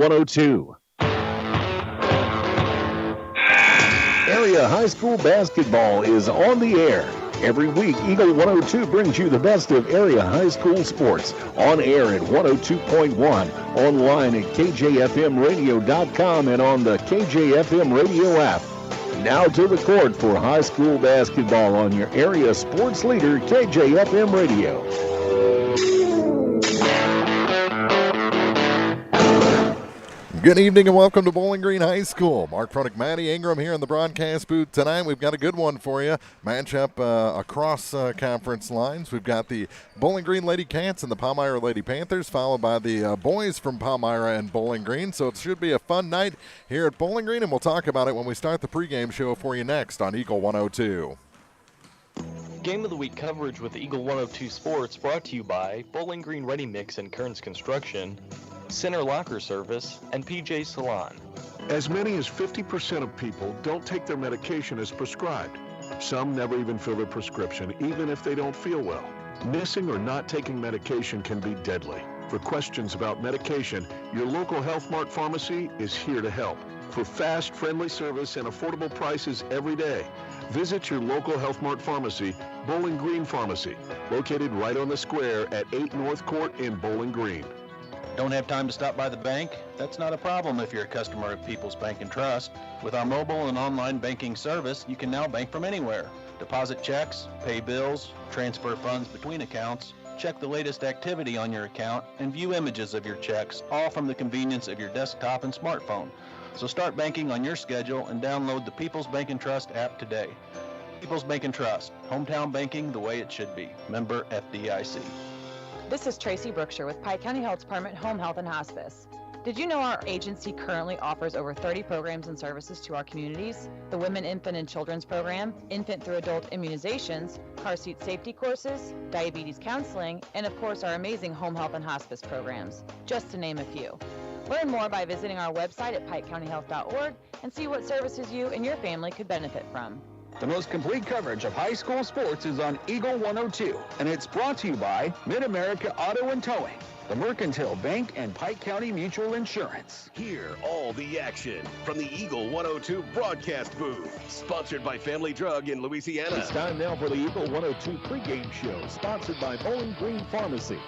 102. Area high school basketball is on the air. Every week, Eagle 102 brings you the best of area high school sports. On air at 102.1, online at kjfmradio.com, and on the KJFM radio app. Now to the court for high school basketball on your area sports leader, KJFM Radio. Good evening and welcome to Bowling Green High School. Mark Pronick, Maddie Ingram here in the broadcast booth tonight. We've got a good one for you. Matchup across conference lines. We've got the Bowling Green Lady Cats and the Palmyra Lady Panthers, followed by the boys from Palmyra and Bowling Green. So it should be a fun night here at Bowling Green, and we'll talk about it when we start the pregame show for you next on Eagle 102. Game of the Week coverage with Eagle 102 Sports brought to you by Bowling Green Ready Mix and Kearns Construction, Center Locker Service, and PJ Salon. As many as 50% of people don't take their medication as prescribed. Some never even fill their prescription, even if they don't feel well. Missing or not taking medication can be deadly. For questions about medication, your local Health Mart pharmacy is here to help. For fast, friendly service and affordable prices every day, visit your local Health Mart pharmacy, Bowling Green Pharmacy, located right on the square at 8 North Court in Bowling Green. Don't have time to stop by the bank? That's not a problem if you're a customer of People's Bank and Trust. With our mobile and online banking service, you can now bank from anywhere. Deposit checks, pay bills, transfer funds between accounts, check the latest activity on your account, and view images of your checks, all from the convenience of your desktop and smartphone. So start banking on your schedule and download the People's Bank and Trust app today. People's Bank and Trust, hometown banking the way it should be. Member FDIC. This is Tracy Brookshire with Pike County Health Department Home Health and Hospice. Did you know our agency currently offers over 30 programs and services to our communities? The Women, Infant, and Children's Program, infant through adult immunizations, car seat safety courses, diabetes counseling, and of course our amazing home health and hospice programs, just to name a few. Learn more by visiting our website at pikecountyhealth.org and see what services you and your family could benefit from. The most complete coverage of high school sports is on Eagle 102, and it's brought to you by Mid-America Auto and Towing, the Mercantile Bank, and Pike County Mutual Insurance. Hear all the action from the Eagle 102 broadcast booth, sponsored by Family Drug in Louisiana. It's time now for the Eagle 102 pregame show, sponsored by Bowling Green Pharmacy.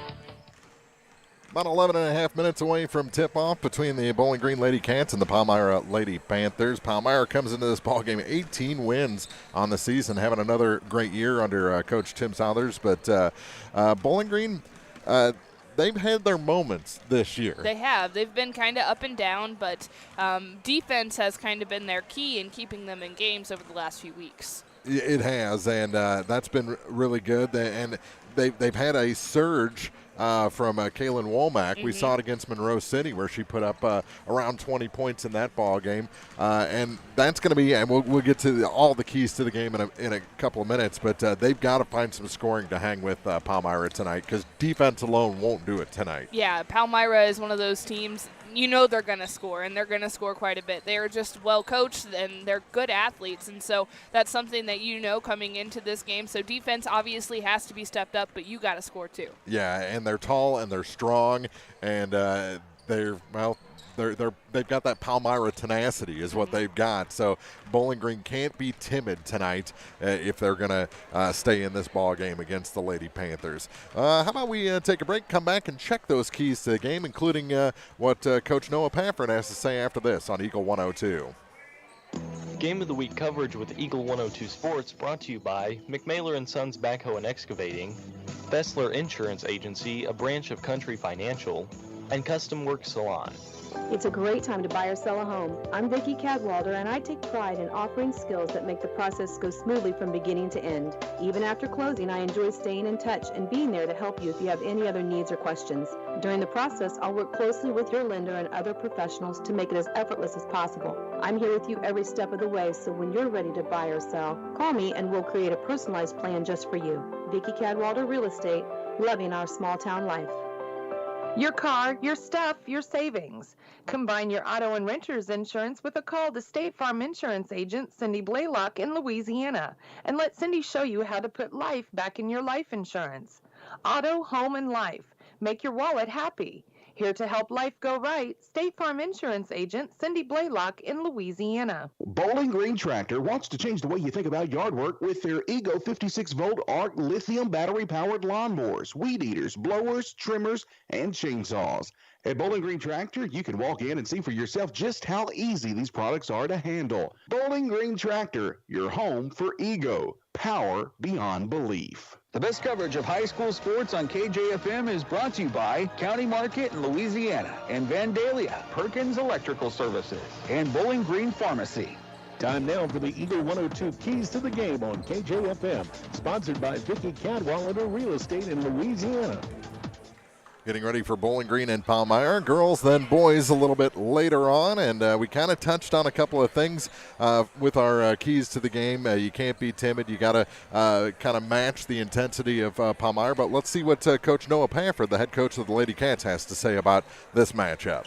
About 11 and a half minutes away from tip-off between the Bowling Green Lady Cats and the Palmyra Lady Panthers. Palmyra comes into this ballgame 18 wins on the season, having another great year under Coach Tim Southers. But Bowling Green, they've had their moments this year. They have. They've been kind of up and down, but defense has kind of been their key in keeping them in games over the last few weeks. It has, and that's been really good. And they've had a surge from Kaylin Womack. Mm-hmm. We saw it against Monroe City where she put up around 20 points in that ball game. And that's going to be, and we'll get to all the keys to the game in a couple of minutes, but they've got to find some scoring to hang with Palmyra tonight because defense alone won't do it tonight. Yeah, Palmyra is one of those teams, you know they're going to score, and they're going to score quite a bit. They are just well coached, and they're good athletes, and so that's something that you know coming into this game. So defense obviously has to be stepped up, but you got to score too. Yeah, and they're tall and they're strong, and they've got that Palmyra tenacity is what they've got. So Bowling Green can't be timid tonight if they're going to stay in this ball game against the Lady Panthers. How about we take a break, come back, and check those keys to the game, including what Coach Noah Pafford has to say after this on Eagle 102. Game of the Week coverage with Eagle 102 Sports brought to you by McMailer & Sons Backhoe and Excavating, Bessler Insurance Agency, a branch of Country Financial, and Custom Work Salon. It's a great time to buy or sell a home. I'm Vicki Cadwalder, and I take pride in offering skills that make the process go smoothly from beginning to end. Even after closing, I enjoy staying in touch and being there to help you if you have any other needs or questions. During the process, I'll work closely with your lender and other professionals to make it as effortless as possible. I'm here with you every step of the way, so when you're ready to buy or sell, call me and we'll create a personalized plan just for you. Vicki Cadwalder Real Estate, loving our small town life. Your car, your stuff, your savings. Combine your auto and renter's insurance with a call to State Farm Insurance agent Cindy Blaylock in Louisiana, and let Cindy show you how to put life back in your life insurance. Auto, home, and life. Make your wallet happy. Here to help life go right, State Farm Insurance Agent Cindy Blaylock in Louisiana. Bowling Green Tractor wants to change the way you think about yard work with their Ego 56-volt ARC lithium battery-powered lawnmowers, weed eaters, blowers, trimmers, and chainsaws. At Bowling Green Tractor, you can walk in and see for yourself just how easy these products are to handle. Bowling Green Tractor, your home for Ego. Power beyond belief. The best coverage of high school sports on KJFM is brought to you by County Market in Louisiana and Vandalia, Perkins Electrical Services, and Bowling Green Pharmacy. Time now for the Eagle 102 Keys to the Game on KJFM, sponsored by Vicky Cadwallader Real Estate in Louisiana. Getting ready for Bowling Green and Palmyra. Girls, then boys a little bit later on. And we kind of touched on a couple of things with our keys to the game. You can't be timid. You got to kind of match the intensity of Palmyra. But let's see what Coach Noah Pafford, the head coach of the Lady Cats, has to say about this matchup.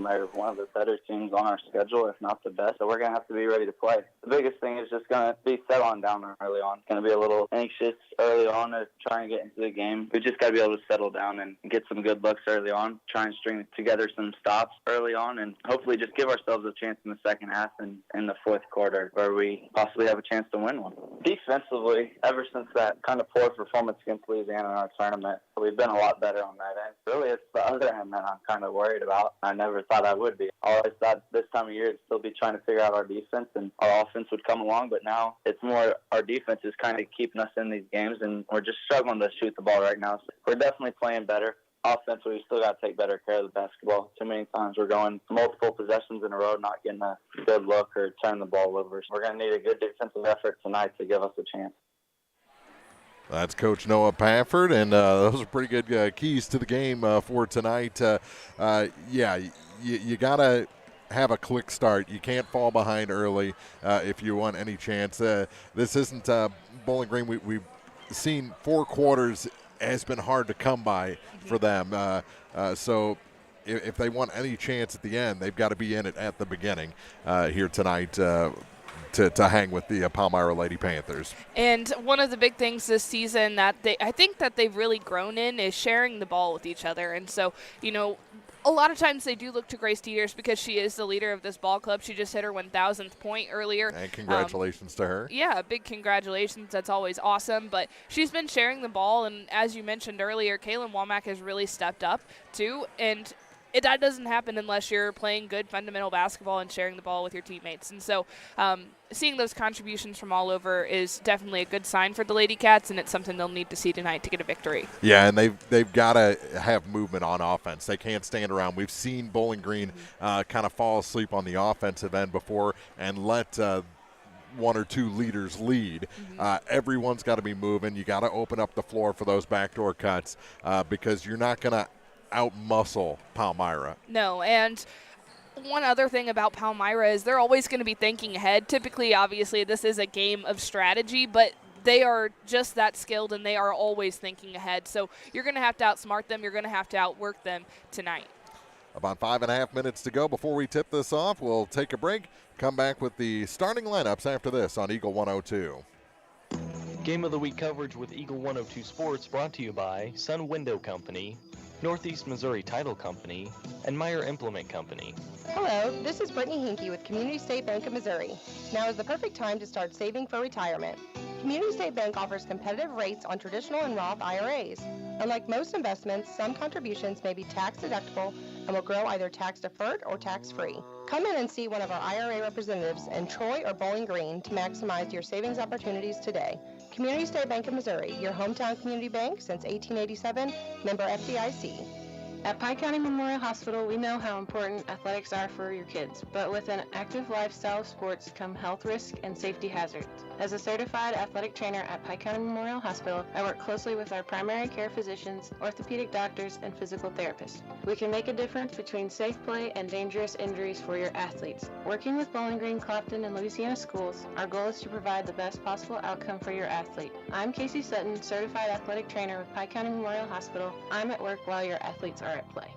They're one of the better teams on our schedule, if not the best. So we're going to have to be ready to play. The biggest thing is just going to be settling down early on. Going to be a little anxious early on to try and get into the game. We just got to be able to settle down and get some good looks early on. Try and string together some stops early on and hopefully just give ourselves a chance in the second half and in the fourth quarter where we possibly have a chance to win one. Defensively, ever since that kind of poor performance against Louisiana in our tournament, we've been a lot better on that end. Really, it's the other end that I'm kind of worried about. I never thought I would be. I always thought this time of year it'd still be trying to figure out our defense and our offense would come along, but now it's more our defense is kind of keeping us in these games and we're just struggling to shoot the ball right now. So we're definitely playing better. Offensively, we still got to take better care of the basketball. Too many times we're going multiple possessions in a row, not getting a good look or turning the ball over. So we're going to need a good defensive effort tonight to give us a chance. That's Coach Noah Pafford, and those are pretty good keys to the game for tonight. You got to have a quick start. You can't fall behind early if you want any chance. This isn't Bowling Green. We've seen 4 quarters has been hard to come by for them. So if they want any chance at the end, they've got to be in it at the beginning here tonight. To hang with the Palmyra Lady Panthers. And one of the big things this season that I think that they've really grown in is sharing the ball with each other. And so, a lot of times they do look to Grace Dieters because she is the leader of this ball club. She just hit her 1,000th point earlier. And congratulations to her. Yeah, big congratulations. That's always awesome. But she's been sharing the ball, and as you mentioned earlier, Kaylin Womack has really stepped up too. And that doesn't happen unless you're playing good fundamental basketball and sharing the ball with your teammates. And so seeing those contributions from all over is definitely a good sign for the Lady Cats, and it's something they'll need to see tonight to get a victory. Yeah, and they've got to have movement on offense. They can't stand around. We've seen Bowling Green kind of fall asleep on the offensive end before and let one or two leaders lead. Everyone's got to be moving. You got to open up the floor for those backdoor cuts because you're not going to out-muscle Palmyra. No, and one other thing about Palmyra is they're always going to be thinking ahead. Typically, obviously, this is a game of strategy, but they are just that skilled, and they are always thinking ahead. So you're going to have to outsmart them. You're going to have to outwork them tonight. About 5.5 minutes to go before we tip this off. We'll take a break, come back with the starting lineups after this on Eagle 102. Game of the Week coverage with Eagle 102 Sports brought to you by Sun Window Company, Northeast Missouri Title Company, and Meyer Implement Company. Hello, this is Brittany Hinkey with Community State Bank of Missouri. Now is the perfect time to start saving for retirement. Community State Bank offers competitive rates on traditional and Roth IRAs. Unlike most investments, some contributions may be tax deductible and will grow either tax deferred or tax free. Come in and see one of our IRA representatives in Troy or Bowling Green to maximize your savings opportunities today. Community State Bank of Missouri, your hometown community bank since 1887, member FDIC. At Pike County Memorial Hospital, we know how important athletics are for your kids, but with an active lifestyle of sports come health risks and safety hazards. As a certified athletic trainer at Pike County Memorial Hospital, I work closely with our primary care physicians, orthopedic doctors, and physical therapists. We can make a difference between safe play and dangerous injuries for your athletes. Working with Bowling Green, Clopton, and Louisiana schools, our goal is to provide the best possible outcome for your athlete. I'm Casey Sutton, certified athletic trainer with Pike County Memorial Hospital. I'm at work while your athletes are at play.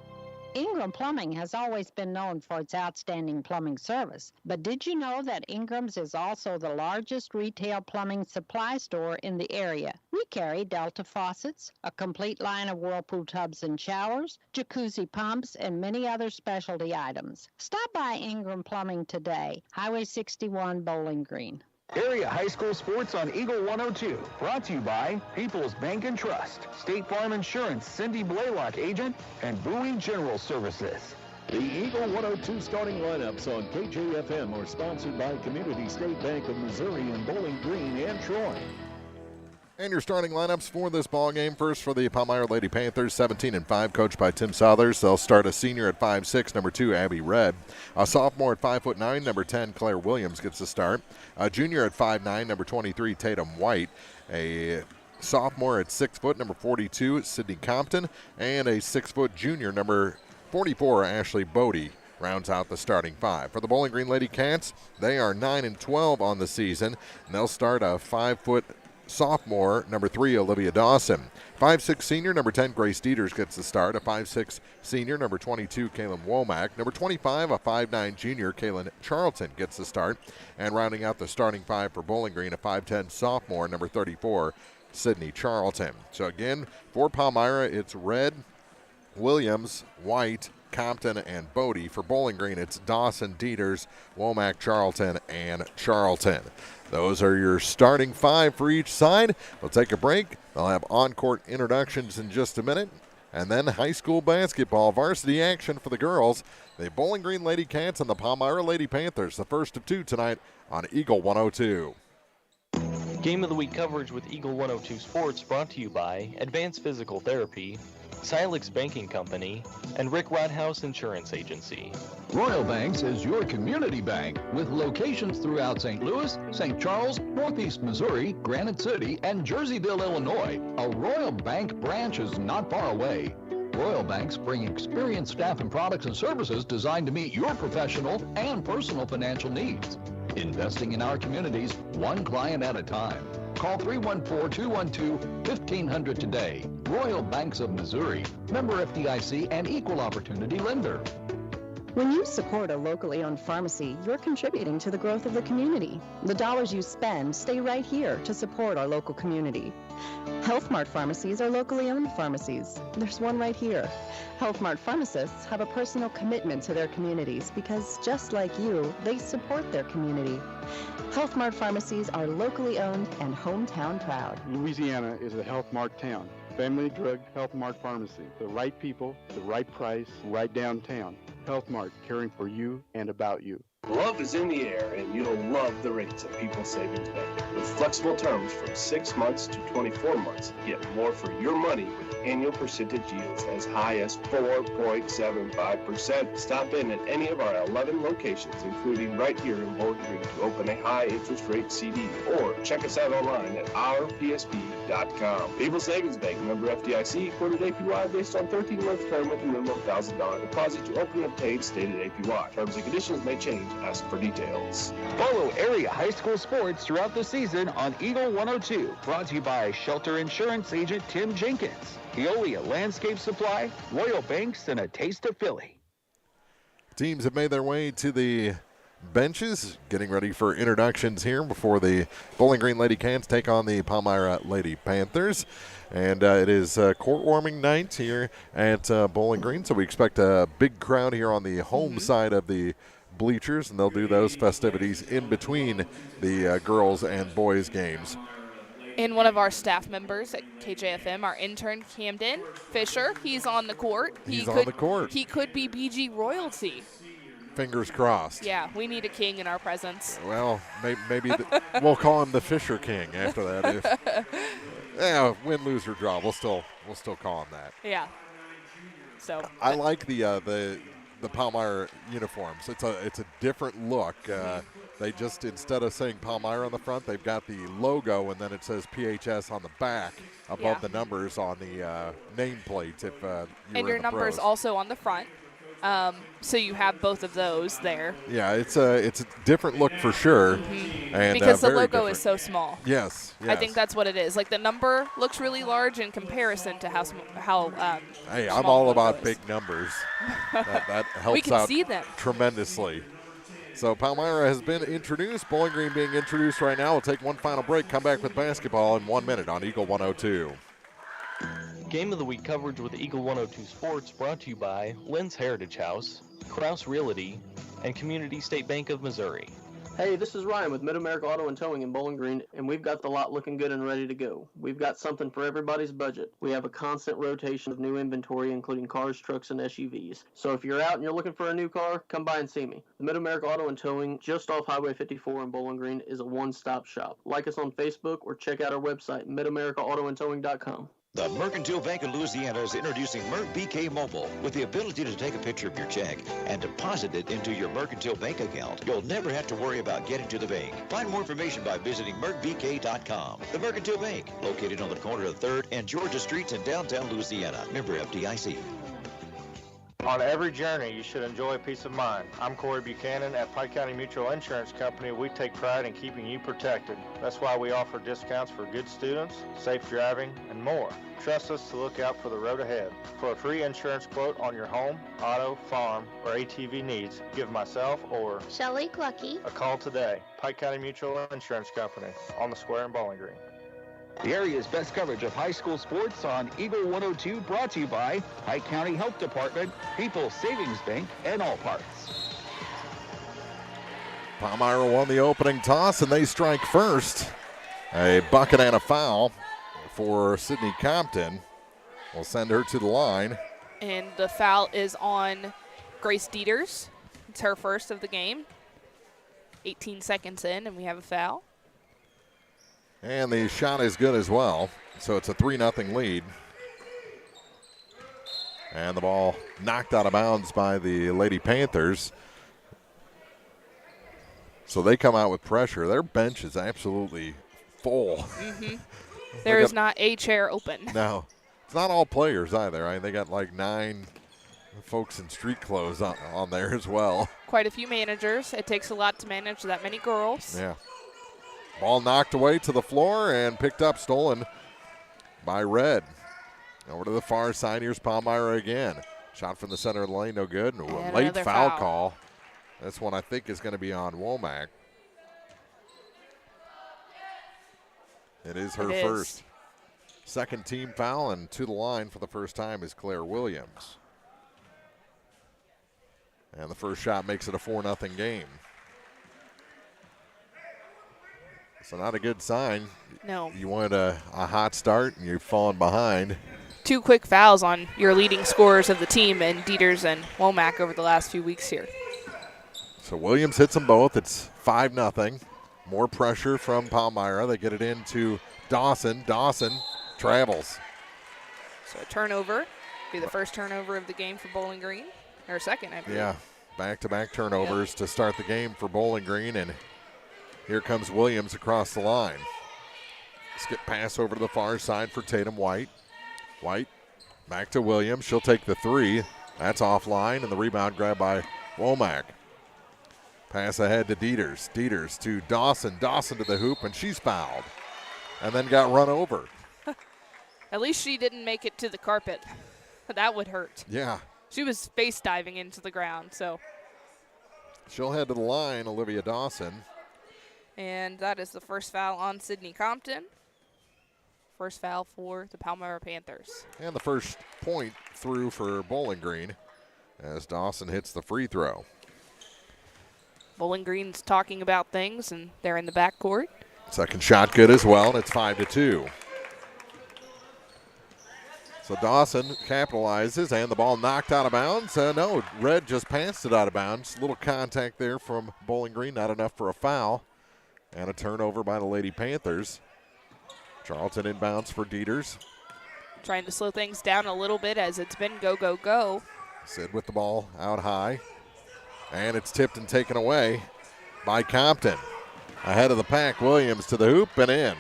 Ingram Plumbing has always been known for its outstanding plumbing service. But did you know that Ingram's is also the largest retail plumbing supply store in the area? We We carry Delta faucets, a complete line of Whirlpool tubs and showers, jacuzzi pumps, and many other specialty items. Stop by Ingram Plumbing today, Highway 61, Bowling Green. Area high school sports on Eagle 102. Brought to you by People's Bank and Trust, State Farm Insurance, Cindy Blaylock agent, and Bowie General Services. The Eagle 102 starting lineups on KJFM are sponsored by Community State Bank of Missouri in Bowling Green and Troy. And your starting lineups for this ball game. First for the Palmyra Lady Panthers, 17-5, coached by Tim Southers. They'll start a senior at 5'6", number 2, Abby Redd. A sophomore at 5'9", number 10, Claire Williams gets the start. A junior at 5'9", number 23, Tatum White. A sophomore at 6 foot, number 42, Sydney Compton. And a 6 foot junior, number 44, Ashley Bodie, rounds out the starting five. For the Bowling Green Lady Cats, they are 9-12 on the season, and they'll start a 5 foot sophomore, number 3, Olivia Dawson. 5'6" senior, number 10, Grace Dieters gets the start. A 5'6" senior, number 22, Kaylin Womack. Number 25, a 5'9" junior, Kaylin Charlton gets the start. And rounding out the starting five for Bowling Green, a 5'10" sophomore, number 34, Sydney Charlton. So again, for Palmyra, it's Redd, Williams, White, Compton, and Bodie. For Bowling Green, it's Dawson, Dieters, Womack, Charlton, and Charlton. Those are your starting five for each side. We'll take a break. They'll have on-court introductions in just a minute. And then high school basketball varsity action for the girls. The Bowling Green Lady Cats and the Palmyra Lady Panthers, the first of two tonight on Eagle 102. Game of the Week coverage with Eagle 102 Sports brought to you by Advanced Physical Therapy, Silex Banking Company, and Rick Rodhouse Insurance Agency. Royal Banks is your community bank with locations throughout St. Louis, St. Charles, Northeast Missouri, Granite City, and Jerseyville, Illinois. A Royal Bank branch is not far away. Royal Banks bring experienced staff and products and services designed to meet your professional and personal financial needs. Investing in our communities, one client at a time. Call 314-212-1500 today. Royal Banks of Missouri, member FDIC and equal opportunity lender. When you support a locally owned pharmacy, you're contributing to the growth of the community. The dollars you spend stay right here to support our local community. Health Mart pharmacies are locally owned pharmacies. There's one right here. Health Mart pharmacists have a personal commitment to their communities because, just like you, they support their community. Health Mart pharmacies are locally owned and hometown proud. Louisiana is a Health Mart town. Family Drug Health Mart Pharmacy. The right people, the right price, right downtown. Health Mart, caring for you and about you. Love is in the air, and you'll love the rates at People's Savings Bank. With flexible terms from 6 months to 24 months, get more for your money with annual percentage yields as high as 4.75%. Stop in at any of our 11 locations, including right here in Bowling Green, to open a high-interest rate CD, or check us out online at ourpsb.com. People's Savings Bank, member FDIC, quoted APY based on 13-month term with a minimum $1,000 deposit to open and paid stated APY. Terms and conditions may change. Ask for details. Follow area high school sports throughout the season on Eagle 102. Brought to you by Shelter Insurance Agent Tim Jenkins, Eolia Landscape Supply, Royal Banks, and a taste of Philly. Teams have made their way to the benches, getting ready for introductions here before the Bowling Green Lady Cats take on the Palmyra Lady Panthers. And it is court warming night here at Bowling Green, so we expect a big crowd here on the home side of the bleachers, and they'll do those festivities in between the girls and boys games. And one of our staff members at KJFM, our intern Camden Fisher, he's on the court. He's on the court. He could be BG royalty. Fingers crossed. Yeah, we need a king in our presence. Well, maybe we'll call him the Fisher King after that. If win, lose, or draw, we'll still call him that. Yeah. So I like the Palmyra uniforms. It's a different look. They just, instead of saying Palmyra on the front, they've got the logo, and then it says PHS on the back above the numbers on the nameplate. If and your number's also on the front, so you have both of those there. Yeah, it's a different look for sure. And because the logo different. is so small. Yes. I think that's what it is. Like the number looks really large in comparison to how hey, I'm all about big numbers. that helps we can out see them tremendously. So Palmyra has been introduced. Bowling Green being introduced right now. We'll take one final break, come back with basketball in 1 minute on Eagle 102. Game of the Week coverage with Eagle 102 Sports brought to you by Lynn's Heritage House, Kraus Realty, and Community State Bank of Missouri. Hey, this is Ryan with Mid-America Auto and Towing in Bowling Green, and we've got the lot looking good and ready to go. We've got something for everybody's budget. We have a constant rotation of new inventory, including cars, trucks, and SUVs. So if you're out and you're looking for a new car, come by and see me. The Mid-America Auto and Towing, just off Highway 54 in Bowling Green, is a one-stop shop. Like us on Facebook or check out our website, midamericaautoandtowing.com. The Mercantile Bank of Louisiana is introducing MercBK Mobile with the ability to take a picture of your check and deposit it into your Mercantile Bank account. You'll never have to worry about getting to the bank. Find more information by visiting mercbk.com. The Mercantile Bank, located on the corner of 3rd and Georgia Streets in downtown Louisiana. Member FDIC. On every journey, you should enjoy peace of mind. I'm Corey Buchanan at Pike County Mutual Insurance Company. We take pride in keeping you protected. That's why we offer discounts for good students, safe driving, and more. Trust us to look out for the road ahead. For a free insurance quote on your home, auto, farm, or ATV needs, give myself or Shelley Clucky a call today. Pike County Mutual Insurance Company on the square in Bowling Green. The area's best coverage of high school sports on Eagle 102, brought to you by Pike County Health Department, People's Savings Bank, and All Parts. Palmyra won the opening toss, and they strike first. A bucket and a foul for Sydney Compton. Will send her to the line. And the foul is on Grace Dieters. It's her first of the game. 18 seconds in, and we have a foul. And the shot is good as well. So it's a 3-0 lead. And the ball knocked out of bounds by the Lady Panthers. So they come out with pressure. Their bench is absolutely full. Mm-hmm. There is not a chair open. No. It's not all players either. I mean, they got like 9 folks in street clothes on there as well. Quite a few managers. It takes a lot to manage that many girls. Yeah. Ball knocked away to the floor and picked up, stolen by Red. Over to the far side, here's Palmyra again. Shot from the center of the lane, no good. And a late foul call. This one I think is going to be on Womack. It is her first. Second team foul, and to the line for the first time is Claire Williams. And the first shot makes it a 4-0 game. So not a good sign. No. You wanted a hot start, and you've fallen behind. 2 quick fouls on your leading scorers of the team, and Dieters and Womack over the last few weeks here. So Williams hits them both. It's 5-0. More pressure from Palmyra. They get it into Dawson. Dawson travels. So a turnover. Be the first turnover of the game for Bowling Green. Or second, I believe. Yeah, back-to-back turnovers to start the game for Bowling Green, and here comes Williams across the line. Skip pass over to the far side for Tatum White. White back to Williams. She'll take the 3. That's offline, and the rebound grabbed by Womack. Pass ahead to Dieters. Dieters to Dawson. Dawson to the hoop, and she's fouled. And then got run over. At least she didn't make it to the carpet. That would hurt. Yeah. She was face diving into the ground, so. She'll head to the line, Olivia Dawson. And that is the first foul on Sydney Compton. First foul for the Palmyra Panthers. And the first point through for Bowling Green as Dawson hits the free throw. Bowling Green's talking about things, and they're in the backcourt. Second shot good as well, and it's 5-2. So Dawson capitalizes, and the ball knocked out of bounds. No, Red just passed it out of bounds. A little contact there from Bowling Green, not enough for a foul. And a turnover by the Lady Panthers. Charlton inbounds for Dieters. Trying to slow things down a little bit as it's been go, go, go. Sid with the ball out high. And it's tipped and taken away by Compton. Ahead of the pack, Williams to the hoop and in.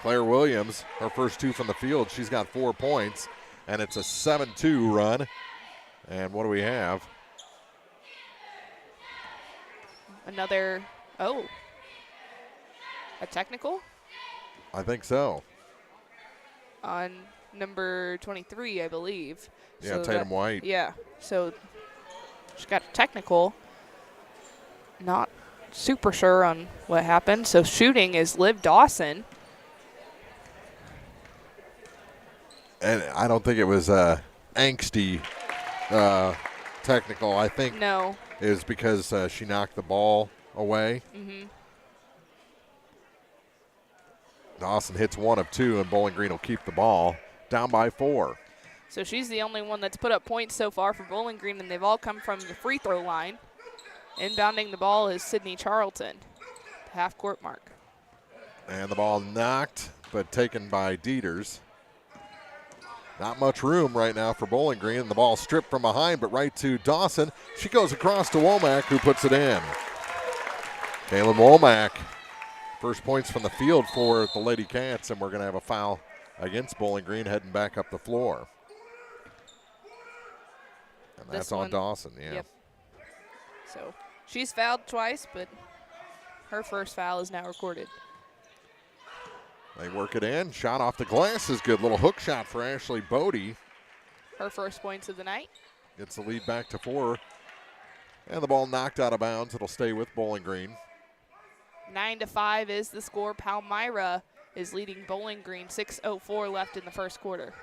Claire Williams, her first 2 from the field. She's got 4 points, and it's a 7-2 run. And what do we have? Another, a technical? I think so. On number 23, I believe. Yeah, so Tatum White. Yeah, so she got a technical. Not super sure on what happened. So shooting is Liv Dawson. And I don't think it was angsty technical. I think no. It was because she knocked the ball away. Mm-hmm. Dawson hits 1 of 2, and Bowling Green will keep the ball down by 4. So she's the only one that's put up points so far for Bowling Green, and they've all come from the free throw line. Inbounding the ball is Sydney Charlton, half-court mark. And the ball knocked, but taken by Dieters. Not much room right now for Bowling Green. The ball stripped from behind, but right to Dawson. She goes across to Womack, who puts it in. Kaylin Womack, first points from the field for the Lady Cats, and we're going to have a foul against Bowling Green heading back up the floor. And that's on Dawson, yeah. Yep. So she's fouled twice, but her first foul is now recorded. They work it in. Shot off the glass is good. Little hook shot for Ashley Bodie. Her first points of the night. Gets the lead back to 4. And the ball knocked out of bounds. It'll stay with Bowling Green. 9-5 is the score. Palmyra is leading Bowling Green. 6:04 left in the first quarter.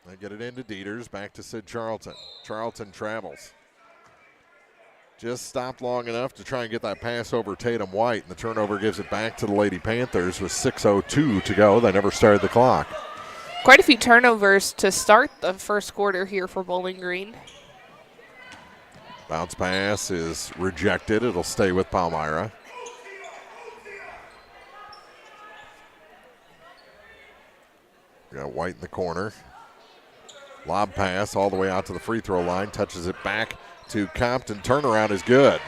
They get it into Dieters. Back to Sid Charlton. Charlton travels. Just stopped long enough to try and get that pass over Tatum White, and the turnover gives it back to the Lady Panthers with 6:02 to go. They never started the clock. Quite a few turnovers to start the first quarter here for Bowling Green. Bounce pass is rejected. It'll stay with Palmyra. We got White in the corner. Lob pass all the way out to the free throw line. Touches it back to Compton. Turnaround is good.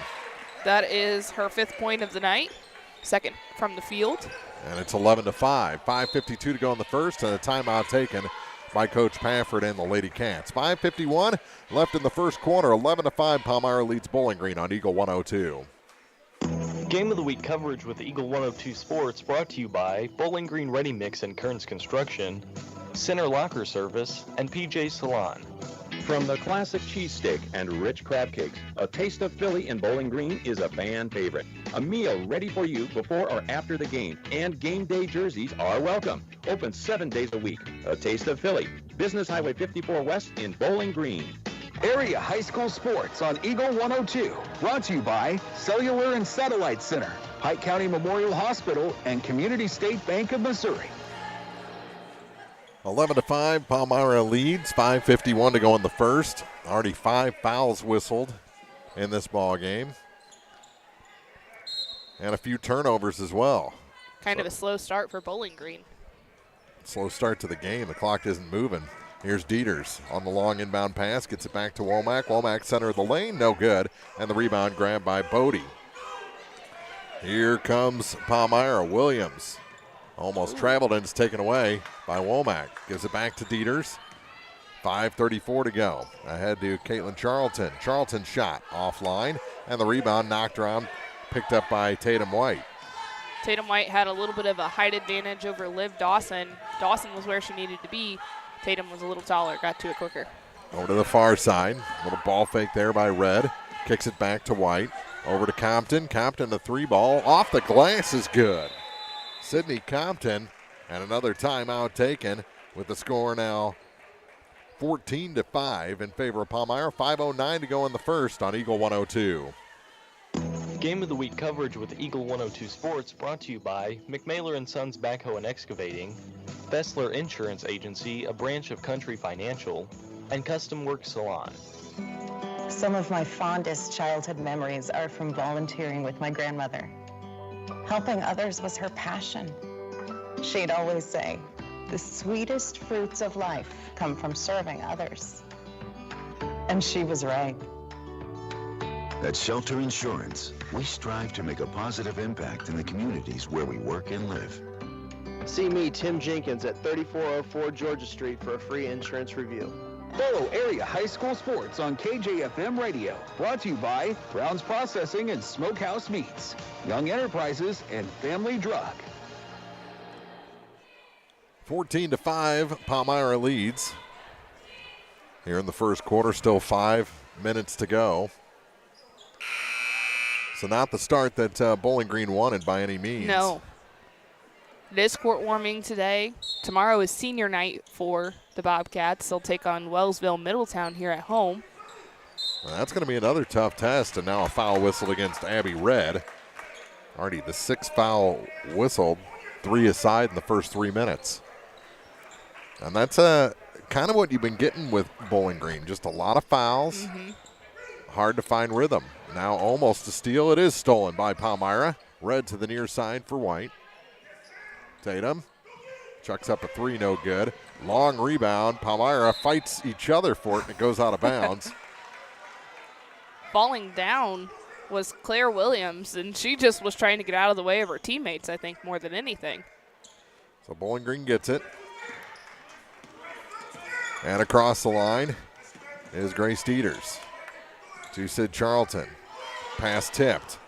That is her 5th point of the night. Second from the field. And it's 11-5. 5:52 to go in the first, and a timeout taken by Coach Pafford and the Lady Cats. 5:51 left in the first quarter. 11-5. Palmyra leads Bowling Green on Eagle 102. Game of the Week coverage with Eagle 102 Sports brought to you by Bowling Green Ready Mix and Kearns Construction, Center Locker Service, and PJ Salon. From the classic cheesesteak and rich crab cakes, a taste of Philly in Bowling Green is a fan favorite. A meal ready for you before or after the game, and game day jerseys are welcome. Open 7 days a week. A taste of Philly. Business Highway 54 West in Bowling Green. Area High School Sports on Eagle 102. Brought to you by Cellular and Satellite Center, Pike County Memorial Hospital, and Community State Bank of Missouri. 11-5, Palmyra leads. 5:51 to go in the first. Already 5 fouls whistled in this ball game, and a few turnovers as well. Kind of a slow start for Bowling Green. Slow start to the game. The clock isn't moving. Here's Dieters on the long inbound pass. Gets it back to Womack. Womack center of the lane. No good. And the rebound grabbed by Bodie. Here comes Palmyra. Williams almost traveled and it's taken away by Womack. Gives it back to Dieters. 5:34 to go. Ahead to Caitlin Charlton. Charlton shot offline, and the rebound knocked around, picked up by Tatum White. Tatum White had a little bit of a height advantage over Liv Dawson. Dawson was where she needed to be. Tatum was a little taller, got to it quicker. Over to the far side. Little ball fake there by Red. Kicks it back to White. Over to Compton. Compton, the 3 ball. Off the glass is good. Sydney Compton, and another timeout taken with the score now 14-5 in favor of Palmyra. 5:09 to go in the first on Eagle 102. Game of the Week coverage with Eagle 102 Sports brought to you by McMailer & Sons Backhoe and Excavating, Fessler Insurance Agency, a branch of Country Financial, and Custom Work Salon. Some of my fondest childhood memories are from volunteering with my grandmother. Helping others was her passion. She'd always say, the sweetest fruits of life come from serving others. And she was right. At Shelter Insurance, we strive to make a positive impact in the communities where we work and live. See me, Tim Jenkins, at 3404 Georgia Street for a free insurance review. Follow Area High School Sports on KJFM Radio. Brought to you by Brown's Processing and Smokehouse Meats, Young Enterprises, and Family Drug. 14-5, Palmyra leads. Here in the first quarter, still 5 minutes to go. So not the start that Bowling Green wanted by any means. No. It is court warming today. Tomorrow is senior night for the Bobcats. They'll take on Wellsville Middletown here at home. Well, that's going to be another tough test, and now a foul whistle against Abby Red. Already the 6th foul whistled, 3 aside in the first 3 minutes. And that's kind of what you've been getting with Bowling Green, just a lot of fouls. Hard to find rhythm. Now almost a steal. It is stolen by Palmyra. Red to the near side for White. Tatum chucks up a 3, no good. Long rebound. Palmyra fights each other for it, and it goes out of bounds. Falling down was Claire Williams, and she just was trying to get out of the way of her teammates, I think, more than anything. So Bowling Green gets it. And across the line is Grace Dieters to Sid Charlton. Pass tipped.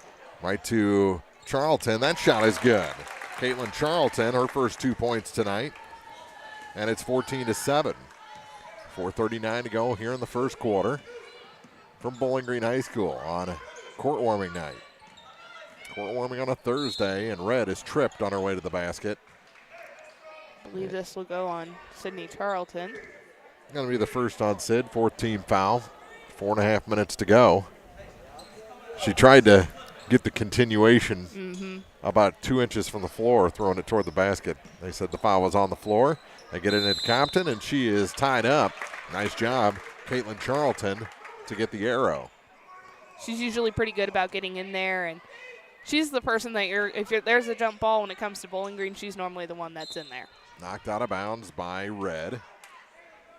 Right to Charlton. That shot is good. Caitlin Charlton, her first 2 points tonight. And it's 14-7. 4:39 to go here in the first quarter from Bowling Green High School on court warming night. Court warming on a Thursday, and Red is tripped on her way to the basket. I believe this will go on Sydney Charlton. Going to be the first on Sid, 14 foul. 4.5 minutes to go. She tried to get the continuation about 2 inches from the floor, throwing it toward the basket. They said the foul was on the floor. They get it into Compton, and she is tied up. Nice job, Caitlin Charlton, to get the arrow. She's usually pretty good about getting in there, and she's the person that if there's a jump ball when it comes to Bowling Green, she's normally the one that's in there. Knocked out of bounds by Red.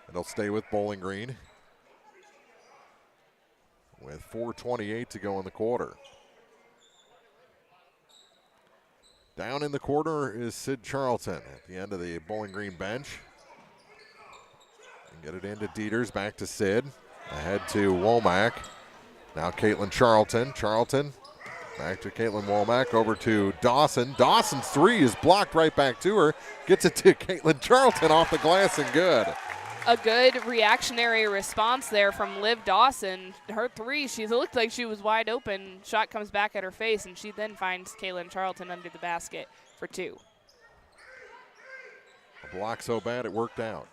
It'll stay with Bowling Green with 4:28 to go in the quarter. Down in the quarter is Sid Charlton at the end of the Bowling Green bench. And get it into Dieters, back to Sid. Ahead to Womack. Now Caitlin Charlton. Charlton back to Caitlin Womack. Over to Dawson. Dawson's 3 is blocked right back to her. Gets it to Caitlin Charlton off the glass and good. A good reactionary response there from Liv Dawson. Her 3, she looked like she was wide open. Shot comes back at her face, and she then finds Caitlin Charlton under the basket for 2. A block so bad it worked out.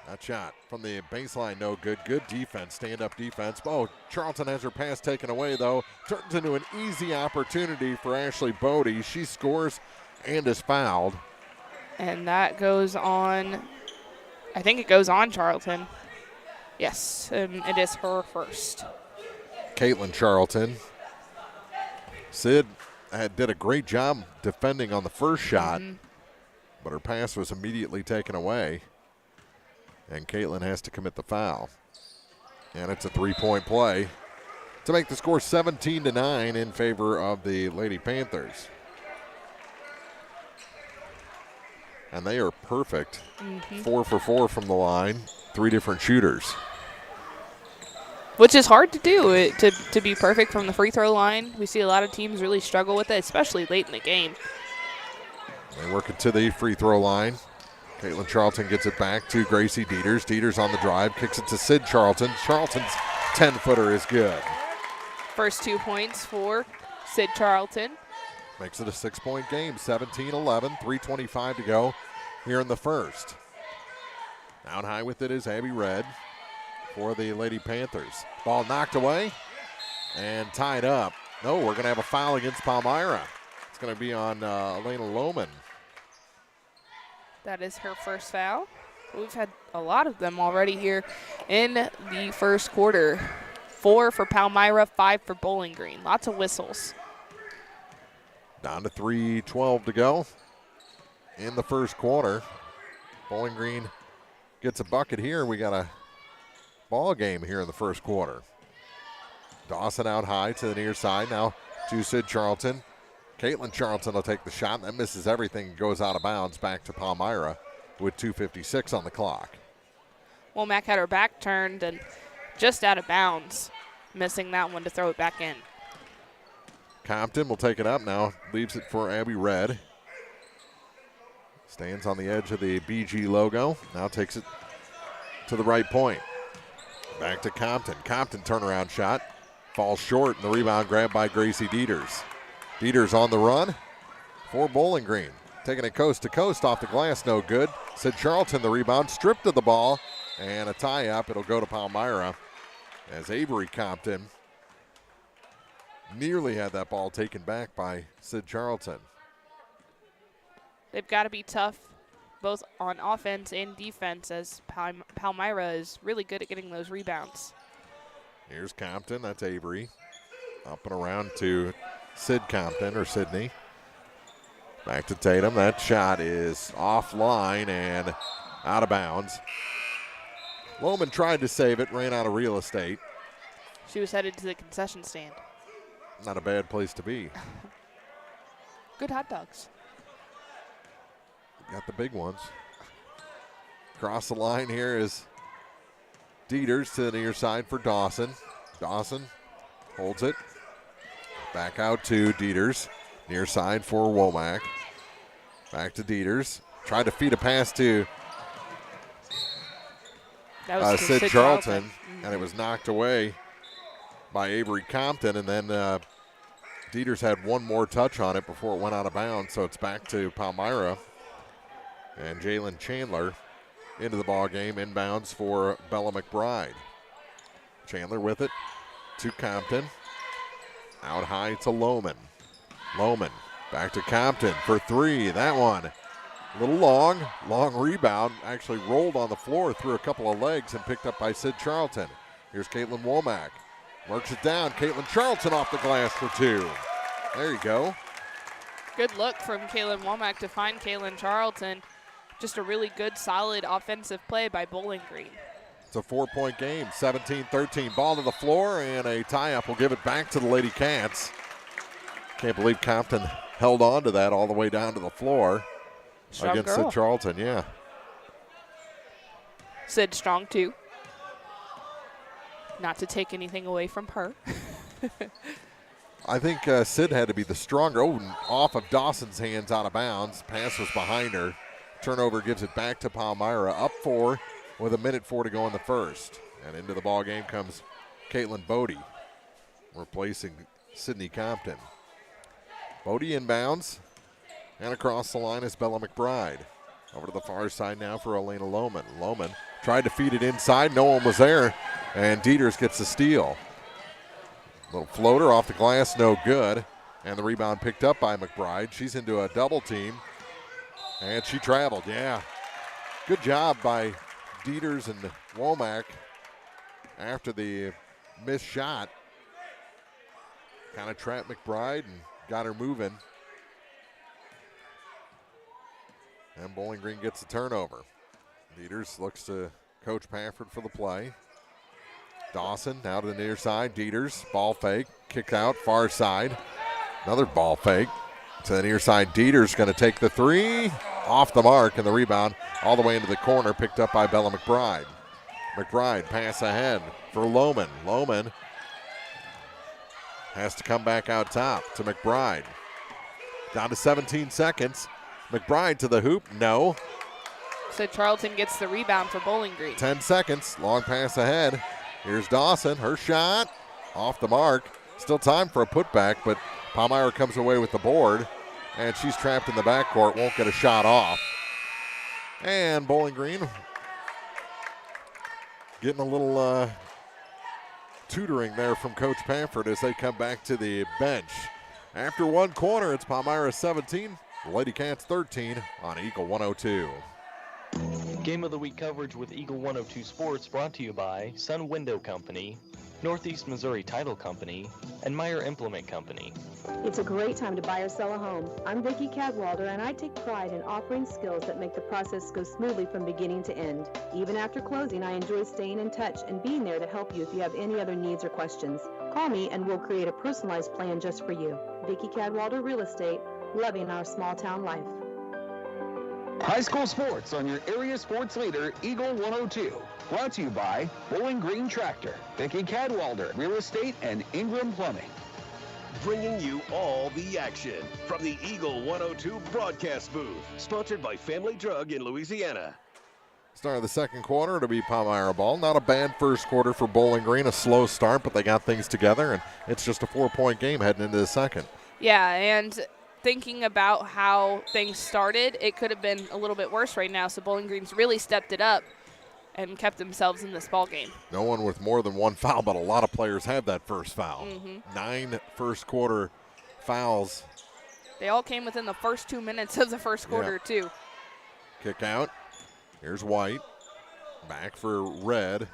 That shot from the baseline, no good. Good defense, stand-up defense. Oh, Charlton has her pass taken away, though. Turns into an easy opportunity for Ashley Bodie. She scores and is fouled. And that goes on, I think it goes on Charlton. Yes, it is her first. Caitlin Charlton. Sid did a great job defending on the first shot, but her pass was immediately taken away. And Caitlin has to commit the foul. And it's a 3-point play to make the score 17-9 in favor of the Lady Panthers. And they are perfect. 4 for 4 from the line, 3 different shooters. Which is hard to do, to be perfect from the free throw line. We see a lot of teams really struggle with it, especially late in the game. They work it to the free throw line. Caitlin Charlton gets it back to Gracie Dieters. Dieters on the drive, kicks it to Sid Charlton. Charlton's 10-footer is good. First 2 points for Sid Charlton. Makes it a 6-point game, 17-11, 3:25 to go here in the first. Down high with it is Abby Red for the Lady Panthers. Ball knocked away and tied up. No, we're going to have a foul against Palmyra. It's going to be on Elena Lohman. That is her first foul. We've had a lot of them already here in the first quarter. 4 for Palmyra, 5 for Bowling Green. Lots of whistles. Down to 3:12 to go in the first quarter. Bowling Green gets a bucket here. We got a ball game here in the first quarter. Dawson out high to the near side. Now to Sid Charlton. Caitlin Charlton will take the shot. That misses everything, goes out of bounds back to Palmyra with 2:56 on the clock. Womack had her back turned and just out of bounds, missing that one to throw it back in. Compton will take it up now, leaves it for Abby Red. Stands on the edge of the BG logo, now takes it to the right point. Back to Compton. Compton turnaround shot. Falls short, and the rebound grabbed by Gracie Dieters. Dieters on the run for Bowling Green. Taking it coast to coast off the glass, no good. Sid Charlton the rebound, stripped of the ball, and a tie-up. It'll go to Palmyra as Avery Compton nearly had that ball taken back by Sid Charlton. They've got to be tough both on offense and defense, as Palmyra is really good at getting those rebounds. Here's Compton, that's Avery. Up and around to Sid Compton, or Sydney. Back to Tatum, that shot is offline and out of bounds. Lohman tried to save it, ran out of real estate. She was headed to the concession stand. Not a bad place to be. Good hot dogs. Got the big ones. Across the line here is Dieters to the near side for Dawson. Dawson holds it. Back out to Dieters. Near side for Womack. Back to Dieters. Tried to feed a pass to Sid Charlton, and it was knocked away by Avery Compton, and then Dieters had one more touch on it before it went out of bounds, so it's back to Palmyra. And Jalen Chandler into the ball game, inbounds for Bella McBride. Chandler with it to Compton. Out high to Lohman. Lohman back to Compton for three. That one a little long rebound. Actually rolled on the floor through a couple of legs and picked up by Sid Charlton. Here's Caitlin Womack. Works it down. Caitlin Charlton off the glass for two. There you go. Good look from Caitlin Womack to find Caitlin Charlton. Just a really good, solid offensive play by Bowling Green. It's a 4-point game, 17-13. Ball to the floor, and a tie-up will give it back to the Lady Cats. Can't believe Compton held on to that all the way down to the floor against Sid Charlton, yeah. Sid strong, too. Not to take anything away from her. I think Sid had to be the stronger. Oh, off of Dawson's hands, out of bounds. Pass was behind her. Turnover gives it back to Palmyra. Up 4 with 1:04 to go in the first. And into the ball game comes Caitlin Bodie, replacing Sydney Compton. Bodie inbounds. And across the line is Bella McBride. Over to the far side now for Elena Lohman. Lohman tried to feed it inside. No one was there. And Dieters gets the steal. Little floater off the glass, no good. And the rebound picked up by McBride. She's into a double team. And she traveled, yeah. Good job by Dieters and Womack after the missed shot. Kind of trapped McBride and got her moving. And Bowling Green gets the turnover. Dieters looks to Coach Pafford for the play. Dawson now to the near side. Dieters, ball fake, kicks out, far side. Another ball fake to the near side. Dieters going to take the three. Off the mark, and the rebound all the way into the corner, picked up by Bella McBride. McBride pass ahead for Lohman. Lohman has to come back out top to McBride. Down to 17 seconds. McBride to the hoop, no. So Charlton gets the rebound for Bowling Green. 10 seconds, long pass ahead. Here's Dawson, her shot, off the mark. Still time for a putback, but Palmyra comes away with the board. And she's trapped in the backcourt, won't get a shot off. And Bowling Green getting a little tutoring there from Coach Pafford as they come back to the bench. After one quarter, it's Palmyra 17, Lady Cats 13 on Eagle 102. Game of the Week coverage with Eagle 102 Sports brought to you by Sun Window Company, Northeast Missouri Title Company, and Meyer Implement Company. It's a great time to buy or sell a home. I'm Vicki Cadwalder, and I take pride in offering skills that make the process go smoothly from beginning to end. Even after closing, I enjoy staying in touch and being there to help you if you have any other needs or questions. Call me and we'll create a personalized plan just for you. Vicki Cadwalder Real Estate, loving our small town life. High school sports on your area sports leader, Eagle 102. Brought to you by Bowling Green Tractor, Vicki Cadwalder Real Estate, and Ingram Plumbing. Bringing you all the action from the Eagle 102 broadcast booth, sponsored by Family Drug in Louisiana. Start of the second quarter to be Palmyra ball. Not a bad first quarter for Bowling Green. A slow start, but they got things together, and it's just a 4-point game heading into the second. Yeah, and thinking about how things started, it could have been a little bit worse right now. So Bowling Green's really stepped it up and kept themselves in this ball game. No one with more than one foul, but a lot of players had that first foul. 9 first quarter fouls. They all came within the first 2 minutes of the first quarter, too. Kick out. Here's White. Back for Red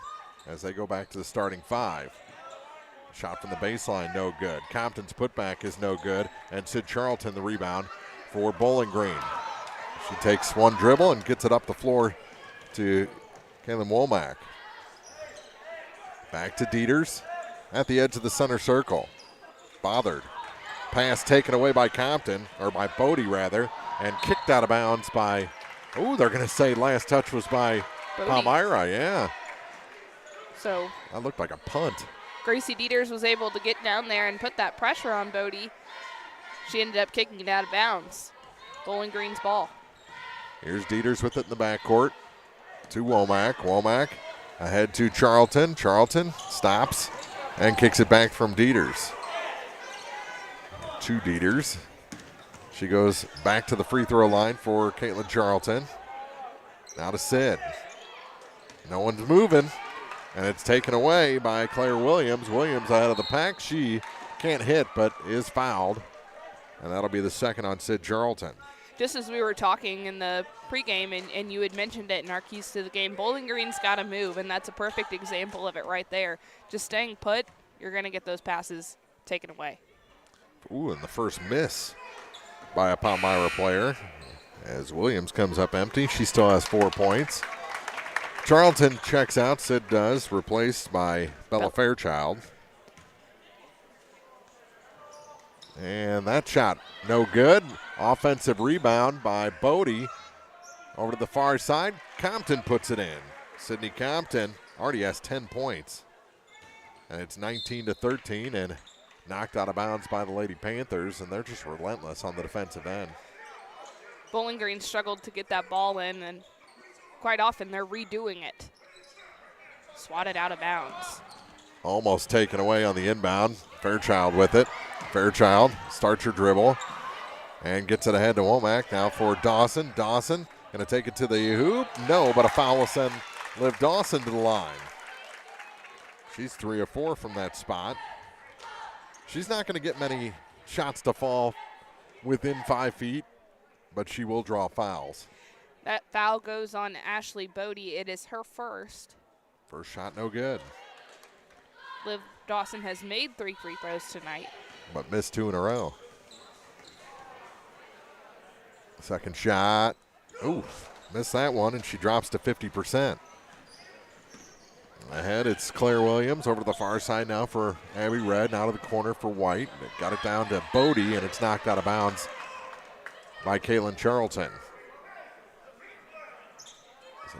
as they go back to the starting 5. Shot from the baseline, no good. Compton's putback is no good. And Sid Charlton, the rebound for Bowling Green. She takes one dribble and gets it up the floor to Kaylin Womack. Back to Dieters at the edge of the center circle. Bothered. Pass taken away by Compton, or by Bodie rather, and kicked out of bounds by, they're going to say last touch was by Bodie. Palmyra, yeah. So that looked like a punt. Gracie Dieters was able to get down there and put that pressure on Bodie. She ended up kicking it out of bounds. Bowling Green's ball. Here's Dieters with it in the backcourt to Womack. Womack ahead to Charlton. Charlton stops and kicks it back from Dieters. To Dieters. She goes back to the free throw line for Caitlin Charlton. Now to Sid. No one's moving, and it's taken away by Claire Williams. Williams out of the pack. She can't hit, but is fouled, and that'll be the second on Sid Charlton. Just as we were talking in the pregame, and you had mentioned it in our keys to the game, Bowling Green's got to move, and that's a perfect example of it right there. Just staying put, you're going to get those passes taken away. Ooh, and the first miss by a Palmyra player as Williams comes up empty. She still has 4 points. Charlton checks out, Sid does, replaced by Bella Fairchild. And that shot, no good. Offensive rebound by Bodie. Over to the far side, Compton puts it in. Sydney Compton already has 10 points. And it's 19-13, and knocked out of bounds by the Lady Panthers, and they're just relentless on the defensive end. Bowling Green struggled to get that ball in, and quite often they're redoing it. Swatted out of bounds. Almost taken away on the inbound. Fairchild with it. Fairchild starts her dribble and gets it ahead to Womack. Now for Dawson. Dawson going to take it to the hoop. No, but a foul will send Liv Dawson to the line. She's 3 of 4 from that spot. She's not going to get many shots to fall within 5 feet, but she will draw fouls. That foul goes on Ashley Bodie. It is her first. First shot, no good. Liv Dawson has made 3 free throws tonight, but missed 2 in a row. Second shot. Ooh, missed that one, and she drops to 50%. Ahead, it's Claire Williams over to the far side now for Abby Red, out of the corner for White. They got it down to Bodie, and it's knocked out of bounds by Caitlin Charlton. So.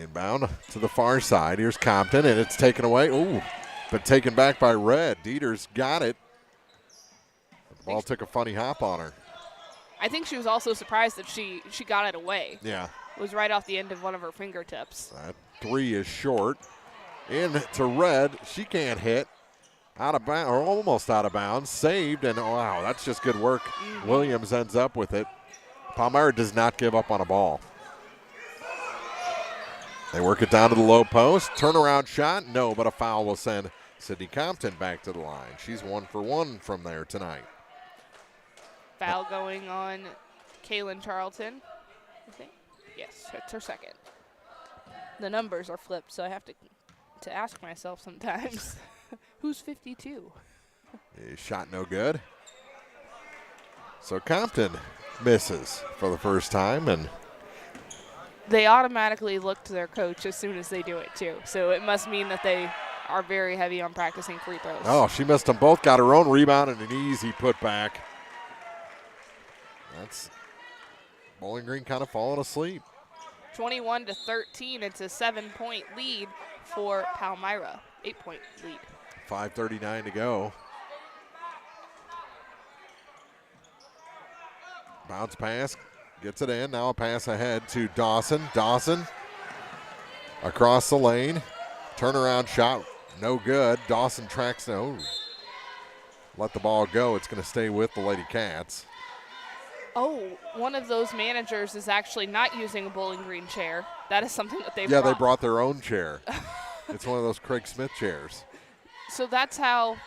Inbound to the far side. Here's Compton, and it's taken away. Ooh, but taken back by Red. Dieters got it. The ball took a funny hop on her. I think she was also surprised that she got it away. Yeah. It was right off the end of one of her fingertips. That 3 is short. In to Red. She can't hit. Out of bounds, or almost out of bounds. Saved, and wow, that's just good work. Williams ends up with it. Palmyra does not give up on a ball. They work it down to the low post. Turnaround shot, no, but a foul will send Sydney Compton back to the line. She's 1 for 1 from there tonight. Foul going on Kaylin Charlton, I think. Yes, it's her second. The numbers are flipped, so I have to ask myself sometimes, who's 52? Shot no good. So Compton misses for the first time, and they automatically look to their coach as soon as they do it too. So it must mean that they are very heavy on practicing free throws. Oh, she missed them both. Got her own rebound and an easy putback. That's Bowling Green kind of falling asleep. 21-13. It's a 7-point lead for Palmyra. 8-point lead. 5:39 to go. Bounce pass, gets it in. Now a pass ahead to Dawson. Dawson across the lane. Turnaround shot, no good. Dawson tracks, no. Let the ball go. It's going to stay with the Lady Cats. Oh, one of those managers is actually not using a Bowling Green chair. That is something that they Yeah, brought. they brought their own chair. It's one of those Craig Smith chairs. So that's how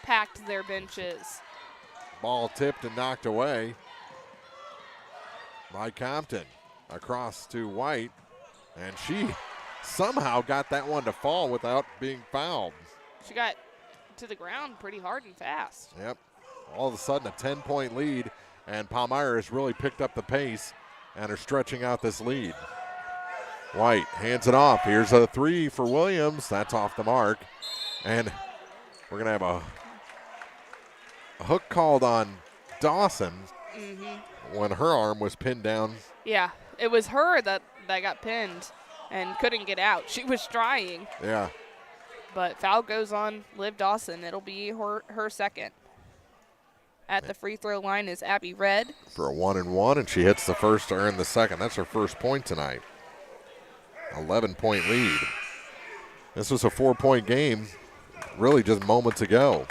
packed their bench is. Ball tipped and knocked away by Compton. Across to White, and she somehow got that one to fall without being fouled. She got to the ground pretty hard and fast. Yep. All of a sudden, a 10-point lead, and Palmyra has really picked up the pace and are stretching out this lead. White hands it off. Here's a three for Williams. That's off the mark. And we're going to have a hook called on Dawson when her arm was pinned down. Yeah, it was her that got pinned and couldn't get out. She was trying. Yeah. But foul goes on Liv Dawson. It'll be her second. At the free throw line is Abby Red. For a 1-and-1, and she hits the first to earn the second. That's her first point tonight. 11-point lead. This was a 4-point game really just moments ago.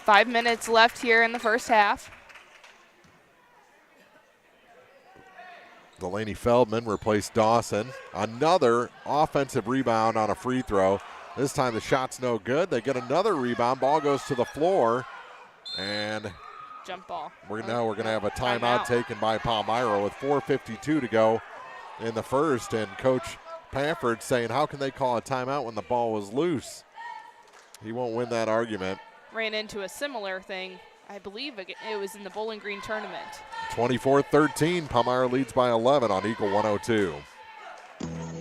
5 minutes left here in the first half. Delaney Feldman replaced Dawson. Another offensive rebound on a free throw. This time the shot's no good. They get another rebound. Ball goes to the floor. And jump ball. We're going to have a timeout taken by Palmyra with 4:52 to go in the first. And Coach Pafford saying, how can they call a timeout when the ball was loose? He won't win that argument. Ran into a similar thing. I believe it was in the Bowling Green tournament. 24-13, Palmyra leads by 11 on Eagle 102.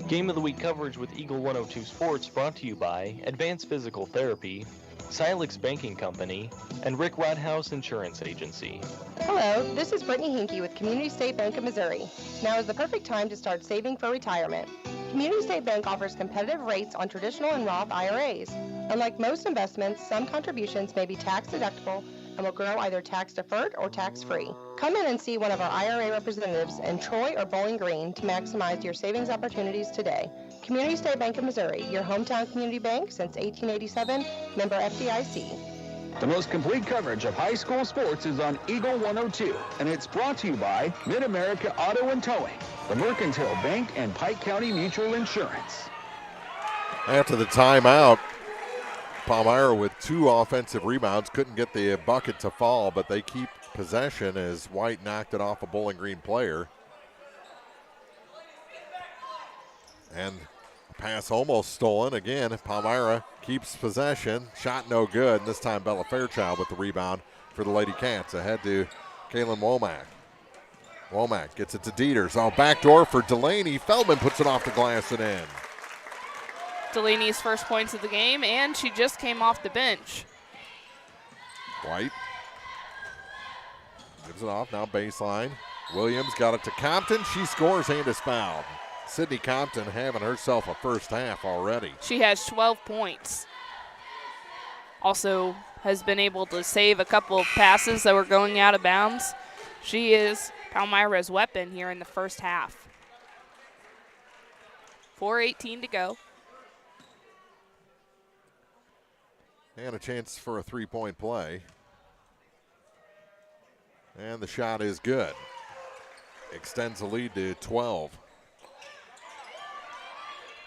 Game of the Week coverage with Eagle 102 Sports brought to you by Advanced Physical Therapy, Silex Banking Company, and Rick Rodhouse Insurance Agency. Hello, this is Brittany Hinkey with Community State Bank of Missouri. Now is the perfect time to start saving for retirement. Community State Bank offers competitive rates on traditional and Roth IRAs. Unlike most investments, some contributions may be tax deductible and will grow either tax-deferred or tax-free. Come in and see one of our IRA representatives in Troy or Bowling Green to maximize your savings opportunities today. Community State Bank of Missouri, your hometown community bank since 1887, member FDIC. The most complete coverage of high school sports is on Eagle 102, and it's brought to you by Mid-America Auto and Towing, the Mercantile Bank, and Pike County Mutual Insurance. After the timeout, Palmyra with 2 offensive rebounds couldn't get the bucket to fall, but they keep possession as White knocked it off a Bowling Green player. And pass almost stolen. Again, Palmyra keeps possession. Shot no good. This time Bella Fairchild with the rebound for the Lady Cats. Ahead to Kaylin Womack. Womack gets it to Dieters. Oh, backdoor for Delaney. Feldman puts it off the glass and in. Delaney's first points of the game, and she just came off the bench. White gives it off, now baseline. Williams got it to Compton. She scores and is fouled. Sydney Compton having herself a first half already. She has 12 points. Also has been able to save a couple of passes that were going out of bounds. She is Palmyra's weapon here in the first half. 4:18 to go. And a chance for a three-point play. And the shot is good. Extends the lead to 12.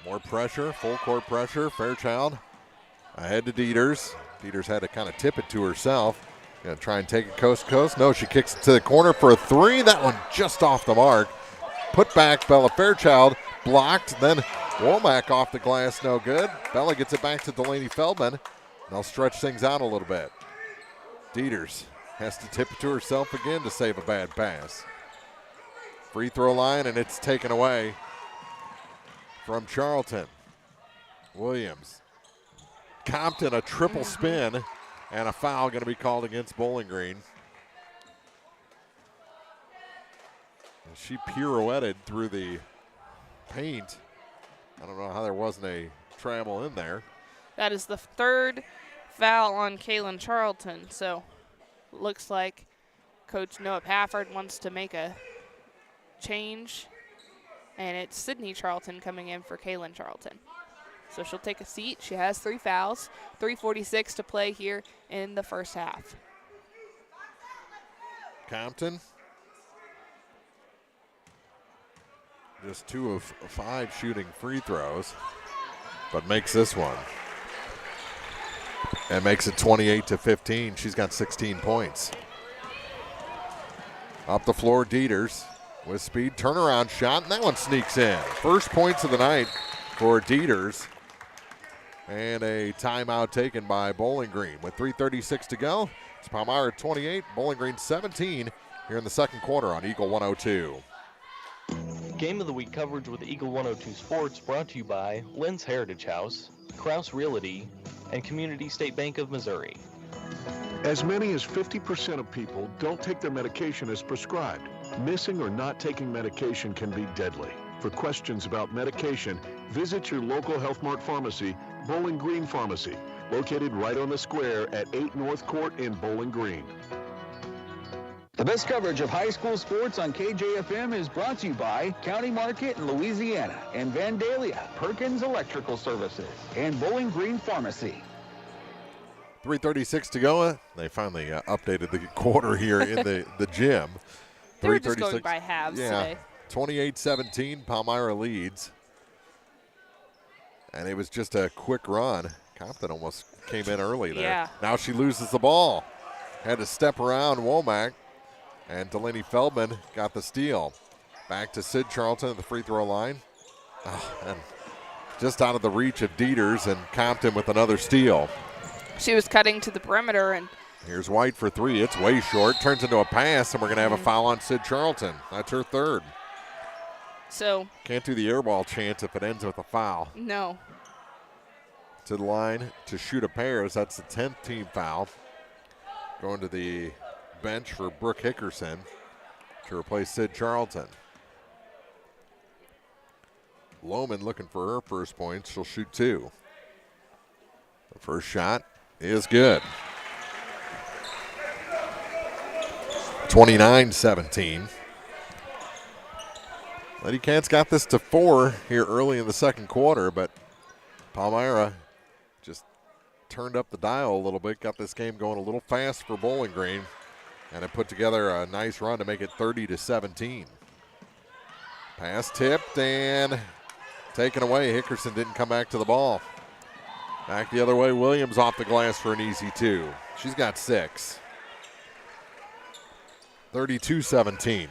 More pressure, full court pressure. Fairchild ahead to Dieters. Dieters had to kind of tip it to herself. Gonna try and take it coast to coast. No, she kicks it to the corner for a three. That one just off the mark. Put back, Bella Fairchild. Blocked, then Womack off the glass, no good. Bella gets it back to Delaney Feldman. They'll stretch things out a little bit. Dieters has to tip it to herself again to save a bad pass. Free throw line, and it's taken away from Charlton. Williams. Compton, a triple spin, and a foul going to be called against Bowling Green. And she pirouetted through the paint. I don't know how there wasn't a travel in there. That is the third foul on Kaylin Charlton, so looks like Coach Noah Pafford wants to make a change, and it's Sydney Charlton coming in for Kaylin Charlton. So she'll take a seat. She has 3 fouls, 3:46 to play here in the first half. Compton, just 2 of 5 shooting free throws, but makes this one. And makes it 28-15. She's got 16 points. Up the floor, Dieters with speed. Turnaround shot, and that one sneaks in. First points of the night for Dieters. And a timeout taken by Bowling Green. With 3:36 to go, it's Palmyra 28, Bowling Green 17 here in the second quarter on Eagle 102. Game of the Week coverage with Eagle 102 Sports brought to you by Lynn's Heritage House, Kraus Realty, and Community State Bank of Missouri. As many as 50% of people don't take their medication as prescribed. Missing or not taking medication can be deadly. For questions about medication, visit your local Health Mart pharmacy, Bowling Green Pharmacy, located right on the square at 8 North Court in Bowling Green. The best coverage of high school sports on KJFM is brought to you by County Market in Louisiana and Vandalia, Perkins Electrical Services, and Bowling Green Pharmacy. 3:36 to go. They finally updated the quarter here in the gym. They were just going by halves today. 28-17, Palmyra leads. And it was just a quick run. Compton almost came in early there. Yeah. Now she loses the ball. Had to step around Womack. And Delaney Feldman got the steal. Back to Sid Charlton at the free throw line. And just out of the reach of Dieters, and Compton with another steal. She was cutting to the perimeter, and here's White for 3. It's way short. Turns into a pass, and we're going to have a foul on Sid Charlton. That's her 3rd. So can't do the air ball chance if it ends with a foul. No. To the line to shoot a pair. That's the 10th team foul. Going to the bench for Brooke Hickerson to replace Sid Charlton. Lohman looking for her first points. She'll shoot 2. The first shot is good. 29-17. Lady Cats got this to 4 here early in the second quarter, but Palmyra just turned up the dial a little bit, got this game going a little fast for Bowling Green, and it put together a nice run to make it 30-17. Pass tipped and taken away. Hickerson didn't come back to the ball. Back the other way, Williams off the glass for an easy 2. She's got 6. 32-17.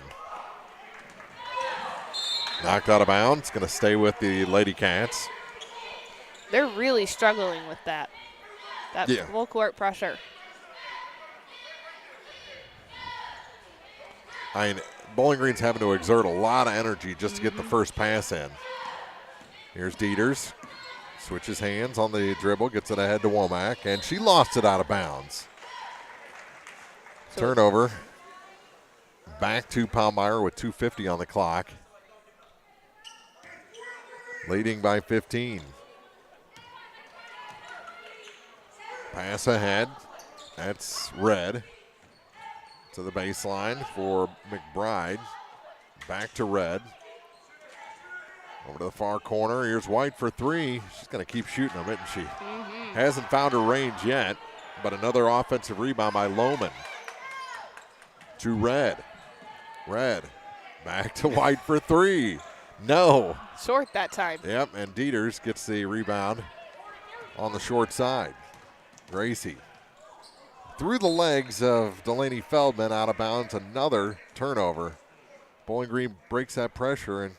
Knocked out of bounds. Going to stay with the Lady Cats. They're really struggling with that. That full court pressure. I mean, Bowling Green's having to exert a lot of energy just to get the first pass in. Here's Dieters. Switches hands on the dribble, gets it ahead to Womack, and she lost it out of bounds. Turnover. Back to Palmyra with 2:50 on the clock. Leading by 15. Pass ahead. That's Red. To the baseline for McBride. Back to Red. Over to the far corner. Here's White for 3. She's going to keep shooting them, isn't she? Hasn't found her range yet, but another offensive rebound by Lohman. To Red. Red. Back to White for 3. No. Short that time. Yep, and Dieters gets the rebound on the short side. Gracie. Through the legs of Delaney Feldman, out of bounds, another turnover. Bowling Green breaks that pressure, and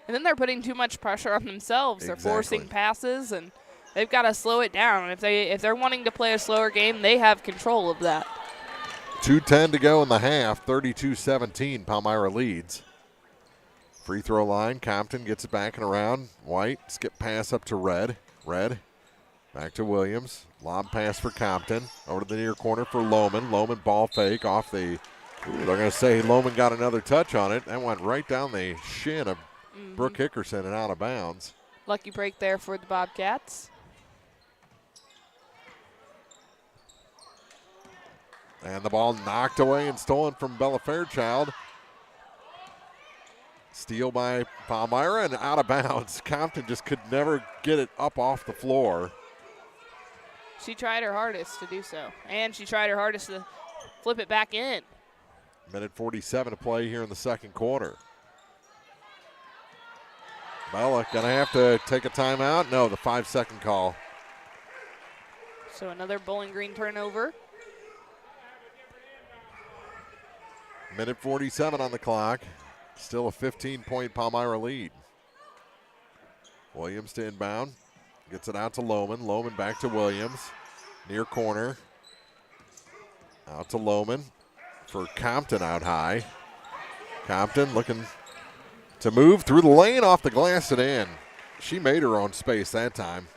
then they're putting too much pressure on themselves. They're forcing passes, and they've got to slow it down. If they're wanting to play a slower game, they have control of that. 2:10 to go in the half. 32-17. Palmyra leads. Free throw line. Compton gets it back and around. White. Skip pass up to Red. Red. Back to Williams. Lob pass for Compton. Over to the near corner for Lohman. Lohman ball fake off the. They're going to say Lohman got another touch on it. That went right down the shin of Brooke Hickerson and out of bounds. Lucky break there for the Bobcats. And the ball knocked away and stolen from Bella Fairchild. Steal by Palmyra and out of bounds. Compton just could never get it up off the floor. She tried her hardest to do so, and she tried her hardest to flip it back in. Minute 47 to play here in the second quarter. Bella going to have to take a timeout. No, the 5-second call. So another Bowling Green turnover. Minute 47 on the clock. Still a 15-point Palmyra lead. Williams to inbound. Gets it out to Lohman. Lohman back to Williams. Near corner. Out to Lohman for Compton out high. Compton looking to move through the lane, off the glass and in. She made her own space that time.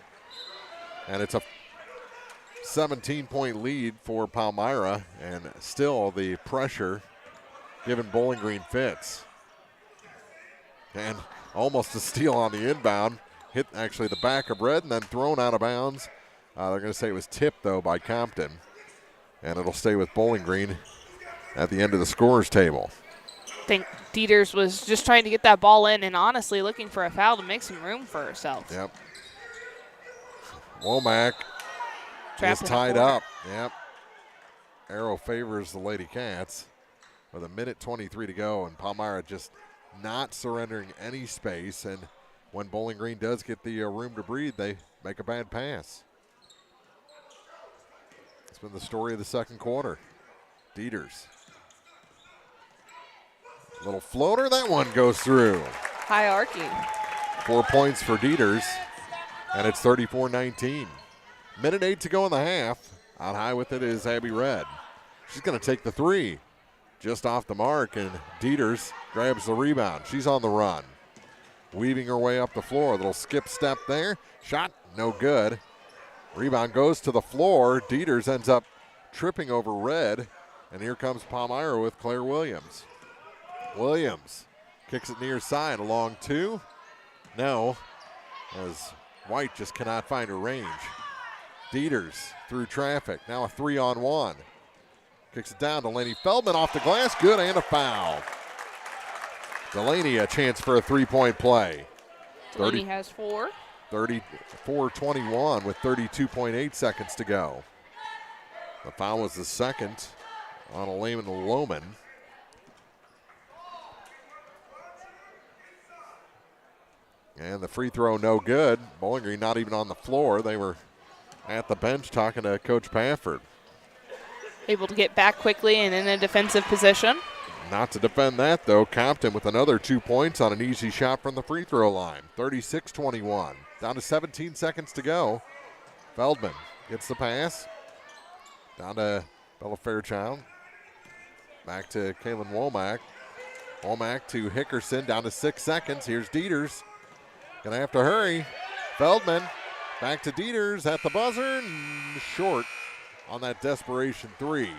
And it's a 17-point lead for Palmyra, and still the pressure giving Bowling Green fits. And almost a steal on the inbound. Hit actually the back of red and then thrown out of bounds. They're going to say it was tipped, though, by Compton. And it'll stay with Bowling Green at the end of the scorers table. I think Dieters was just trying to get that ball in and honestly looking for a foul to make some room for herself. Yep. Womack is tied up. Yep. Arrow favors the Lady Cats with a minute 23 to go, and Palmyra just not surrendering any space. And when Bowling Green does get the room to breathe, they make a bad pass. It's been the story of the second quarter. Dieters. Little floater, that one goes through. High arcing. 4 points for Dieters, and it's 34-19. Minute 8 to go in the half. Out high with it is Abby Red. She's going to take the three. Just off the mark, and Dieters grabs the rebound. She's on the run. Weaving her way up the floor. A little skip step there. Shot, no good. Rebound goes to the floor. Dieters ends up tripping over Red, and here comes Palmyra with Claire Williams. Williams kicks it near side, along two. No, as White just cannot find her range. Dieters through traffic. Now a 3-on-1. Kicks it down to Delaney Feldman off the glass. Good, and a foul. Delaney a chance for a three-point play. Delaney has four. 34-21 with 32.8 seconds to go. The foul was the second on Layman Lohman. And the free throw no good. Bowling Green not even on the floor. They were at the bench talking to Coach Pafford. Able to get back quickly and in a defensive position. Not to defend that, though. Compton with another 2 points on an easy shot from the free throw line. 36-21. Down to 17 seconds to go. Feldman gets the pass. Down to Bella Fairchild. Back to Kaylin Womack. Womack to Hickerson. Down to 6 seconds. Here's Dieters. Gonna have to hurry. Feldman back to Dieters at the buzzer. Short on that desperation three.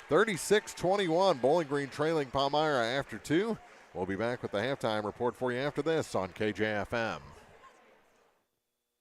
36-21, Bowling Green trailing Palmyra after two. We'll be back with the halftime report for you after this on KJFM.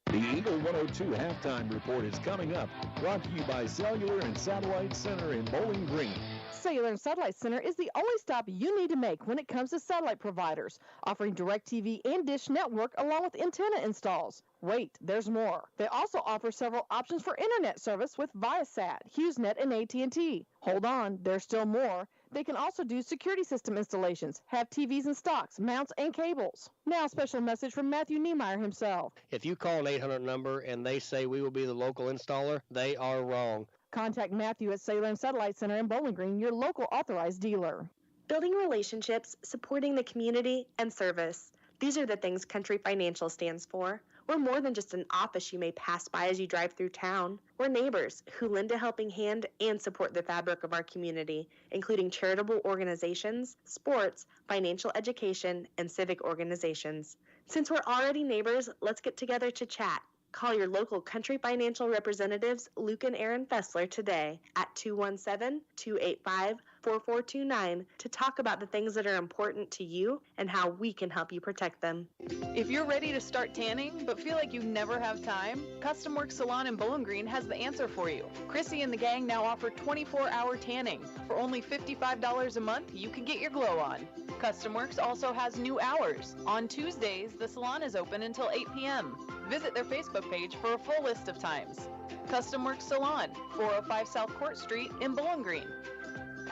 The Eagle 102 halftime report is coming up, brought to you by Cellular and Satellite Center in Bowling Green. Cellular and Satellite Center is the only stop you need to make when it comes to satellite providers, offering DirecTV and Dish Network along with antenna installs. Wait, there's more. They also offer several options for internet service with Viasat, HughesNet, and AT&T. Hold on, there's still more. They can also do security system installations, have TVs in stocks, mounts, and cables. Now, a special message from Matthew Niemeyer himself. If you call an 800 number and they say we will be the local installer, they are wrong. Contact Matthew at Cellular and Satellite Center in Bowling Green, your local authorized dealer. Building relationships, supporting the community, and service. These are the things Country Financial stands for. We're more than just an office you may pass by as you drive through town. We're neighbors who lend a helping hand and support the fabric of our community, including charitable organizations, sports, financial education, and civic organizations. Since we're already neighbors, let's get together to chat. Call your local Country Financial representatives, Luke and Aaron Fessler, today at 217-285-4429 to talk about the things that are important to you and how we can help you protect them. If you're ready to start tanning but feel like you never have time, Custom Works Salon in Bowling Green has the answer for you. Chrissy and the gang now offer 24-hour tanning. For only $55 a month, you can get your glow on. Custom Works also has new hours. On Tuesdays, the salon is open until 8 p.m. Visit their Facebook page for a full list of times. Custom Works Salon, 405 South Court Street in Bowling Green.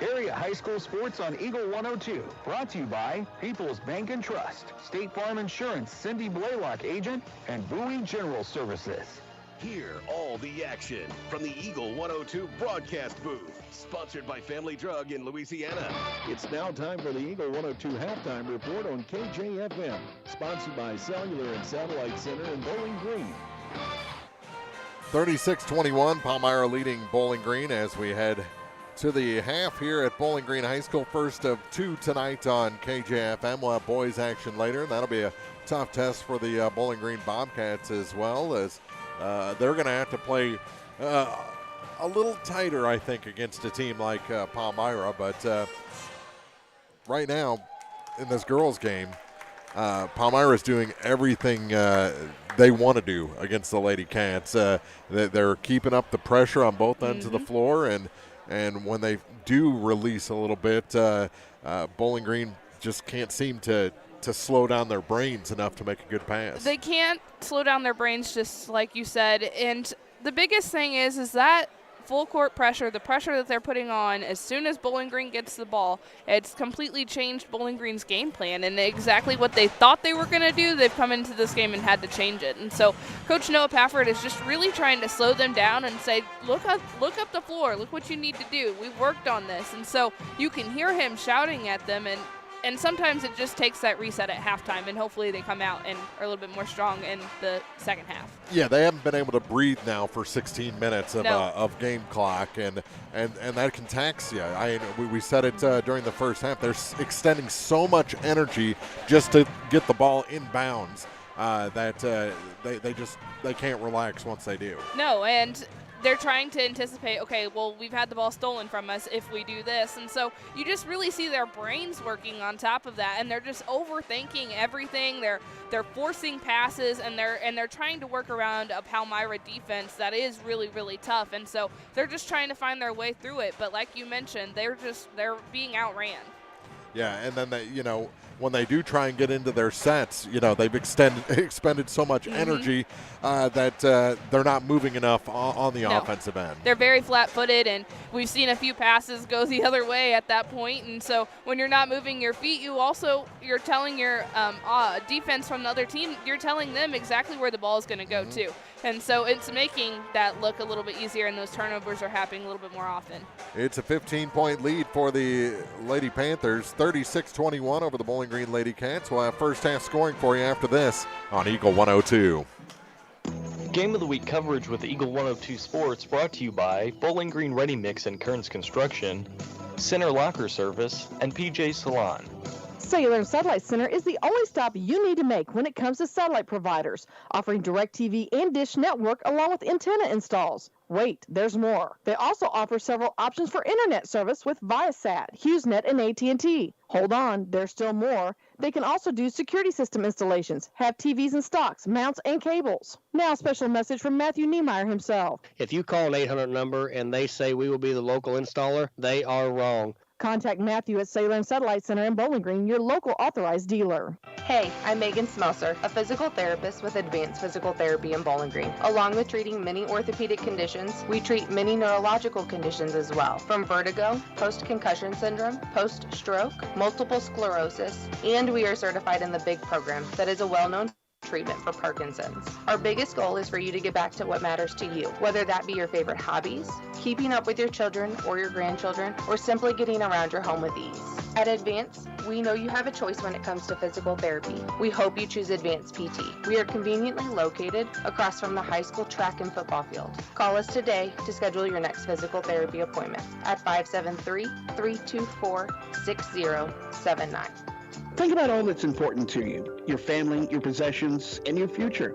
Area high school sports on Eagle 102. Brought to you by People's Bank and Trust, State Farm Insurance, Cindy Blaylock agent, and Bowie General Services. Hear all the action from the Eagle 102 broadcast booth. Sponsored by Family Drug in Louisiana. It's now time for the Eagle 102 halftime report on KJFM. Sponsored by Cellular and Satellite Center in Bowling Green. 36-21, Palmyra leading Bowling Green as we head to the half here at Bowling Green High School. First of two tonight on KJFM. We'll have boys action later. That'll be a tough test for the Bowling Green Bobcats as well, as they're going to have to play a little tighter, I think, against a team like Palmyra. But right now in this girls' game, Palmyra is doing everything they want to do against the Lady Cats. They're keeping up the pressure on both ends of the floor, and when they do release a little bit, Bowling Green just can't seem to slow down their brains enough to make a good pass. They can't slow down their brains, just like you said. And the biggest thing is that full court pressure, the pressure that they're putting on as soon as Bowling Green gets the ball, it's completely changed Bowling Green's game plan. And exactly what they thought they were going to do, they've come into this game and had to change it. And so Coach Noah Pafford is just really trying to slow them down and say, look up the floor, look what you need to do. We've worked on this. And so you can hear him shouting at them, and sometimes it just takes that reset at halftime, and hopefully they come out and are a little bit more strong in the second half. Yeah, they haven't been able to breathe now for 16 minutes of game clock, and that can tax you. We said it during the first half. They're extending so much energy just to get the ball inbounds that they can't relax once they do. No, and they're trying to anticipate, okay, well, we've had the ball stolen from us if we do this. And so you just really see their brains working on top of that, and they're just overthinking everything. They're forcing passes, and they're trying to work around a Palmyra defense that is really, really tough. And so they're just trying to find their way through it. But like you mentioned, they're being outran. Yeah, and then when they do try and get into their sets, they've expended so much energy that they're not moving enough on the offensive end. They're very flat-footed, and we've seen a few passes go the other way at that point. And so when you're not moving your feet, you're telling your defense from the other team, you're telling them exactly where the ball is going to go to. And so it's making that look a little bit easier, and those turnovers are happening a little bit more often. It's a 15-point lead for the Lady Panthers, 36-21 over the Bowling Green Lady Cats. We'll have first half scoring for you after this on Eagle 102. Game of the Week coverage with Eagle 102 Sports brought to you by Bowling Green Ready Mix and Kearns Construction, Center Locker Service, and PJ Salon. Cellular and Satellite Center is the only stop you need to make when it comes to satellite providers, offering DirecTV and Dish Network along with antenna installs. Wait, there's more. They also offer several options for internet service with Viasat, HughesNet, and AT&T. Hold on, there's still more. They can also do security system installations, have TVs in stocks, mounts, and cables. Now, a special message from Matthew Niemeyer himself. If you call an 800 number and they say we will be the local installer, they are wrong. Contact Matthew at Cellular and Satellite Center in Bowling Green, your local authorized dealer. Hey, I'm Megan Smelser, a physical therapist with Advanced Physical Therapy in Bowling Green. Along with treating many orthopedic conditions, we treat many neurological conditions as well, from vertigo, post-concussion syndrome, post-stroke, multiple sclerosis, and we are certified in the BIG program that is a well-known treatment for Parkinson's. Our biggest goal is for you to get back to what matters to you, whether that be your favorite hobbies, keeping up with your children or your grandchildren, or simply getting around your home with ease. At Advance, we know you have a choice when it comes to physical therapy. We hope you choose Advance PT. We are conveniently located across from the high school track and football field. Call us today to schedule your next physical therapy appointment at 573-324-6079. Think about all that's important to you, your family, your possessions, and your future.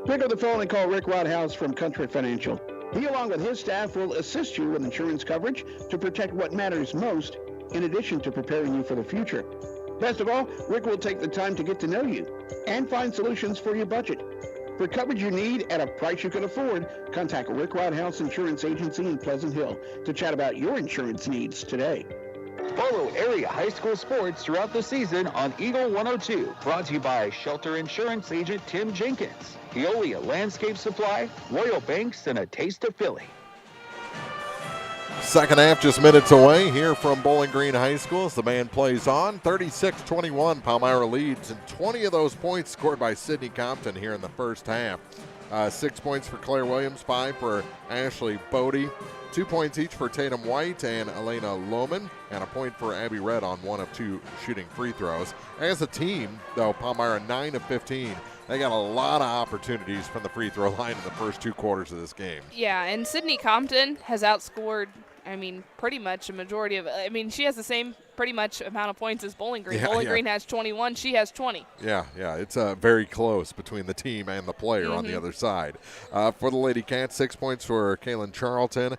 Pick up the phone and call Rick Rodhouse from Country Financial. He, along with his staff, will assist you with insurance coverage to protect what matters most, in addition to preparing you for the future. Best of all, Rick will take the time to get to know you and find solutions for your budget. For coverage you need at a price you can afford, contact Rick Rodhouse Insurance Agency in Pleasant Hill to chat about your insurance needs today. Follow area high school sports throughout the season on Eagle 102. Brought to you by Shelter Insurance Agent Tim Jenkins, Eolia Landscape Supply, Royal Banks, and a taste of Philly. Second half just minutes away here from Bowling Green High School as the band plays on. 36-21, Palmyra leads, and 20 of those points scored by Sydney Compton here in the first half. 6 points for Claire Williams, 5 for Ashley Bodie, 2 points each for Tatum White and Elena Lohman, and a point for Abby Red on 1 of 2 shooting free throws. As a team, though, Palmyra 9 of 15. They got a lot of opportunities from the free throw line in the first 2 quarters of this game. Yeah, and Sydney Compton has outscored, pretty much a majority of it. She has the same pretty much amount of points as Bowling Green. Bowling Green has 21. She has 20. Yeah, it's very close between the team and the player on the other side. For the Lady Cats, 6 points for Kaylin Charlton,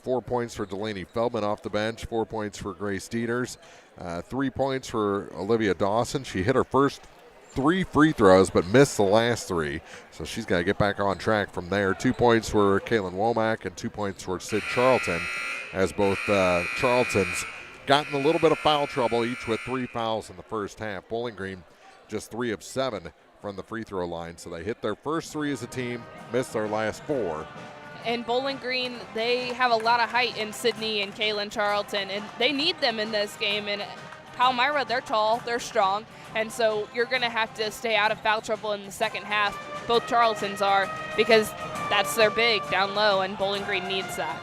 4 points for Delaney Feldman off the bench, 4 points for Grace Dieters, 3 points for Olivia Dawson. She hit her first 3 free throws but missed the last 3, so she's got to get back on track from there. 2 points for Kaylin Womack and 2 points for Sid Charlton, as both Charltons got in a little bit of foul trouble, each with 3 fouls in the first half. Bowling Green just 3 of 7 from the free throw line, so they hit their first 3 as a team, missed their last 4. And Bowling Green, they have a lot of height in Sydney and Kaylin Charlton, and they need them in this game. And Palmyra, they're tall, they're strong, and so you're going to have to stay out of foul trouble in the second half. Both Charltons are, because that's their big down low, and Bowling Green needs that.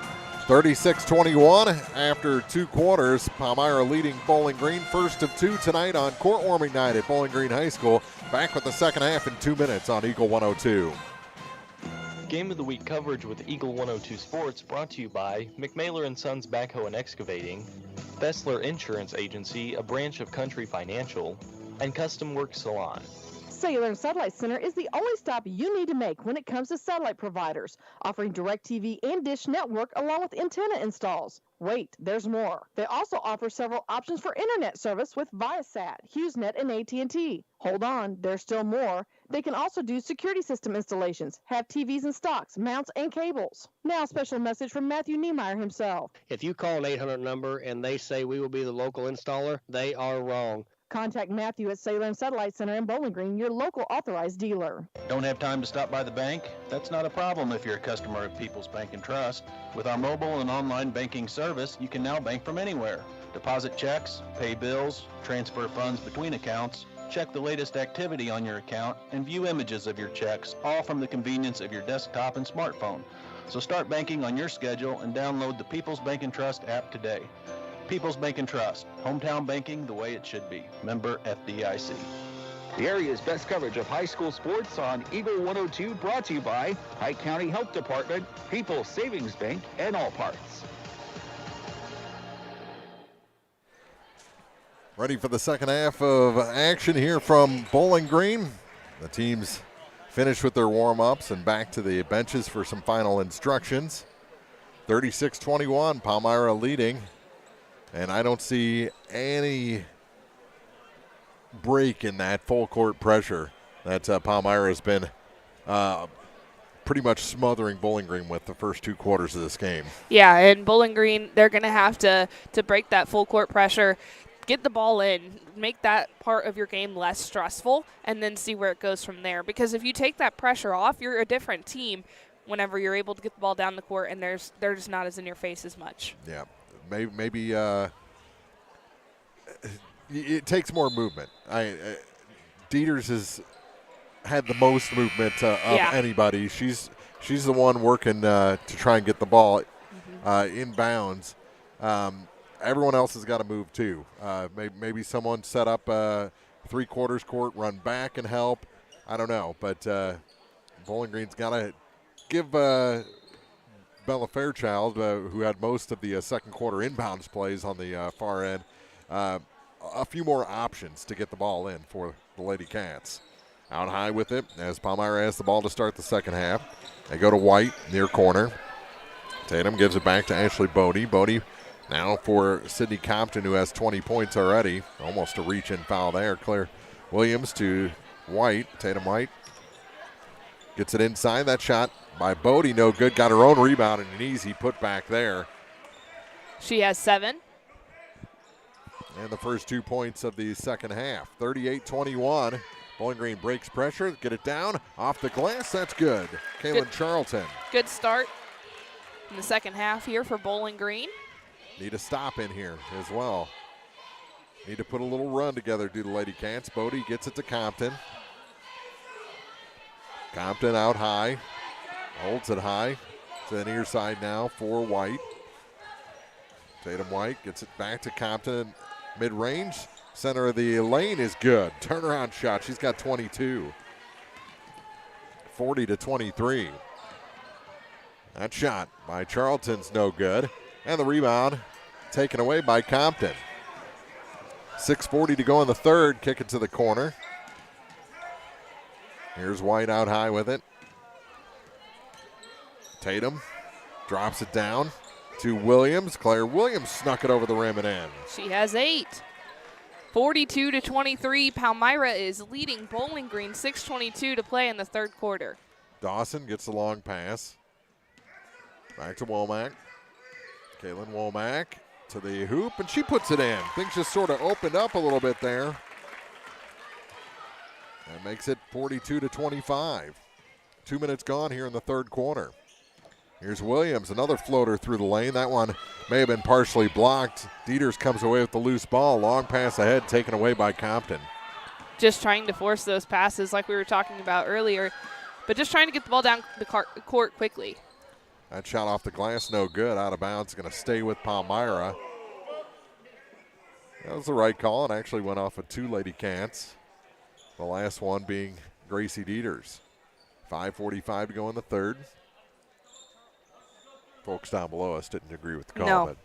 36-21 after 2 quarters. Palmyra leading Bowling Green, first of 2 tonight on court warming night at Bowling Green High School. Back with the second half in 2 minutes on Eagle 102. Game of the Week coverage with Eagle 102 Sports brought to you by McMailer & Sons Backhoe and Excavating, Fessler Insurance Agency, a branch of Country Financial, and Custom Work Salon. Cellular Satellite Center is the only stop you need to make when it comes to satellite providers, offering DirecTV and Dish Network along with antenna installs. Wait, there's more. They also offer several options for internet service with Viasat, HughesNet, and AT&T. Hold on, there's still more. They can also do security system installations, have TVs in stocks, mounts, and cables. Now, a special message from Matthew Niemeyer himself. If you call an 800 number and they say we will be the local installer, they are wrong. Contact Matthew at Cellular Satellite Center in Bowling Green, your local authorized dealer. Don't have time to stop by the bank? That's not a problem if you're a customer of People's Bank and Trust. With our mobile and online banking service, you can now bank from anywhere. Deposit checks, pay bills, transfer funds between accounts, check the latest activity on your account, and view images of your checks, all from the convenience of your desktop and smartphone. So start banking on your schedule and download the People's Bank and Trust app today. People's Bank and Trust, hometown banking the way it should be. Member FDIC. The area's best coverage of high school sports on Eagle 102, brought to you by Pike County Health Department, People's Savings Bank, and All Parts. Ready for the second half of action here from Bowling Green. The teams finished with their warm-ups and back to the benches for some final instructions. 36-21, Palmyra leading. And I don't see any break in that full court pressure that Palmyra has been pretty much smothering Bowling Green with the first 2 quarters of this game. Yeah, and Bowling Green, they're going to have to break that full court pressure, get the ball in, make that part of your game less stressful, and then see where it goes from there. Because if you take that pressure off, you're a different team whenever you're able to get the ball down the court and they're just not as in your face as much. Yeah. Maybe it takes more movement. Dieters has had the most movement of anybody. She's the one working to try and get the ball in bounds. Everyone else has got to move too. Maybe someone set up three-quarters court, run back and help. I don't know, but Bowling Green's got to give Bella Fairchild, who had most of the second quarter inbounds plays on the far end, a few more options to get the ball in for the Lady Cats. Out high with it as Palmyra has the ball to start the second half. They go to White, near corner. Tatum gives it back to Ashley Bodie. Bodie now for Sydney Compton, who has 20 points already. Almost a reach-in foul there. Claire Williams to White. Tatum White gets it inside. That shot by Bodie, no good. Got her own rebound and an easy putback there. She has 7. And the first 2 points of the second half. 38-21. Bowling Green breaks pressure. Get it down. Off the glass. That's good. Kaylin Charlton. Good start in the second half here for Bowling Green. Need a stop in here as well. Need to put a little run together, do the Lady Cats. Bodie gets it to Compton. Compton out high. Holds it high to the near side now for White. Tatum White gets it back to Compton. Mid-range. Center of the lane is good. Turnaround shot. She's got 22. 40-23. That shot by Charlton's no good. And the rebound taken away by Compton. 6:40 to go in the third. Kick it to the corner. Here's White out high with it. Tatum drops it down to Williams. Claire Williams snuck it over the rim and in. She has 8. 42-23. Palmyra is leading Bowling Green. 6:22 to play in the third quarter. Dawson gets the long pass. Back to Womack. Kaylin Womack to the hoop, and she puts it in. Things just sort of opened up a little bit there. That makes it 42-25. 2 minutes gone here in the third quarter. Here's Williams, another floater through the lane. That one may have been partially blocked. Dieters comes away with the loose ball. Long pass ahead, taken away by Compton. Just trying to force those passes like we were talking about earlier, but just trying to get the ball down the court quickly. That shot off the glass, no good. Out of bounds, going to stay with Palmyra. That was the right call, and actually went off of 2 Lady Cats. The last one being Gracie Dieters. 5:45 to go in the third. Folks down below us didn't agree with the call. No. But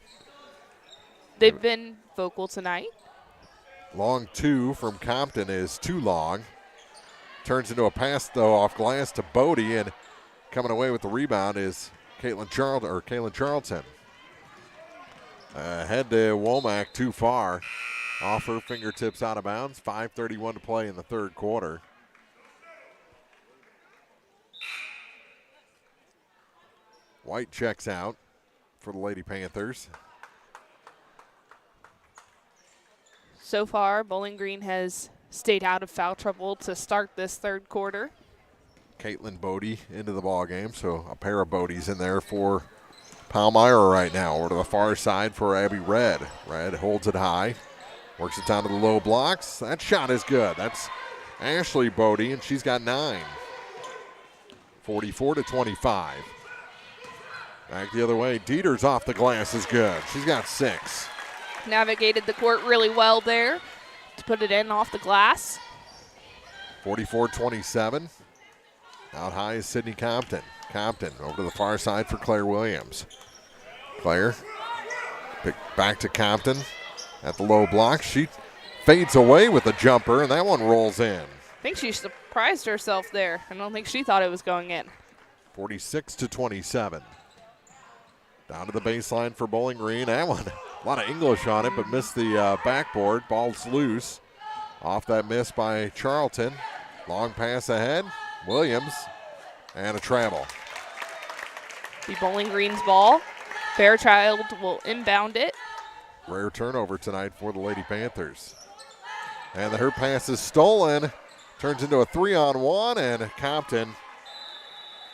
they've been vocal tonight. Long 2 from Compton is too long. Turns into a pass, though, off glass to Bodie, and coming away with the rebound is Kaylin Charlton. Head to Womack, too far. Off her fingertips, out of bounds. 5:31 to play in the third quarter. White checks out for the Lady Panthers. So far, Bowling Green has stayed out of foul trouble to start this third quarter. Caitlin Bodie into the ball game, so a pair of Bodies in there for Palmyra right now. Over to the far side for Abby Red. Red holds it high, works it down to the low blocks. That shot is good. That's Ashley Bodie, and she's got 9. 44-25. Back the other way. Dieters off the glass is good. She's got 6. Navigated the court really well there to put it in off the glass. 44-27. Out high is Sydney Compton. Compton over to the far side for Claire Williams. Claire back to Compton at the low block. She fades away with a jumper, and that one rolls in. I think she surprised herself there. I don't think she thought it was going in. 46-27. Down to the baseline for Bowling Green. That one, a lot of English on it, but missed the backboard. Ball's loose. Off that miss by Charlton. Long pass ahead. Williams, and a travel. The Bowling Green's ball. Fairchild will inbound it. Rare turnover tonight for the Lady Panthers. And her pass is stolen. Turns into a 3-on-1, and Compton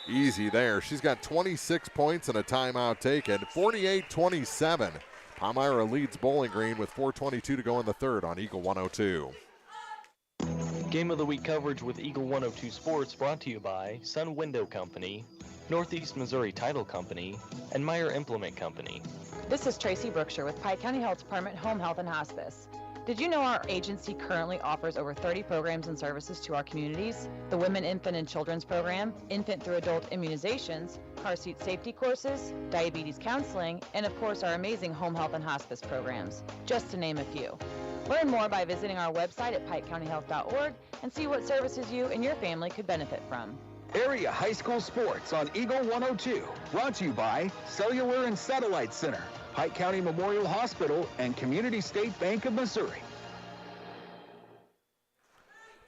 easy there. She's got 26 points and a timeout taken. 48-27. Palmyra leads Bowling Green with 4:22 to go in the third on Eagle 102. Game of the Week coverage with Eagle 102 Sports brought to you by Sun Window Company, Northeast Missouri Title Company, and Meyer Implement Company. This is Tracy Brookshire with Pike County Health Department Home Health and Hospice. Did you know our agency currently offers over 30 programs and services to our communities? The Women, Infant, and Children's Program, infant through adult immunizations, car seat safety courses, diabetes counseling, and of course our amazing home health and hospice programs, just to name a few. Learn more by visiting our website at pikecountyhealth.org and see what services you and your family could benefit from. Area high school sports on Eagle 102. Brought to you by Cellular and Satellite Center, Pike County Memorial Hospital, and Community State Bank of Missouri.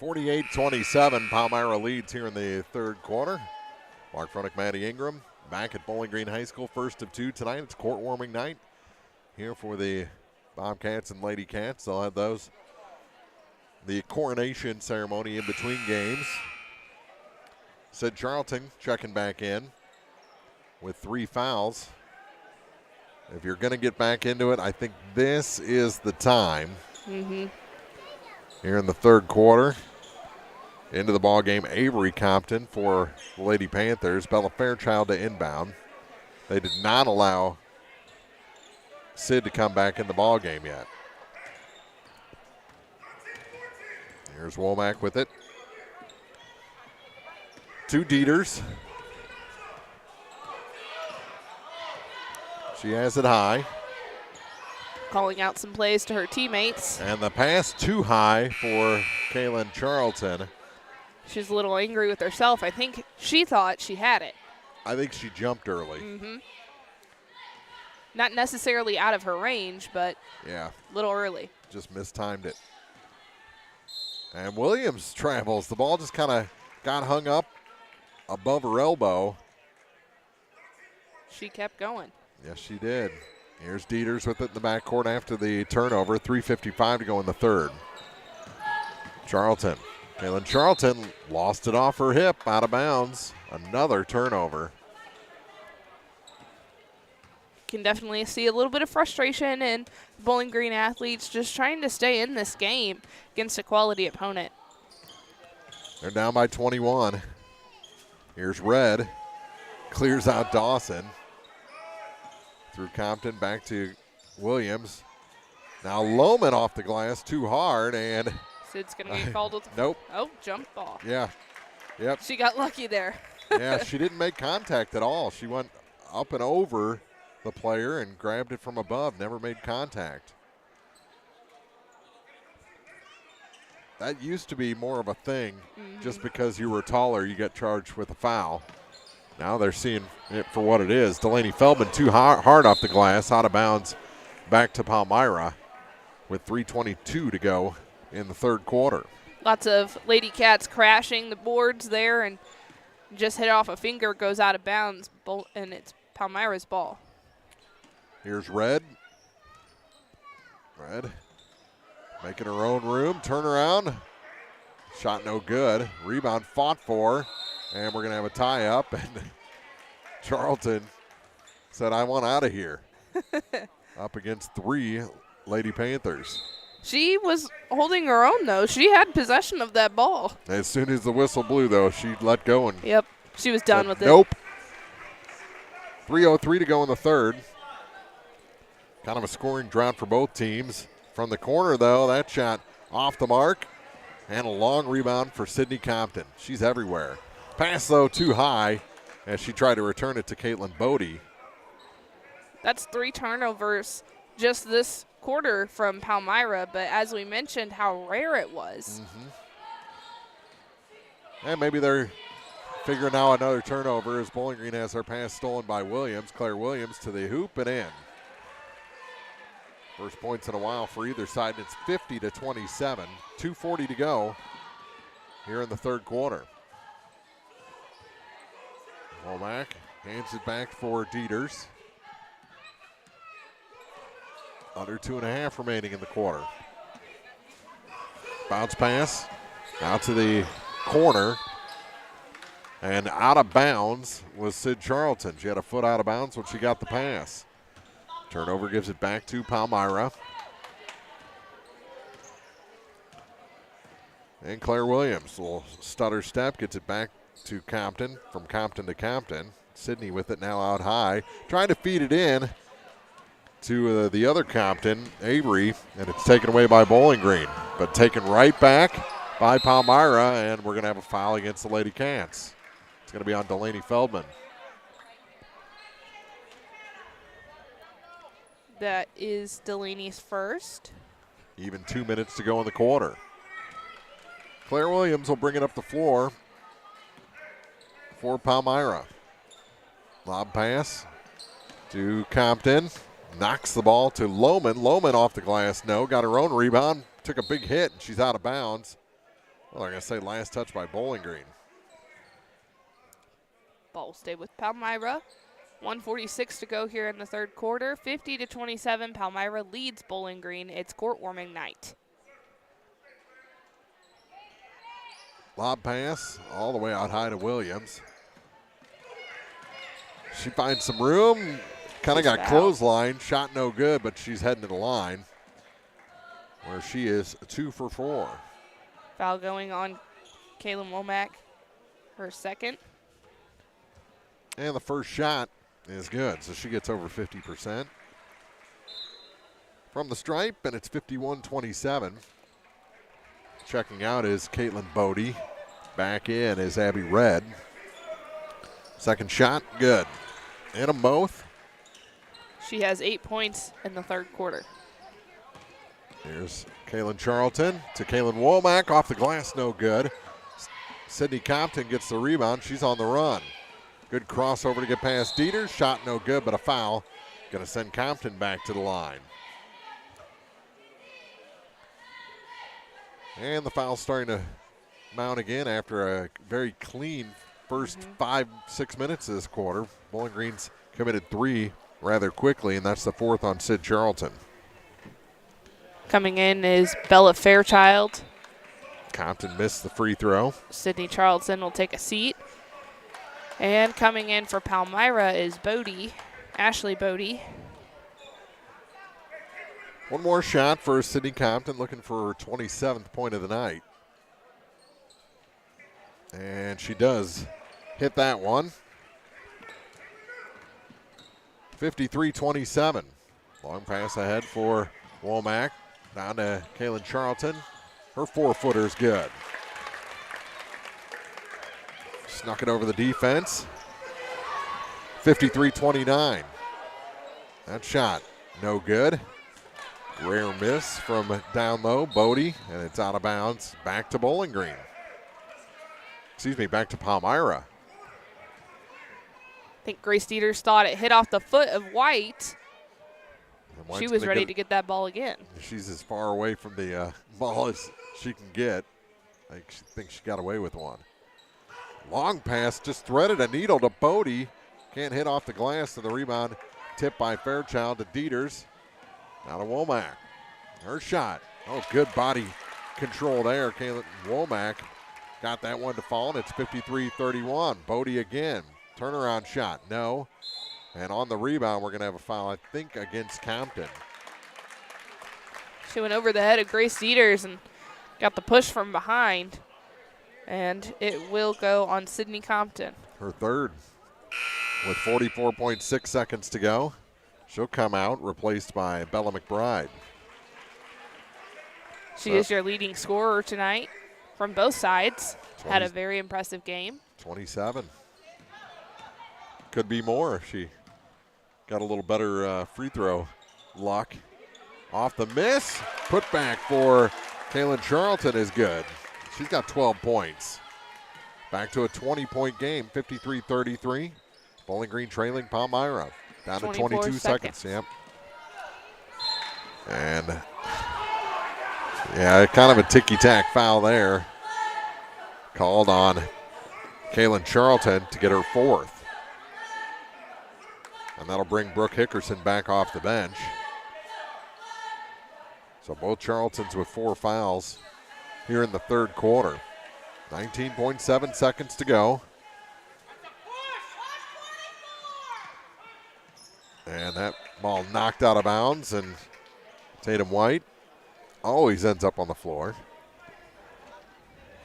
48-27, Palmyra leads here in the third quarter. Mark Fronick, Maddie Ingram, back at Bowling Green High School, first of two tonight. It's court warming night here for the Bobcats and Lady Cats. They'll have the coronation ceremony in between games. Sid Charlton checking back in with 3 fouls. If you're going to get back into it, I think this is the time. Here in the third quarter. Into the ball game, Avery Compton for the Lady Panthers. Bella Fairchild to inbound. They did not allow Sid to come back in the ball game yet. Here's Womack with it. 2 Dieters. She has it high. Calling out some plays to her teammates. And the pass too high for Kaylin Charlton. She's a little angry with herself. I think she thought she had it. I think she jumped early. Not necessarily out of her range, but yeah, a little early. Just mistimed it. And Williams travels. The ball just kind of got hung up above her elbow. She kept going. Yes, she did. Here's Dieters with it in the backcourt after the turnover. 3:55 to go in the third. Charlton. Kaylin Charlton lost it off her hip, out of bounds. Another turnover. Can definitely see a little bit of frustration in Bowling Green athletes just trying to stay in this game against a quality opponent. They're down by 21. Here's Red. Clears out Dawson. Through Compton, back to Williams. Now Lohman off the glass too hard, and Sid's going to get called with nope. Oh, jump ball. Yeah. Yep. She got lucky there. Yeah, she didn't make contact at all. She went up and over the player and grabbed it from above, never made contact. That used to be more of a thing. Just because you were taller, you get charged with a foul. Now they're seeing it for what it is. Delaney Feldman too hard off the glass, out of bounds, back to Palmyra with 3:22 to go in the third quarter. Lots of Lady Cats crashing the boards there and just hit off a finger, goes out of bounds, and it's Palmyra's ball. Here's Red. Red making her own room, turnaround. Shot no good. Rebound fought for. And we're going to have a tie-up, and Charlton said, I want out of here. Up against 3 Lady Panthers. She was holding her own, though. She had possession of that ball. As soon as the whistle blew, though, she let go. And yep, she was done with it. Nope. 3:03 to go in the third. Kind of a scoring drought for both teams. From the corner, though, that shot off the mark. And a long rebound for Sydney Compton. She's everywhere. Pass, though, too high as she tried to return it to Caitlin Bodie. That's 3 turnovers just this quarter from Palmyra, but as we mentioned, how rare it was. And maybe they're figuring out another turnover as Bowling Green has her pass stolen by Williams. Claire Williams to the hoop and in. First points in a while for either side, and it's 50-27. 2:40 to go here in the third quarter. Womack hands it back for Dieters. Under 2.5 remaining in the quarter. Bounce pass out to the corner. And out of bounds was Sid Charlton. She had a foot out of bounds when she got the pass. Turnover gives it back to Palmyra. And Claire Williams, a little stutter step, gets it back to Compton, from Compton to Compton. Sydney with it now out high, trying to feed it in to the other Compton, Avery, and it's taken away by Bowling Green, but taken right back by Palmyra, and we're going to have a foul against the Lady Cats. It's going to be on Delaney Feldman. That is Delaney's first. Even 2 minutes to go in the quarter. Claire Williams will bring it up the floor for Palmyra. Lob pass to Compton. Knocks the ball to Lohman. Lohman off the glass. No, got her own rebound. Took a big hit, and she's out of bounds. Well, I'm going to say last touch by Bowling Green. Ball stay with Palmyra. 1:46 to go here in the third quarter. 50-27, Palmyra leads Bowling Green. It's court warming night. Lob pass all the way out high to Williams. She finds some room. Kind of got clothesline. Shot no good, but she's heading to the line where she is 2 for 4. Foul going on Kaylin Womack, her second. And the first shot is good, so she gets over 50%. From the stripe, and it's 51-27. Checking out is Caitlin Bodie. Back in is Abby Red. Second shot, good. Hit them both. She has 8 points in the third quarter. Here's Kaylin Charlton to Kaylin Womack. Off the glass, no good. Sydney Compton gets the rebound. She's on the run. Good crossover to get past Dieters. Shot no good, but a foul. Going to send Compton back to the line. And the foul starting to mount again after a very clean first 5-6 minutes of this quarter. Bowling Green's committed 3 rather quickly, and that's the 4th on Sid Charlton. Coming in is Bella Fairchild. Compton missed the free throw. Sydney Charlton will take a seat. And coming in for Palmyra is Bodie, Ashley Bodie. One more shot for Sydney Compton, looking for her 27th point of the night. And she does hit that one. 53-27. Long pass ahead for Womack. Down to Kaylin Charlton. Her 4-footer's good. Snuck it over the defense. 53-29. That shot, no good. Rare miss from down low, Bodie, and it's out of bounds. Back to Bowling Green. Excuse me, back to Palmyra. I think Grace Dieters thought it hit off the foot of White. She was ready to get that ball again. She's as far away from the ball as she can get. I think she got away with one. Long pass, just threaded a needle to Bodie. Can't hit off the glass, and the rebound tipped by Fairchild to Dieters. Now to Womack. Her shot. Oh, good body control there. Kaylin Womack got that one to fall, and it's 53-31. Bodie again. Turnaround shot, no. And on the rebound, we're going to have a foul, I think, against Compton. She went over the head of Grace Dieters and got the push from behind. And it will go on Sydney Compton. Her third with 44.6 seconds to go. She'll come out, replaced by Bella McBride. She is your leading scorer tonight from both sides. Had a very impressive game. 27. Could be more if she got a little better free throw luck. Off the miss. Put back for Kaylin Charlton is good. She's got 12 points. Back to a 20-point game, 53-33. Bowling Green trailing Palmyra. Down to 22 seconds. Yep. And, yeah, kind of a ticky-tack foul there. Called on Kaylin Charlton to get her 4th. And that'll bring Brooke Hickerson back off the bench. So both Charltons with 4 fouls here in the third quarter. 19.7 seconds to go. And that ball knocked out of bounds, and Tatum White always ends up on the floor.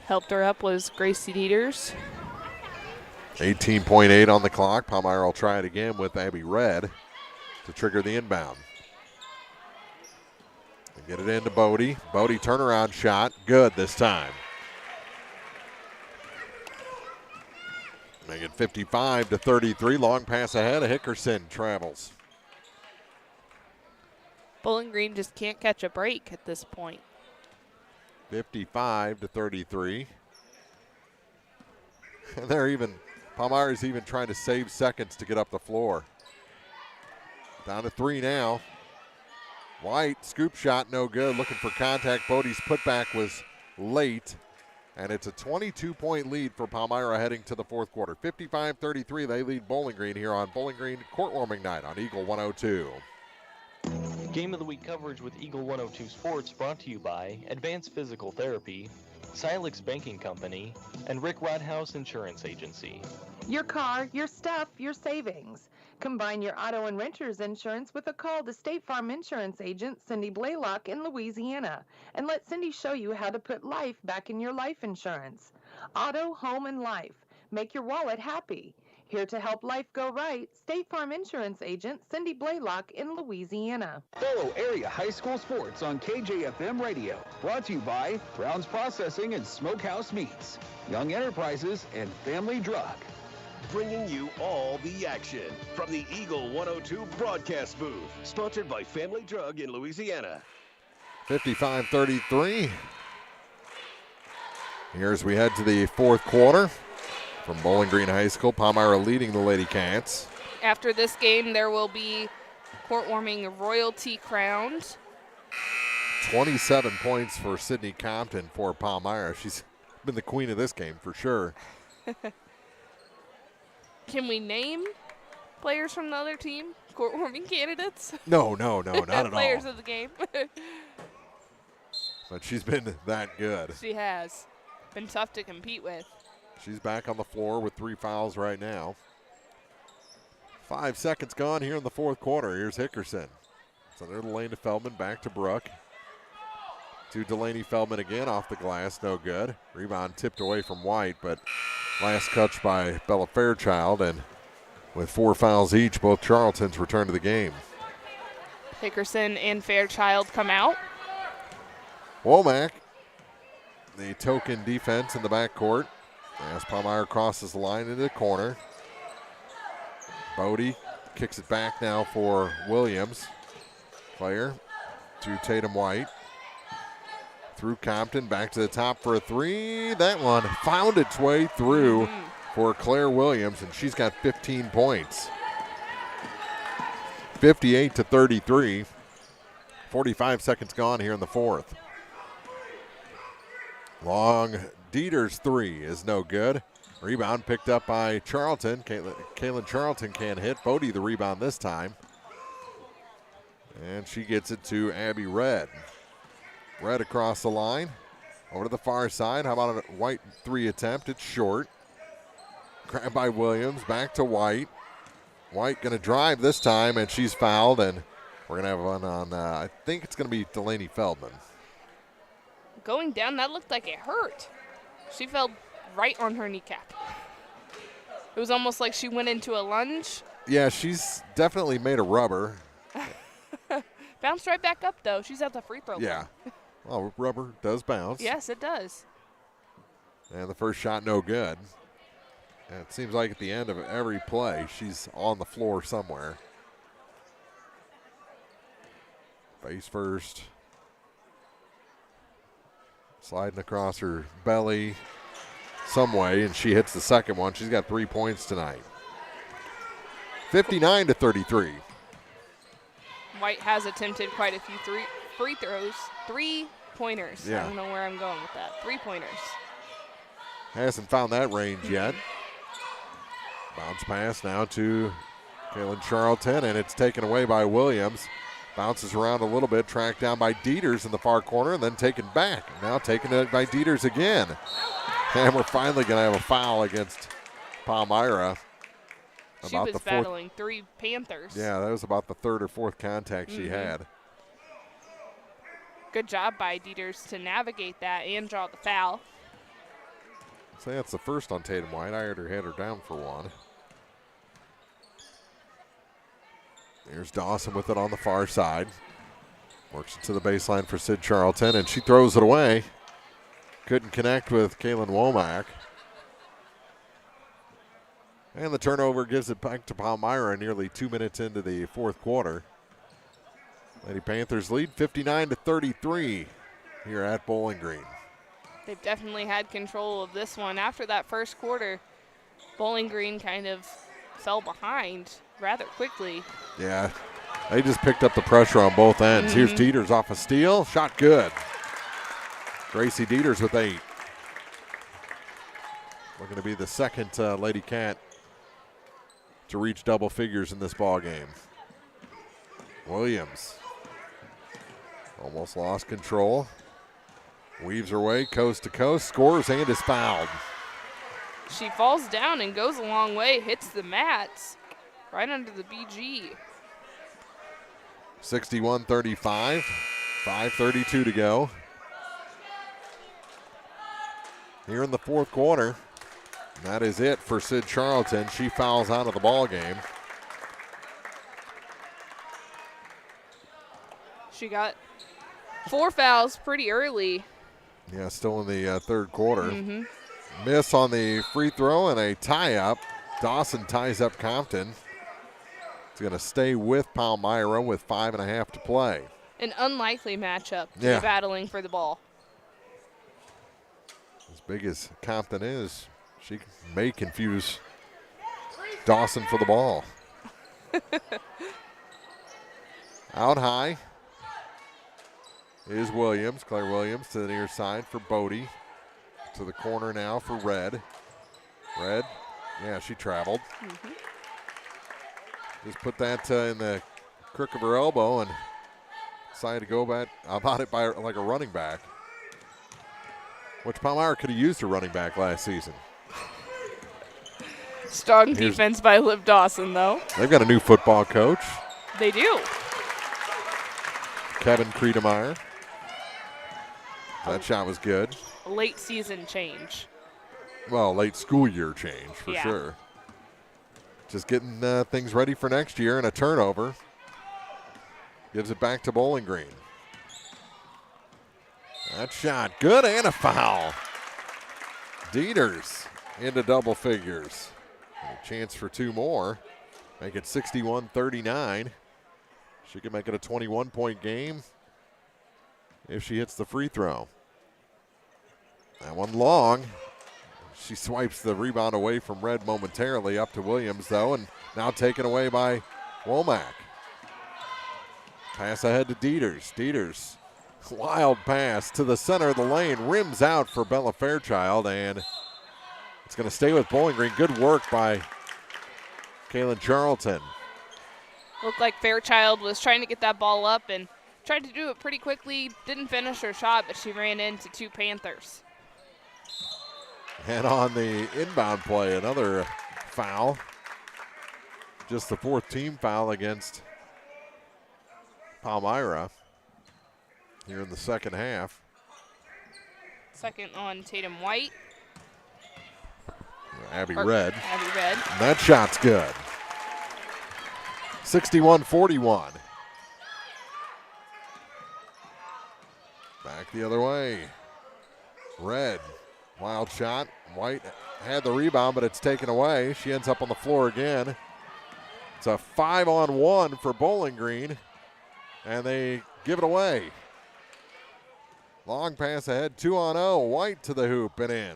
Helped her up was Grace Dieters. 18.8 on the clock. Palmyra will try it again with Abby Red to trigger the inbound. And get it into Bodie. Bodie turnaround shot. Good this time. Make it 55-33. Long pass ahead. Hickerson travels. Bowling Green just can't catch a break at this point. 55-33. And Palmyra's even trying to save seconds to get up the floor. Down to 3 now. White, scoop shot, no good. Looking for contact. Bodie's putback was late. And it's a 22-point lead for Palmyra heading to the fourth quarter. 55-33, they lead Bowling Green here on Bowling Green Court Warming Night on Eagle 102. Game of the Week coverage with Eagle 102 Sports brought to you by Advanced Physical Therapy, Silex Banking Company, and Rick Rodhouse Insurance Agency. Your car, your stuff, your savings. Combine your auto and renter's insurance with a call to State Farm Insurance agent Cindy Blaylock in Louisiana, and let Cindy show you how to put life back in your life insurance. Auto, home, and life. Make your wallet happy. Here to help life go right, State Farm Insurance agent Cindy Blaylock in Louisiana. Follow area high school sports on KJFM Radio. Brought to you by Brown's Processing and Smokehouse Meats, Young Enterprises, and Family Drug. Bringing you all the action from the Eagle 102 broadcast booth. Sponsored by Family Drug in Louisiana. 55-33. Here as we head to the fourth quarter. From Bowling Green High School, Palmyra leading the Lady Cats. After this game, there will be court warming royalty crowned. 27 points for Sydney Compton for Palmyra. She's been the queen of this game for sure. Can we name players from the other team? Court warming candidates? No, not at all. Players of the game. But she's been that good. She has. Been tough to compete with. She's back on the floor with 3 fouls right now. 5 seconds gone here in the fourth quarter. Here's Hickerson. So they're the lane to Feldman, back to Brooke. To Delaney Feldman again, off the glass, no good. Rebound tipped away from White, but last catch by Bella Fairchild, and with 4 fouls each, both Charltons return to the game. Hickerson and Fairchild come out. Womack, the token defense in the backcourt. As Palmyra crosses the line into the corner. Bodie kicks it back now for Williams. Player to Tatum White. Through Compton, back to the top for a 3. That one found its way through for Claire Williams, and she's got 15 points. 58-33. 45 seconds gone here in the fourth. Long Dieter's 3 is no good. Rebound picked up by Charlton. Kaylin Charlton can't hit. Bodie the rebound this time. And she gets it to Abby Red. Red across the line. Over to the far side. How about a White 3 attempt? It's short. Grabbed by Williams. Back to White. White going to drive this time, and she's fouled. And we're going to have one on, I think it's going to be Delaney Feldman. Going down, that looked like it hurt. She fell right on her kneecap. It was almost like she went into a lunge. Yeah, she's definitely made of rubber. Bounced right back up, though. She's at the free throw line. Yeah. Well, rubber does bounce. Yes, it does. And the first shot, no good. And it seems like at the end of every play, she's on the floor somewhere. Face first. Sliding across her belly some way, and she hits the second one. She's got 3 points tonight. 59-33. White has attempted quite a few free throws. 3-pointers. Yeah. I don't know where I'm going with that. 3-pointers. Hasn't found that range yet. Bounce pass now to Kaylin Charlton, and it's taken away by Williams. Bounces around a little bit, tracked down by Dieters in the far corner, and then taken back. Now taken it by Dieters again. And we're finally going to have a foul against Palmyra. She was battling 3 Panthers. Yeah, that was about the 3rd or 4th contact she had. Good job by Dieters to navigate that and draw the foul. So that's the first on Tatum White. I had her down for one. Here's Dawson with it on the far side. Works it to the baseline for Sid Charlton, and she throws it away. Couldn't connect with Kaylin Womack. And the turnover gives it back to Palmyra nearly 2 minutes into the fourth quarter. Lady Panthers lead 59-33 here at Bowling Green. They've definitely had control of this one. After that first quarter, Bowling Green kind of fell behind rather quickly. Yeah, they just picked up the pressure on both ends. Here's Dieters off a steal. Shot good. Gracie Dieters with 8. Looking to be the second Lady Cat to reach double figures in this ball game. Williams almost lost control. Weaves her way coast to coast, scores and is fouled. She falls down and goes a long way, hits the mats right under the BG. 61-35, 5:32 to go. Here in the fourth quarter, and that is it for Sid Charlton. She fouls out of the ball game. She got 4 fouls pretty early. Yeah, still in the third quarter. Miss on the free throw and a tie-up. Dawson ties up Compton. It's going to stay with Palmyra with 5.5 to play. An unlikely matchup to Yeah. be battling for the ball. As big as Compton is, she may confuse Dawson for the ball. Out high is Williams. Claire Williams to the near side for Bodie. To the corner now for Red. Red, yeah, she traveled. Just put that in the crook of her elbow and decided to go about it by like a running back. Which Palmyra could have used a running back last season. Strong defense by Liv Dawson, though. They've got a new football coach, They do. Kevin Kriedemeyer. That shot was good. A late season change. Well, late school year change for sure. Just getting things ready for next year, and a turnover gives it back to Bowling Green. That shot good and a foul. Dieters into double figures. And a chance for 2 more. Make it 61-39. She can make it a 21-point game if she hits the free throw. That one long. She swipes the rebound away from Red momentarily, up to Williams, though, and now taken away by Womack. Pass ahead to Dieters. Dieters, wild pass to the center of the lane, rims out for Bella Fairchild, and it's going to stay with Bowling Green. Good work by Kaylin Charlton. Looked like Fairchild was trying to get that ball up and tried to do it pretty quickly. Didn't finish her shot, but she ran into 2 Panthers. And on the inbound play, another foul. Just the 4th team foul against Palmyra here in the second half. Second on Tatum White. Abby Red. Abby Red. And that shot's good. 61-41. Back the other way. Red. Wild shot. White had the rebound, but it's taken away. She ends up on the floor again. It's a 5-on-1 for Bowling Green, and they give it away. Long pass ahead, 2-on-0. White to the hoop and in.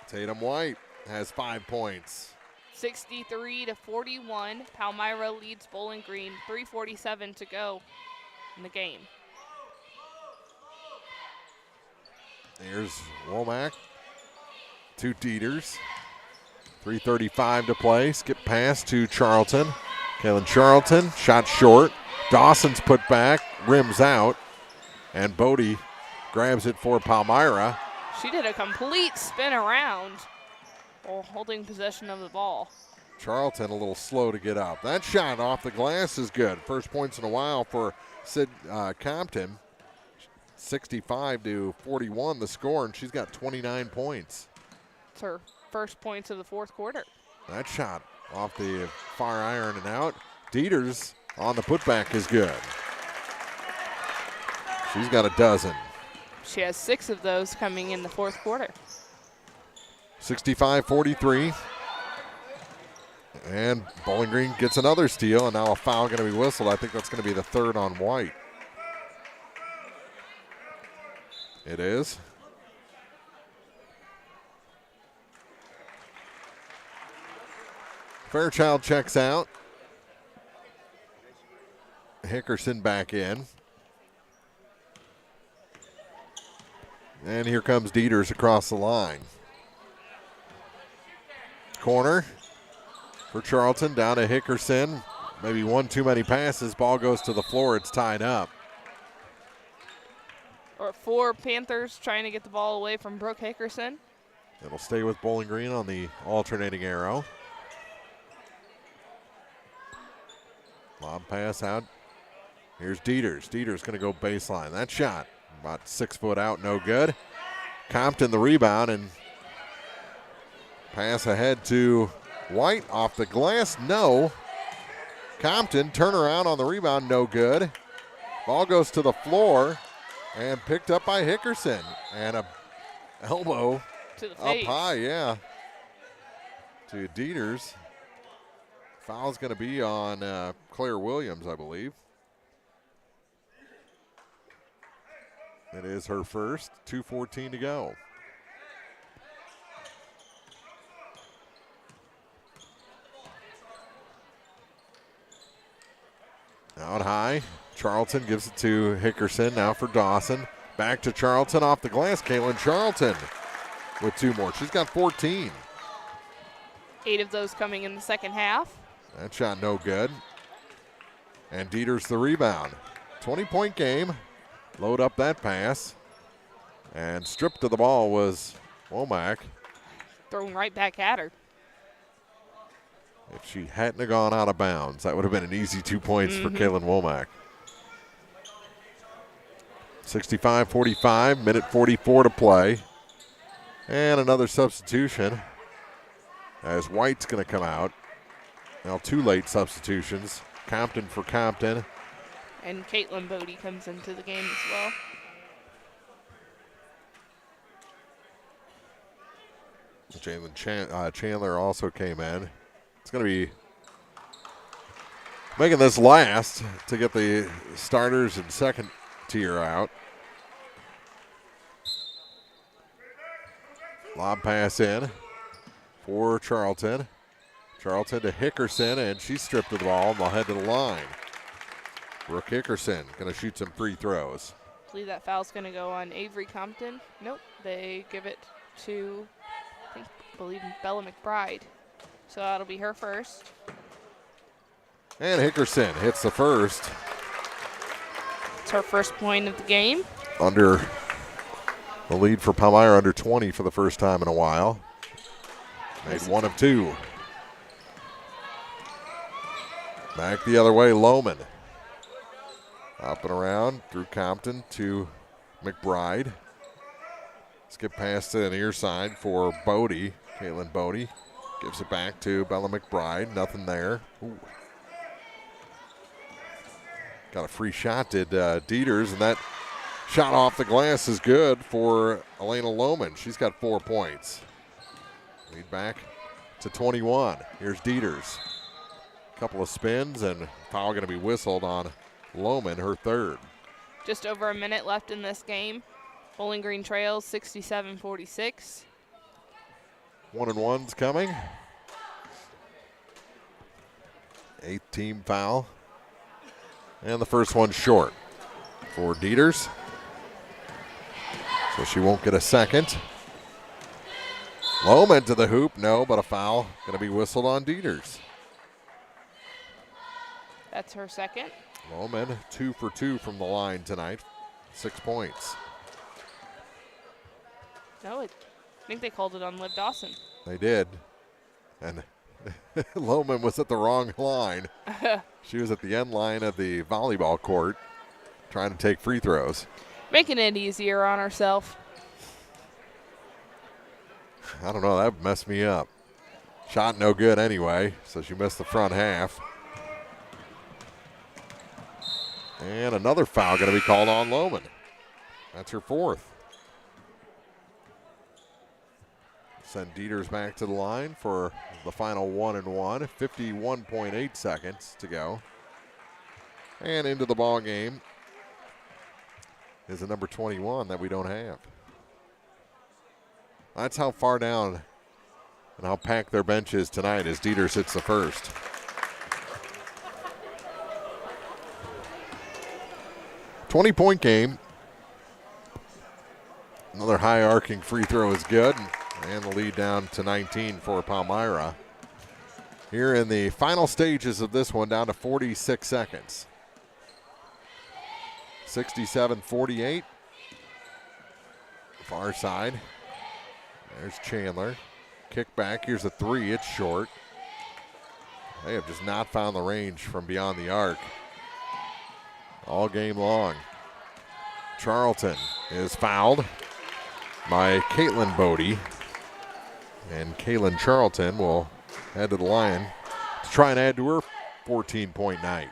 Tatum White has 5 points. 63-41. Palmyra leads Bowling Green. 3:47 to go in the game. Here's Womack. 2 Dieters. 3:35 to play. Skip pass to Charlton. Kaylin Charlton, shot short. Dawson's put back, rims out. And Bodie grabs it for Palmyra. She did a complete spin around while holding possession of the ball. Charlton a little slow to get up. That shot off the glass is good. First points in a while for Sid Compton. 65-41 the score, and she's got 29 points. It's her first points of the fourth quarter. That shot off the far iron and out. Dieters on the putback is good. She's got a dozen. She has 6 of those coming in the fourth quarter. 65-43. And Bowling Green gets another steal, and now a foul going to be whistled. I think that's going to be the third on White. It is. Fairchild checks out. Hickerson back in. And here comes Dieters across the line. Corner for Charlton, down to Hickerson. Maybe one too many passes. Ball goes to the floor. It's tied up. Or 4 Panthers trying to get the ball away from Brooke Hickerson. It'll stay with Bowling Green on the alternating arrow. Lob pass out. Here's Dieters. Dieters going to go baseline. That shot about 6 foot out, no good. Compton the rebound and pass ahead to White off the glass. No. Compton turn around on the rebound, no good. Ball goes to the floor and picked up by Hickerson. And a elbow to the up face. high, yeah, to Dieters. Foul's going to be on Claire Williams, I believe. It is her first. 2:14 to go. Out high. Charlton gives it to Hickerson. Now for Dawson. Back to Charlton off the glass. Kaylin Charlton with 2 more. She's got 14. 8 of those coming in the second half. That shot no good. And Dieters the rebound. 20-point game. Load up that pass. And stripped to the ball was Womack. Thrown right back at her. If she hadn't have gone out of bounds, that would have been an easy 2 points for Kaylin Womack. 65-45, minute 44 to play. And another substitution as White's going to come out. Now 2 late substitutions. Compton for Compton. And Caitlin Bodie comes into the game as well. Jalen Chandler also came in. It's going to be making this last to get the starters and second tier out. Lob pass in for Charlton. Charlton to Hickerson, and she's stripped of the ball, and they'll head to the line. Brooke Hickerson going to shoot some free throws. I believe that foul's going to go on Avery Compton. Nope, they give it to, I believe, Bella McBride. So that'll be her first. And Hickerson hits the first. It's her first point of the game. Under the lead for Palmyra, under 20 for the first time in a while. Made 1 of 2. Back the other way, Lohman. Up and around through Compton to McBride. Skip pass to the near side for Bodie. Caitlin Bodie gives it back to Bella McBride. Nothing there. Ooh. Got a free shot, did Dieters, and that shot off the glass is good for Elena Lohman. She's got 4 points. Lead back to 21. Here's Dieters. Couple of spins, and foul going to be whistled on Lohman, her third. Just over a minute left in this game. Bowling Green trails 67-46. 1-and-1's coming. 8th team foul. And the first one short for Dieters. So she won't get a second. Lohman to the hoop. No, but a foul going to be whistled on Dieters. That's her second. Lohman 2 for 2 from the line tonight. 6 points. No, I think they called it on Liv Dawson. They did. And Lohman was at the wrong line. She was at the end line of the volleyball court trying to take free throws. Making it easier on herself. I don't know, that messed me up. Shot no good anyway, so she missed the front half. And another foul going to be called on Lohman. That's her 4th. Send Dieters back to the line for the final 1-1. 51.8 seconds to go. And into the ball game is the number 21 that we don't have. That's how far down and how packed their bench is tonight as Dieters hits the first. .20 game. Another high arcing free throw is good. And the lead down to 19 for Palmyra. Here in the final stages of this one, down to 46 seconds. 67-48. Far side. There's Chandler. Kick back. Here's a three. It's short. They have just not found the range from beyond the arc all game long. Charlton is fouled by Caitlin Bodie. And Kaylin Charlton will head to the line to try and add to her 14-point night.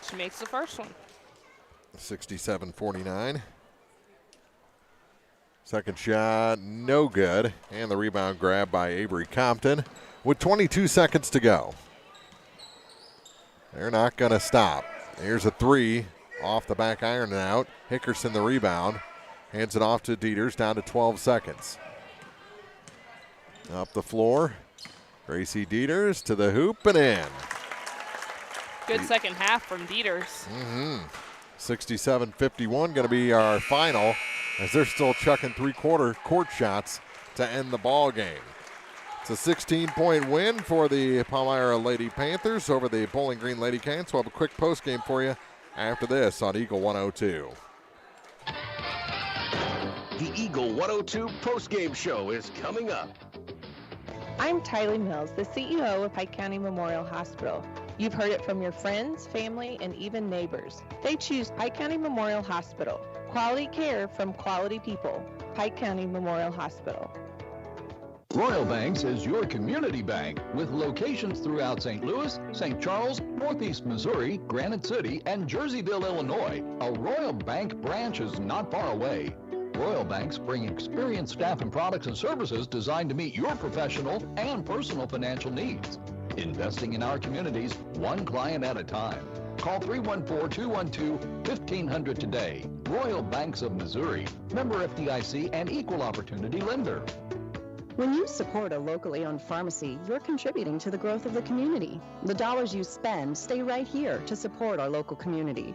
She makes the first one. 67-49. Second shot, no good. And the rebound grab by Avery Compton with 22 seconds to go. They're not going to stop. Here's a three off the back iron and out. Hickerson the rebound. Hands it off to Dieters, down to 12 seconds. Up the floor. Gracie Dieters to the hoop and in. Good second half from Dieters. 67-51 going to be our final as they're still chucking three-quarter court shots to end the ball game. It's a 16-point win for the Palmyra Lady Panthers over the Bowling Green Lady Cats. We'll have a quick postgame for you after this on Eagle 102. The Eagle 102 postgame show is coming up. I'm Tylee Mills, the CEO of Pike County Memorial Hospital. You've heard it from your friends, family, and even neighbors. They choose Pike County Memorial Hospital. Quality care from quality people. Pike County Memorial Hospital. Royal Banks is your community bank with locations throughout St. Louis, St. Charles, Northeast Missouri, Granite City, and Jerseyville, Illinois. A Royal Bank branch is not far away. Royal Banks bring experienced staff and products and services designed to meet your professional and personal financial needs. Investing in our communities, one client at a time. Call 314-212-1500 today. Royal Banks of Missouri, member FDIC and equal opportunity lender. When you support a locally owned pharmacy, you're contributing to the growth of the community. The dollars you spend stay right here to support our local community.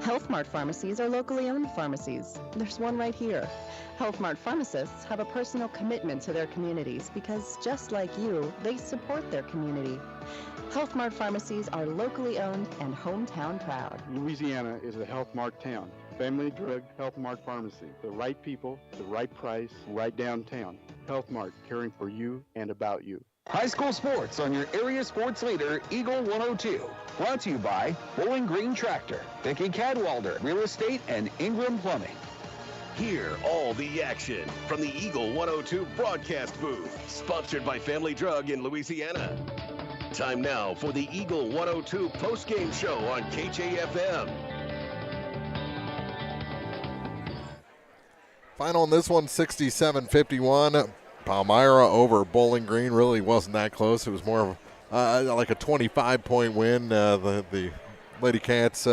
Health Mart pharmacies are locally owned pharmacies. There's one right here. Health Mart pharmacists have a personal commitment to their communities because, just like you, they support their community. Health Mart pharmacies are locally owned and hometown proud. Louisiana is a Health Mart town. Family Drug Health Mart Pharmacy. The right people, the right price, right downtown. Health Mart, caring for you and about you. High school sports on your area sports leader, Eagle 102. Brought to you by Bowling Green Tractor, Vicki Cadwalder, Real Estate, and Ingram Plumbing. Hear all the action from the Eagle 102 broadcast booth, sponsored by Family Drug in Louisiana. Time now for the Eagle 102 postgame show on KJFM. Final on this one, 67-51. Palmyra over Bowling Green. Really wasn't that close. It was more of like a 25-point win. The Lady Cats,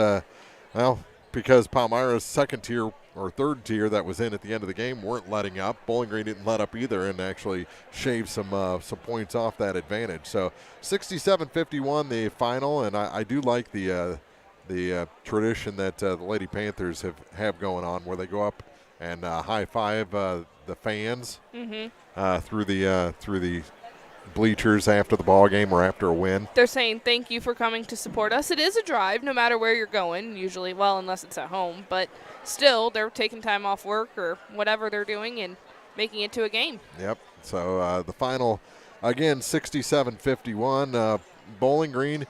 because Palmyra's second tier or third tier that was in at the end of the game weren't letting up. Bowling Green didn't let up either and actually shaved some points off that advantage. So 67-51 the final, and I do like the tradition that the Lady Panthers have going on where they go up and high five the fans through the bleachers after the ball game or after a win. They're saying thank you for coming to support us. It is a drive no matter where you're going, usually, well, unless it's at home, but still they're taking time off work or whatever they're doing and making it to a game. Yep. So the final, again, 67-51. Bowling Green,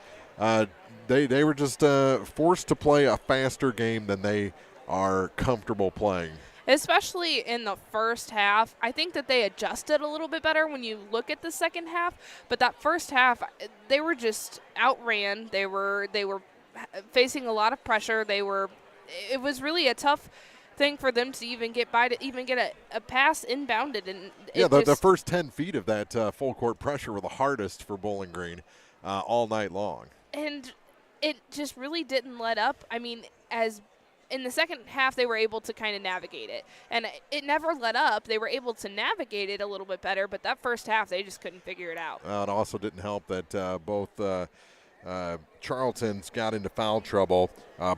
they were just forced to play a faster game than they are comfortable playing. especially in the first half. I think that they adjusted a little bit better when you look at the second half, but that first half, they were just outran. They were facing a lot of pressure. It was really a tough thing for them to even get a pass inbounded. And yeah, the first 10 feet of that full court pressure were the hardest for Bowling Green all night long. And it just really didn't let up. I mean, as in the second half, they were able to kind of navigate it. And it never let up. They were able to navigate it a little bit better, but that first half, they just couldn't figure it out. It also didn't help that both Charlton's got into foul trouble.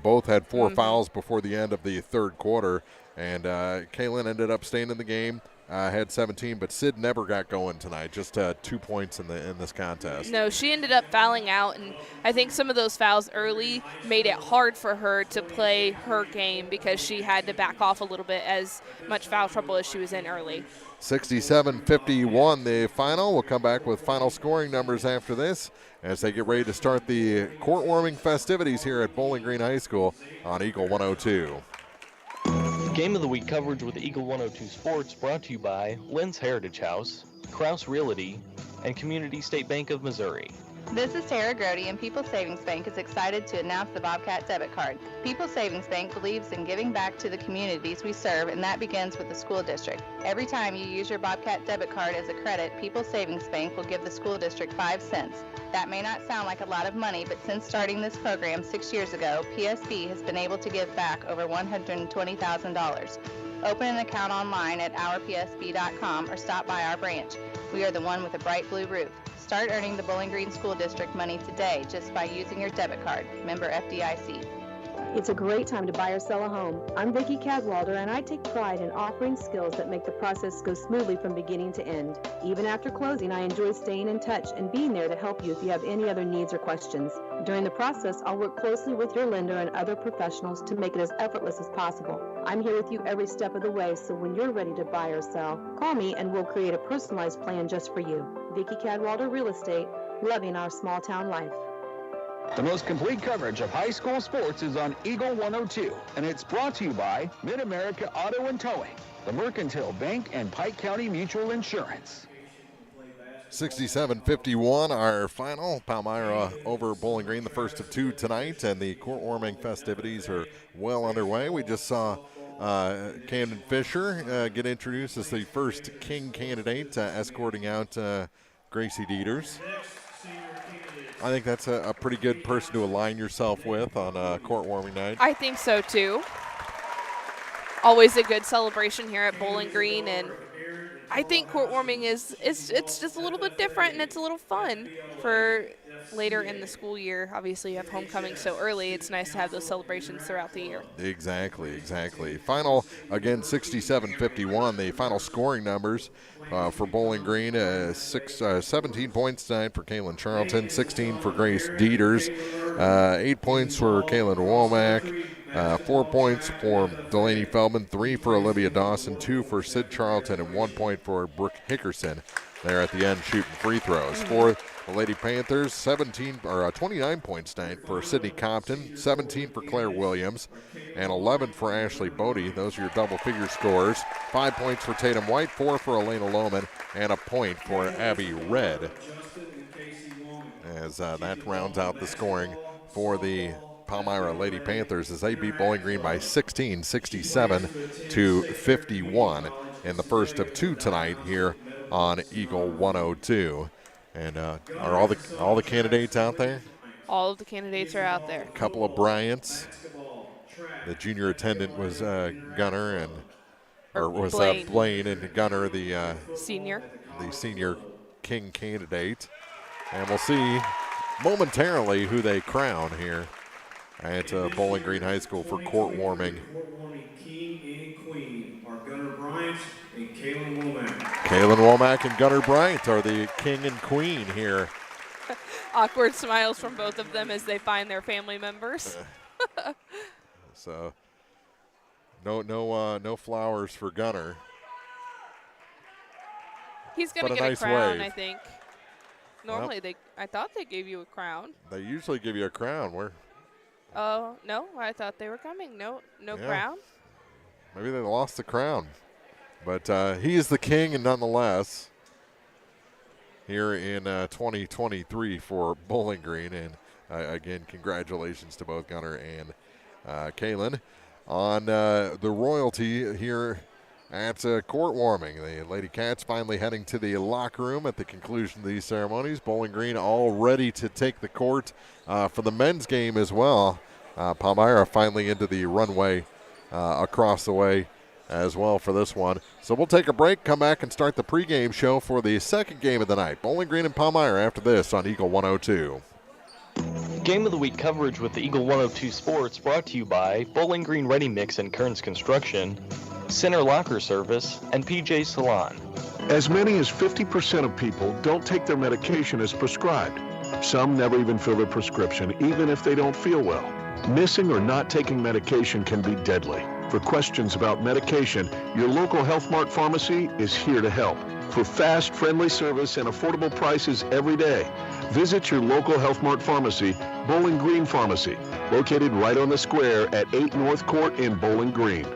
Both had 4 fouls before the end of the third quarter. And Kaylin ended up staying in the game. Had 17, but Sid never got going tonight. Just 2 points in this contest. No, she ended up fouling out, and I think some of those fouls early made it hard for her to play her game because she had to back off a little bit as much foul trouble as she was in early. 67-51 the final. We'll come back with final scoring numbers after this as they get ready to start the court warming festivities here at Bowling Green High School on Eagle 102. Game of the Week coverage with Eagle 102 Sports brought to you by Lynn's Heritage House, Kraus Realty, and Community State Bank of Missouri. This is Tara Grody, and People's Savings Bank is excited to announce the Bobcat debit card. People's Savings Bank believes in giving back to the communities we serve, and that begins with the school district. Every time you use your Bobcat debit card as a credit, People's Savings Bank will give the school district 5 cents. That may not sound like a lot of money, but since starting this program 6 years ago, PSB has been able to give back over $120,000. Open an account online at ourpsb.com or stop by our branch. We are the one with a bright blue roof. Start earning the Bowling Green School District money today just by using your debit card. Member FDIC. It's a great time to buy or sell a home. I'm Vicki Cadwalder, and I take pride in offering skills that make the process go smoothly from beginning to end. Even after closing, I enjoy staying in touch and being there to help you if you have any other needs or questions. During the process, I'll work closely with your lender and other professionals to make it as effortless as possible. I'm here with you every step of the way, so when you're ready to buy or sell, call me and we'll create a personalized plan just for you. Vicki Cadwalder Real Estate, loving our small town life. The most complete coverage of high school sports is on Eagle 102, and it's brought to you by Mid-America Auto and Towing, the Mercantile Bank, and Pike County Mutual Insurance. 67-51, our final. Palmyra over Bowling Green, the first of 2 tonight, and the court warming festivities are well underway. We just saw Camden Fisher get introduced as the first King candidate, escorting out Gracie Dieters. I think that's a pretty good person to align yourself with on court warming night. I think so, too. Always a good celebration here at Bowling Green, and I think court warming it's just a little bit different, and it's a little fun for later in the school year. Obviously, you have homecoming so early. It's nice to have those celebrations throughout the year. Exactly. Final, again, 67-51. The final scoring numbers for Bowling Green, 17 points tonight for Kaylin Charlton, 16 for Grace Dieters, 8 points for Kaylin Womack, 4 points for Delaney Feldman, 3 for Olivia Dawson, 2 for Sid Charlton, and 1 point for Brooke Hickerson there at the end shooting free throws. For the Lady Panthers, 29 points tonight for Sydney Compton, 17 for Claire Williams, and 11 for Ashley Bodie. Those are your double-figure scores. 5 points for Tatum White, 4 for Elena Lohman, and a point for Abby Red. As that rounds out the scoring for the Palmyra Lady Panthers as they beat Bowling Green by 16, 67-51 in the first of 2 tonight here on Eagle 102. And are all the candidates out there? All of the candidates are out there. A couple of Bryants. The junior attendant was Gunner Blaine, and Gunner the senior King candidate. And we'll see momentarily who they crown here at Bowling Green High School for court warming. King and Queen are Gunner Bryant and Kaylin Womack. Kaylin Womack and Gunner Bryant are the king and queen here. Awkward smiles from both of them as they find their family members. So, no flowers for Gunner. He's gonna get nice a crown, wave. I think. Normally, I thought they gave you a crown. They usually give you a crown. Oh, no, I thought they were coming. No Yeah. crown? maybe they lost the crown. But he is the king, and nonetheless, here in 2023 for Bowling Green. And again, congratulations to both Gunnar and Kaylin on the royalty here at court warming. The Lady Cats finally heading to the locker room at the conclusion of these ceremonies. Bowling Green all ready to take the court for the men's game as well. Palmyra finally into the runway across the way as well for this one. So we'll take a break, come back and start the pregame show for the second game of the night. Bowling Green and Palmyra after this on Eagle 102. Game of the Week coverage with the Eagle 102 Sports brought to you by Bowling Green Ready Mix and Kearns Construction, Center Locker Service, and PJ Salon. As many as 50% of people don't take their medication as prescribed. Some never even fill their prescription, even if they don't feel well. Missing or not taking medication can be deadly. For questions about medication, your local Health Mart pharmacy is here to help. For fast, friendly service and affordable prices every day, visit your local Health Mart pharmacy, Bowling Green Pharmacy, located right on the square at 8 North Court in Bowling Green.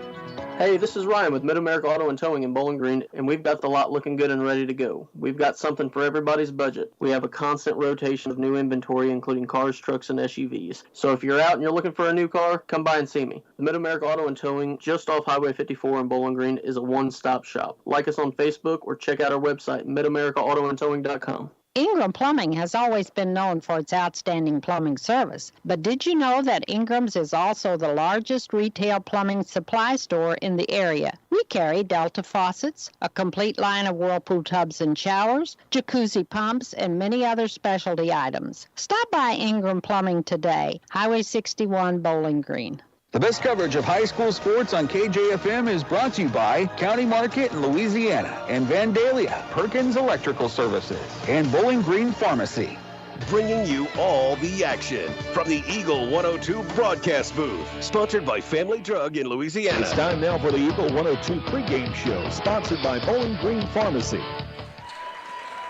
Hey, this is Ryan with Mid-America Auto and Towing in Bowling Green, and we've got the lot looking good and ready to go. We've got something for everybody's budget. We have a constant rotation of new inventory, including cars, trucks, and SUVs. So if you're out and you're looking for a new car, come by and see me. The Mid-America Auto and Towing, just off Highway 54 in Bowling Green, is a one-stop shop. Like us on Facebook or check out our website, midamericaautoandtowing.com. Ingram Plumbing has always been known for its outstanding plumbing service, but did you know that Ingram's is also the largest retail plumbing supply store in the area? We carry Delta faucets, a complete line of Whirlpool tubs and showers, jacuzzi pumps, and many other specialty items. Stop by Ingram Plumbing today, Highway 61, Bowling Green. The best coverage of high school sports on KJFM is brought to you by County Market in Louisiana and Vandalia, Perkins Electrical Services, and Bowling Green Pharmacy. Bringing you all the action from the Eagle 102 broadcast booth, sponsored by Family Drug in Louisiana. It's time now for the Eagle 102 pregame show, sponsored by Bowling Green Pharmacy.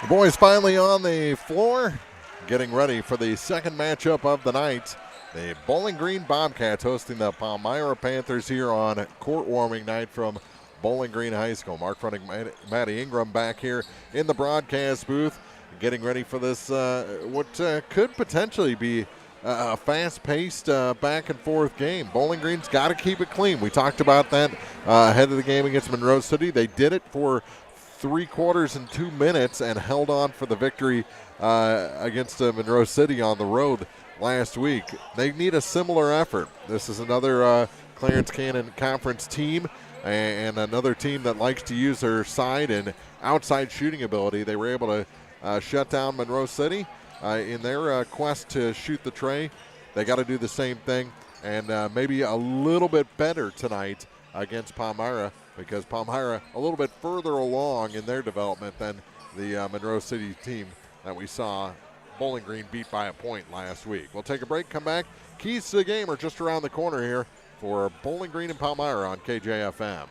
The boys finally on the floor, getting ready for the second matchup of the night. The Bowling Green Bobcats hosting the Palmyra Panthers here on court warming night from Bowling Green High School. Mark Fronting, Maddie Ingram back here in the broadcast booth, getting ready for this, what could potentially be a fast-paced back and forth game. Bowling Green's got to keep it clean. We talked about that ahead of the game against Monroe City. They did it for 3 quarters and 2 minutes and held on for the victory against Monroe City on the road last week. They need a similar effort. This is another Clarence Cannon Conference team and another team that likes to use their side and outside shooting ability. They were able to shut down Monroe City in their quest to shoot the tray. They got to do the same thing and maybe a little bit better tonight against Palmyra, because Palmyra a little bit further along in their development than the Monroe City team that we saw Bowling Green beat by a point last week. We'll take a break, come back. Keys to the game are just around the corner here for Bowling Green and Palmyra on KJFM.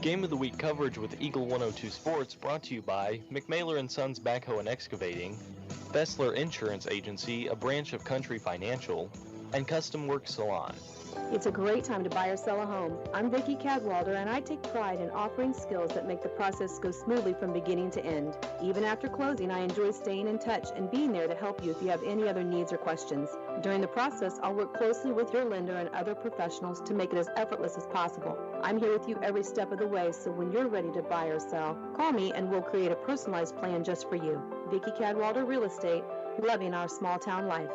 Game of the Week coverage with Eagle 102 Sports brought to you by McMailer & Sons Backhoe and Excavating, Fessler Insurance Agency, a branch of Country Financial, and Custom Work Salon. It's a great time to buy or sell a home. I'm Vicki Cadwalder, and I take pride in offering skills that make the process go smoothly from beginning to end. Even after closing, I enjoy staying in touch and being there to help you if you have any other needs or questions. During the process, I'll work closely with your lender and other professionals to make it as effortless as possible. I'm here with you every step of the way, so when you're ready to buy or sell, call me and we'll create a personalized plan just for you. Vicki Cadwalder Real Estate, loving our small town life.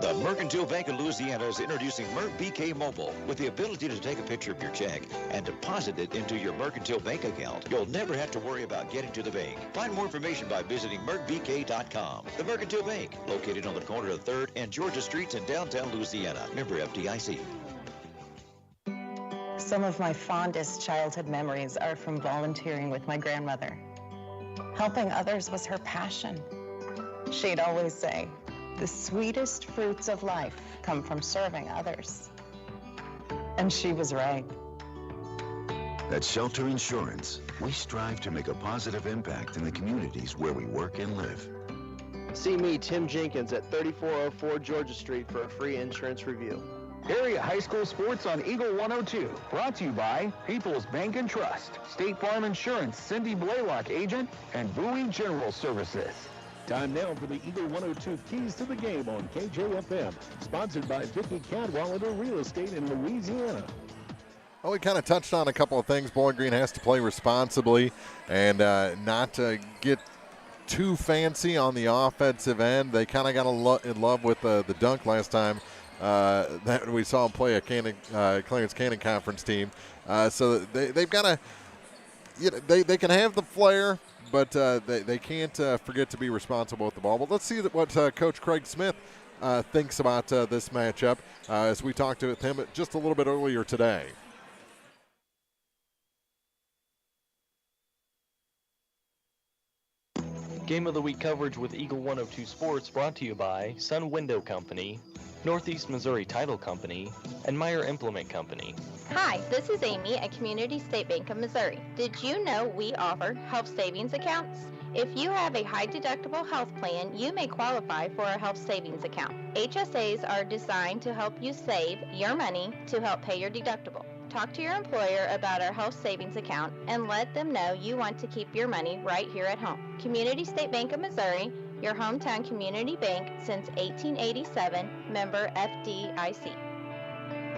The Mercantile Bank of Louisiana is introducing Merc BK Mobile with the ability to take a picture of your check and deposit it into your Mercantile Bank account. You'll never have to worry about getting to the bank. Find more information by visiting mercbk.com. The Mercantile Bank, located on the corner of 3rd and Georgia Streets in downtown Louisiana. Member FDIC. Some of my fondest childhood memories are from volunteering with my grandmother. Helping others was her passion. She'd always say, "The sweetest fruits of life come from serving others." And she was right. At Shelter Insurance, we strive to make a positive impact in the communities where we work and live. See me, Tim Jenkins, at 3404 Georgia Street for a free insurance review. Area High School Sports on Eagle 102. Brought to you by People's Bank and Trust, State Farm Insurance, Cindy Blaylock agent, and Bowie General Services. Time now for the Eagle 102 Keys to the Game on KJFM. Sponsored by Vicky Cadwallader Real Estate in Louisiana. Well, we kind of touched on a couple of things. Bowling Green has to play responsibly and not get too fancy on the offensive end. They kind of got in love with the dunk last time that we saw them play a Clarence Cannon Conference team. So they've got to, they can have the flair, but they can't forget to be responsible with the ball. But let's see what Coach Craig Smith thinks about this matchup as we talked to him just a little bit earlier today. Game of the Week coverage with Eagle 102 Sports brought to you by Sun Window Company, Northeast Missouri Title Company, and Meyer Implement Company. Hi, this is Amy at Community State Bank of Missouri. Did you know we offer health savings accounts? If you have a high deductible health plan, you may qualify for a health savings account. HSAs are designed to help you save your money to help pay your deductible. Talk to your employer about our health savings account and let them know you want to keep your money right here at home. Community State Bank of Missouri, your hometown community bank since 1887, member FDIC.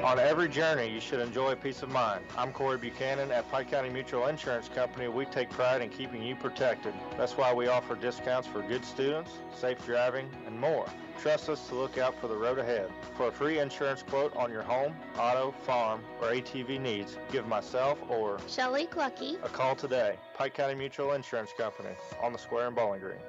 On every journey, you should enjoy peace of mind. I'm Corey Buchanan at Pike County Mutual Insurance Company. We take pride in keeping you protected. That's why we offer discounts for good students, safe driving, and more. Trust us to look out for the road ahead. For a free insurance quote on your home, auto, farm, or ATV needs, give myself or Shelley Clucky a call today. Pike County Mutual Insurance Company on the square in Bowling Green.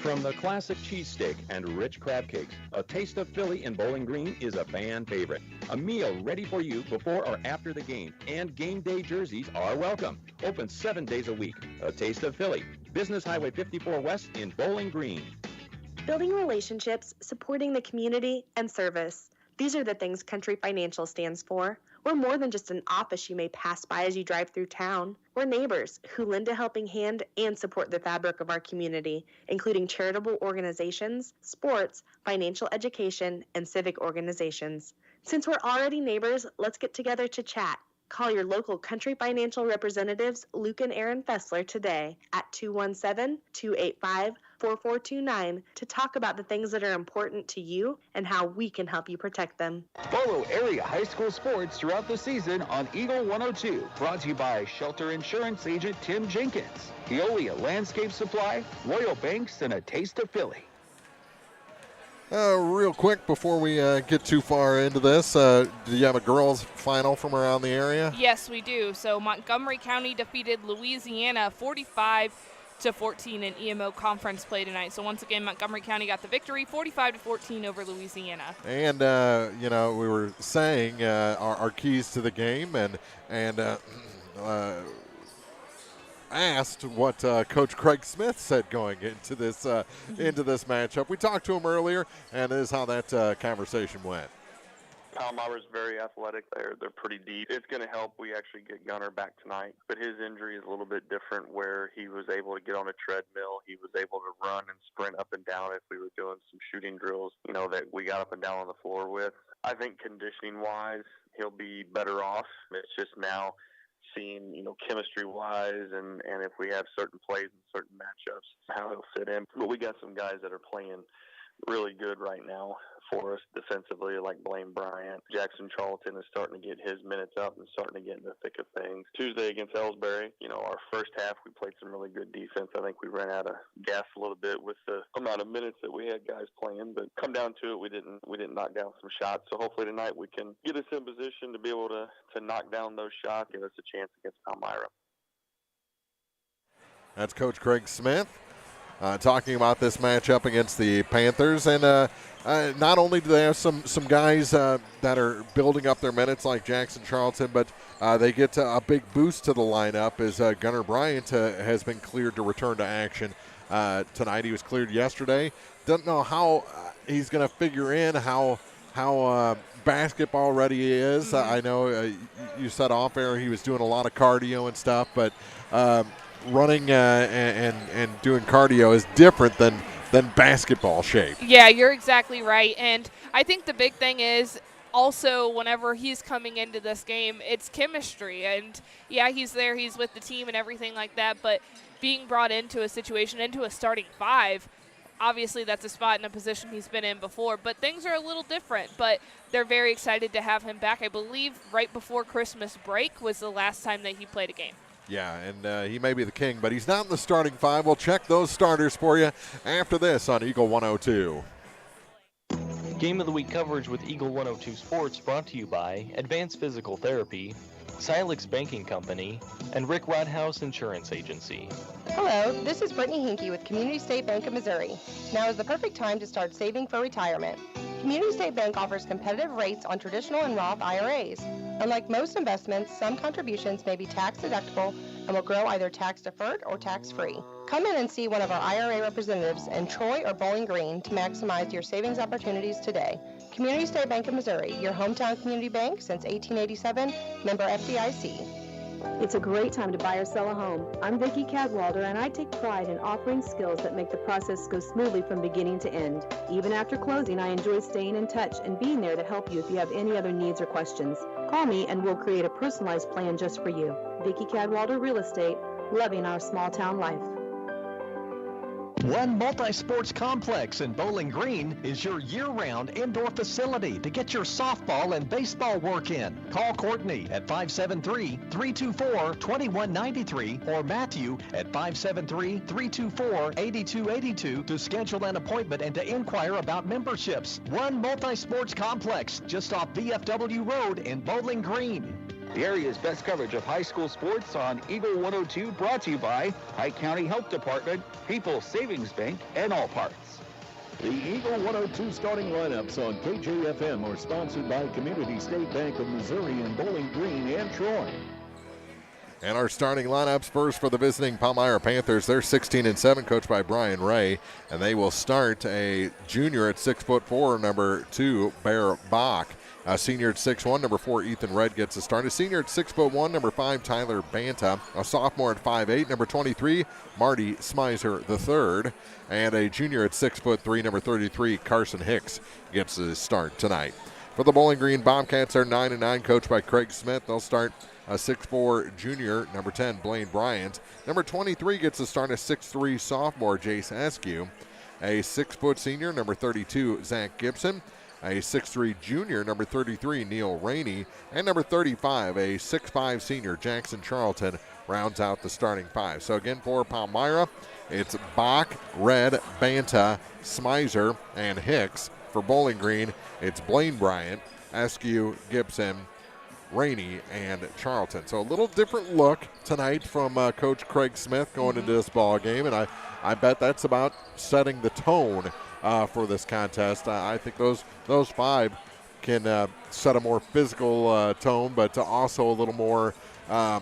From the classic cheesesteak and rich crab cakes, a Taste of Philly in Bowling Green is a fan favorite. A meal ready for you before or after the game, and game day jerseys are welcome. Open 7 days a week. A Taste of Philly, Business Highway 54 West in Bowling Green. Building relationships, supporting the community, and service. These are the things Country Financial stands for. We're more than just an office you may pass by as you drive through town. We're neighbors who lend a helping hand and support the fabric of our community, including charitable organizations, sports, financial education, and civic organizations. Since we're already neighbors, let's get together to chat. Call your local Country Financial representatives, Luke and Aaron Fessler, today at 217-285-4429 to talk about the things that are important to you and how we can help you protect them. Follow area high school sports throughout the season on Eagle 102. Brought to you by Shelter Insurance agent Tim Jenkins, Eolia Landscape Supply, Royal Banks, and a Taste of Philly. Real quick before we get too far into this, do you have a girls' final from around the area? Yes, we do. So Montgomery County defeated Louisiana 45-14 in EMO conference play tonight. So once again, Montgomery County got the victory, 45-14 over Louisiana. And we were saying our keys to the game, and asked what Coach Craig Smith said going into this matchup. We talked to him earlier, and this is how that conversation went. Palmyra is very athletic. They're pretty deep. It's going to help. We actually get Gunner back tonight, but his injury is a little bit different where he was able to get on a treadmill. He was able to run and sprint up and down if we were doing some shooting drills, that we got up and down on the floor with. I think conditioning-wise, he'll be better off. It's just now seeing, chemistry-wise and if we have certain plays and certain matchups, how he'll fit in. But we got some guys that are playing really good right now for us defensively, like Blaine Bryant. Jackson Charlton is starting to get his minutes up and starting to get in the thick of things. Tuesday against Ellsbury, our first half, we played some really good defense. I think we ran out of gas a little bit with the amount of minutes that we had guys playing, but come down to it, we didn't knock down some shots. So hopefully tonight we can get us in position to be able to knock down those shots, give us a chance against Palmyra. That's Coach Craig Smith talking about this matchup against the Panthers. And not only do they have some guys that are building up their minutes like Jackson Charlton, but they get a big boost to the lineup as Gunner Bryant has been cleared to return to action tonight. He was cleared yesterday. Doesn't know how he's going to figure in how basketball ready is. Mm-hmm. I know you said off air he was doing a lot of cardio and stuff, but running and doing cardio is different than basketball shape. Yeah, you're exactly right. And I think the big thing is also, whenever he's coming into this game, it's chemistry. And, yeah, he's there, he's with the team and everything like that, but being brought into a situation, into a starting five, obviously that's a spot in a position he's been in before, but things are a little different. But they're very excited to have him back. I believe right before Christmas break was the last time that he played a game. Yeah, and he may be the king, but he's not in the starting five. We'll check those starters for you after this on Eagle 102. Game of the Week coverage with Eagle 102 Sports brought to you by Advanced Physical Therapy, Silex Banking Company, and Rick Rodhouse Insurance Agency. Hello, this is Brittany Hinkey with Community State Bank of Missouri. Now is the perfect time to start saving for retirement. Community State Bank offers competitive rates on traditional and Roth IRAs. Unlike most investments, some contributions may be tax deductible and will grow either tax deferred or tax free. Come in and see one of our IRA representatives in Troy or Bowling Green to maximize your savings opportunities today. Community State Bank of Missouri, your hometown community bank since 1887, member FDIC. It's a great time to buy or sell a home. I'm Vicki Cadwalder, and I take pride in offering skills that make the process go smoothly from beginning to end. Even after closing, I enjoy staying in touch and being there to help you if you have any other needs or questions. Call me and we'll create a personalized plan just for you. Vicki Cadwalder Real Estate, loving our small town life. One Multi-Sports Complex in Bowling Green is your year-round indoor facility to get your softball and baseball work in. Call Courtney at 573-324-2193 or Matthew at 573-324-8282 to schedule an appointment and to inquire about memberships. One Multi-Sports Complex just off VFW Road in Bowling Green. The area's best coverage of high school sports on Eagle 102, brought to you by Pike County Health Department, People's Savings Bank, and All Parts. The Eagle 102 starting lineups on KJFM are sponsored by Community State Bank of Missouri in Bowling Green and Troy. And our starting lineups first for the visiting Palmyra Panthers. They're 16-7, coached by Brian Ray, and they will start a junior at 6'4", number 2, Bear Bach. A senior at 6'1", number 4, Ethan Red gets a start. A senior at 6'1", number 5, Tyler Banta. A sophomore at 5'8", number 23, Marty Smizer III. And a junior at 6'3", number 33, Carson Hicks gets a start tonight. For the Bowling Green Bobcats, they're 9-9, coached by Craig Smith. They'll start a 6'4", junior, number 10, Blaine Bryant. Number 23 gets a start, a 6'3", sophomore, Jace Askew. A 6' senior, number 32, Zach Gibson. A 6'3", junior, number 33, Neil Rainey. And number 35, a 6'5", senior, Jackson Charlton, rounds out the starting five. So again, for Palmyra, it's Bach, Red, Banta, Smizer, and Hicks. For Bowling Green, it's Blaine Bryant, Askew, Gibson, Rainey, and Charlton. So a little different look tonight from Coach Craig Smith going into this ball game, and I bet that's about setting the tone for this contest. I think those five can set a more physical tone, but also a little more, I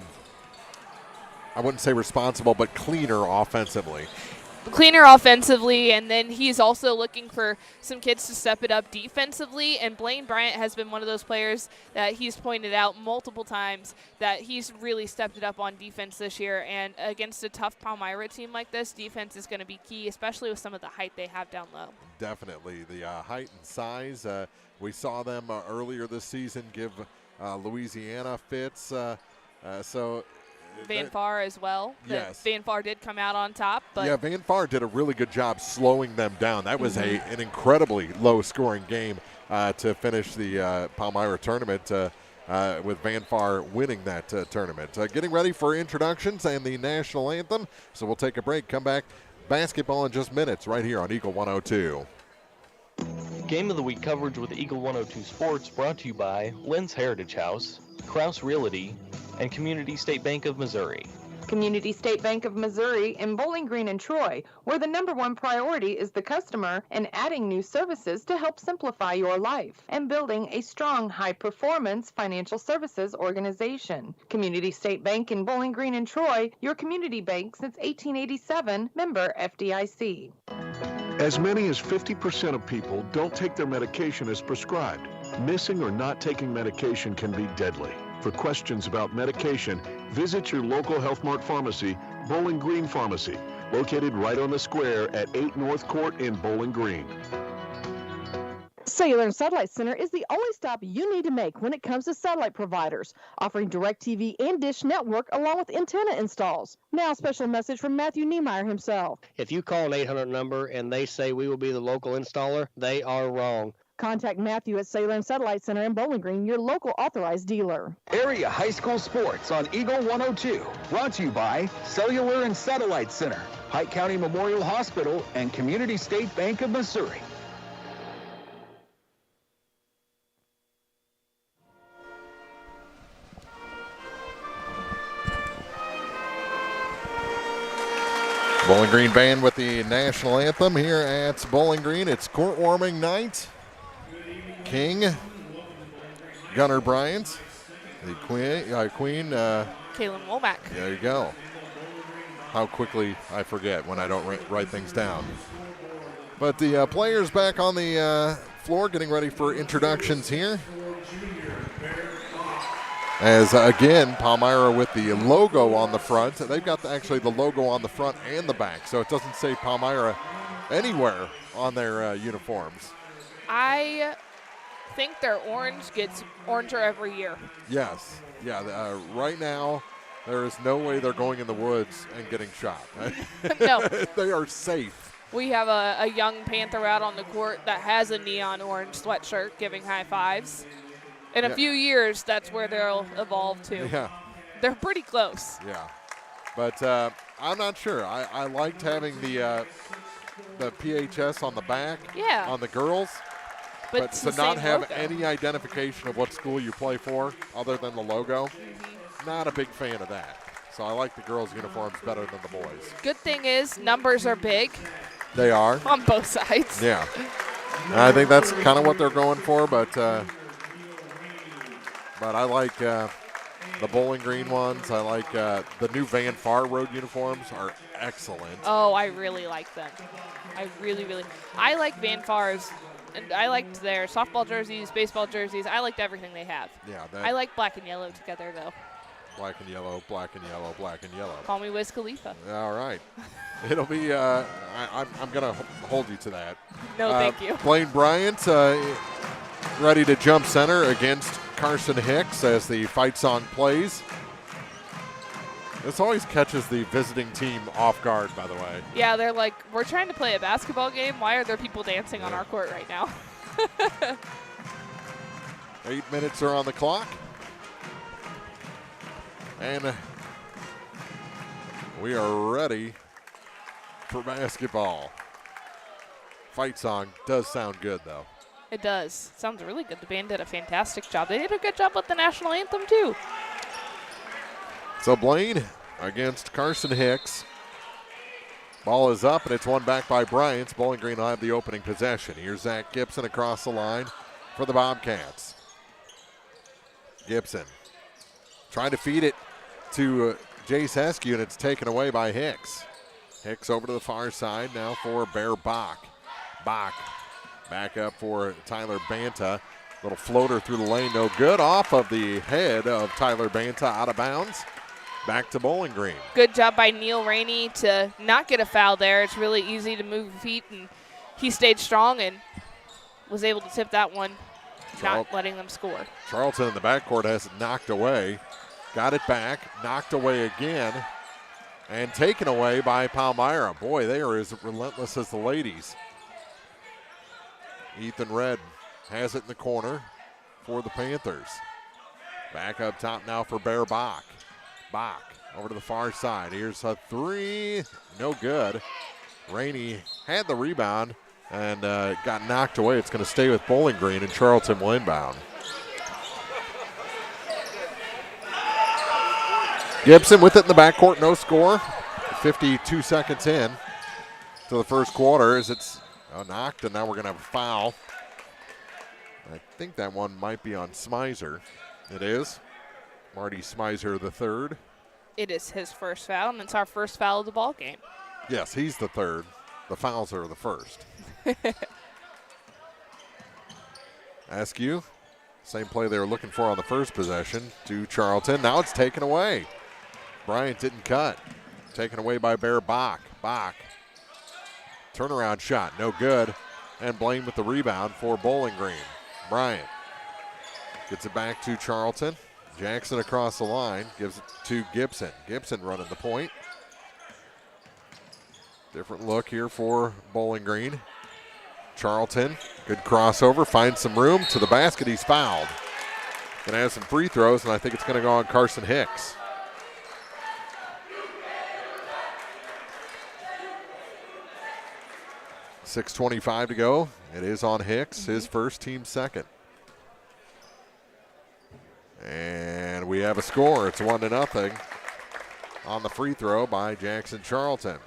wouldn't say responsible, but cleaner offensively. Cleaner offensively, and then he's also looking for some kids to step it up defensively, and Blaine Bryant has been one of those players that he's pointed out multiple times that he's really stepped it up on defense this year, and against a tough Palmyra team like this, defense is going to be key, especially with some of the height they have down low. Definitely. The height and size, we saw them earlier this season give Louisiana fits, so Van Far as well. Yes. Van Far did come out on top. But yeah, Van Far did a really good job slowing them down. That was an incredibly low-scoring game to finish the Palmyra tournament with Van Far winning that tournament. Getting ready for introductions and the national anthem, so we'll take a break, come back. Basketball in just minutes right here on Eagle 102. Game of the Week coverage with Eagle 102 Sports brought to you by Lynn's Heritage House, Kraus Realty, and Community State Bank of Missouri. Community State Bank of Missouri in Bowling Green and Troy, where the #1 priority is the customer and adding new services to help simplify your life and building a strong, high-performance financial services organization. Community State Bank in Bowling Green and Troy, your community bank since 1887, member FDIC. As many as 50% of people don't take their medication as prescribed. Missing or not taking medication can be deadly. For questions about medication, visit your local Health Mart pharmacy, Bowling Green Pharmacy, located right on the square at 8 North Court in Bowling Green. Cellular and Satellite Center is the only stop you need to make when it comes to satellite providers, offering DirecTV and Dish Network along with antenna installs. Now, a special message from Matthew Niemeyer himself. If you call an 800 number and they say we will be the local installer, they are wrong. Contact Matthew at Cellular and Satellite Center in Bowling Green, your local authorized dealer. Area High School Sports on Eagle 102. Brought to you by Cellular and Satellite Center, Pike County Memorial Hospital, and Community State Bank of Missouri. Bowling Green band with the national anthem here at Bowling Green. It's court warming night. King, Gunnar Bryant, the queen, Kaylin Womack. There you go. How quickly I forget when I don't write things down. But the players back on the floor getting ready for introductions here. As, again, Palmyra with the logo on the front. They've got actually the logo on the front and the back, so it doesn't say Palmyra anywhere on their uniforms. I think their orange gets oranger every year. Yes. Yeah, right now, there is no way they're going in the woods and getting shot. No. They are safe. We have a young Panther out on the court that has a neon orange sweatshirt giving high fives. In a few years, that's where they'll evolve to. Yeah. They're pretty close. Yeah. But I'm not sure. I liked having the PHS on the back on the girls. But to not have any identification of what school you play for other than the logo, not a big fan of that. So I like the girls' uniforms better than the boys. Good thing is numbers are big. They are. On both sides. Yeah. I think that's kind of what they're going for, but I like the Bowling Green ones. I like the new Van Far Road uniforms are excellent. Oh, I really like them. I really. I like Van Far's, and I liked their softball jerseys, baseball jerseys. I liked everything they have. Yeah. I like black and yellow together, though. Black and yellow, black and yellow, black and yellow. Call me Wiz Khalifa. All right. It'll be, I'm going to hold you to that. No, thank you. Blaine Bryant ready to jump center against Carson Hicks as the fight song plays. This always catches the visiting team off guard, by the way. Yeah, they're like, we're trying to play a basketball game. Why are there people dancing on our court right now? 8 minutes are on the clock. And we are ready for basketball. Fight song does sound good, though. It does. Sounds really good. The band did a fantastic job. They did a good job with the national anthem, too. So Blaine against Carson Hicks. Ball is up, and it's won back by Bryant. Bowling Green will have the opening possession. Here's Zach Gibson across the line for the Bobcats. Gibson trying to feed it to Jace Heskew, and it's taken away by Hicks. Hicks over to the far side now for Bear Bach. Bach back up for Tyler Banta. Little floater through the lane, no good. Off of the head of Tyler Banta, out of bounds. Back to Bowling Green. Good job by Neil Rainey to not get a foul there. It's really easy to move feet, and he stayed strong and was able to tip that one, not letting them score. Charlton in the backcourt has it knocked away. Got it back, knocked away again, and taken away by Palmyra. Boy, they are as relentless as the ladies. Ethan Red has it in the corner for the Panthers. Back up top now for Bear Bach. Bach over to the far side. Here's a three. No good. Rainey had the rebound and got knocked away. It's going to stay with Bowling Green, and Charlton will inbound. Gibson with it in the backcourt, no score. 52 seconds in to the first quarter as it's knocked, and now we're going to have a foul. I think that one might be on Smizer. It is. Marty Smizer the third. It is his first foul, and it's our first foul of the ball game. Yes, he's the third. The fouls are the first. Askew, same play they were looking for on the first possession to Charlton. Now it's taken away. Bryant didn't cut. Taken away by Bear Bach. Bach. Turnaround shot, no good. And Blaine with the rebound for Bowling Green. Bryant gets it back to Charlton. Jackson across the line, gives it to Gibson. Gibson running the point. Different look here for Bowling Green. Charlton, good crossover, finds some room to the basket. He's fouled. Going to have some free throws, and I think it's going to go on Carson Hicks. .6:25 to go. It is on Hicks, his first, team second. And we have a score. It's 1-0 on the free throw by Jackson Charlton.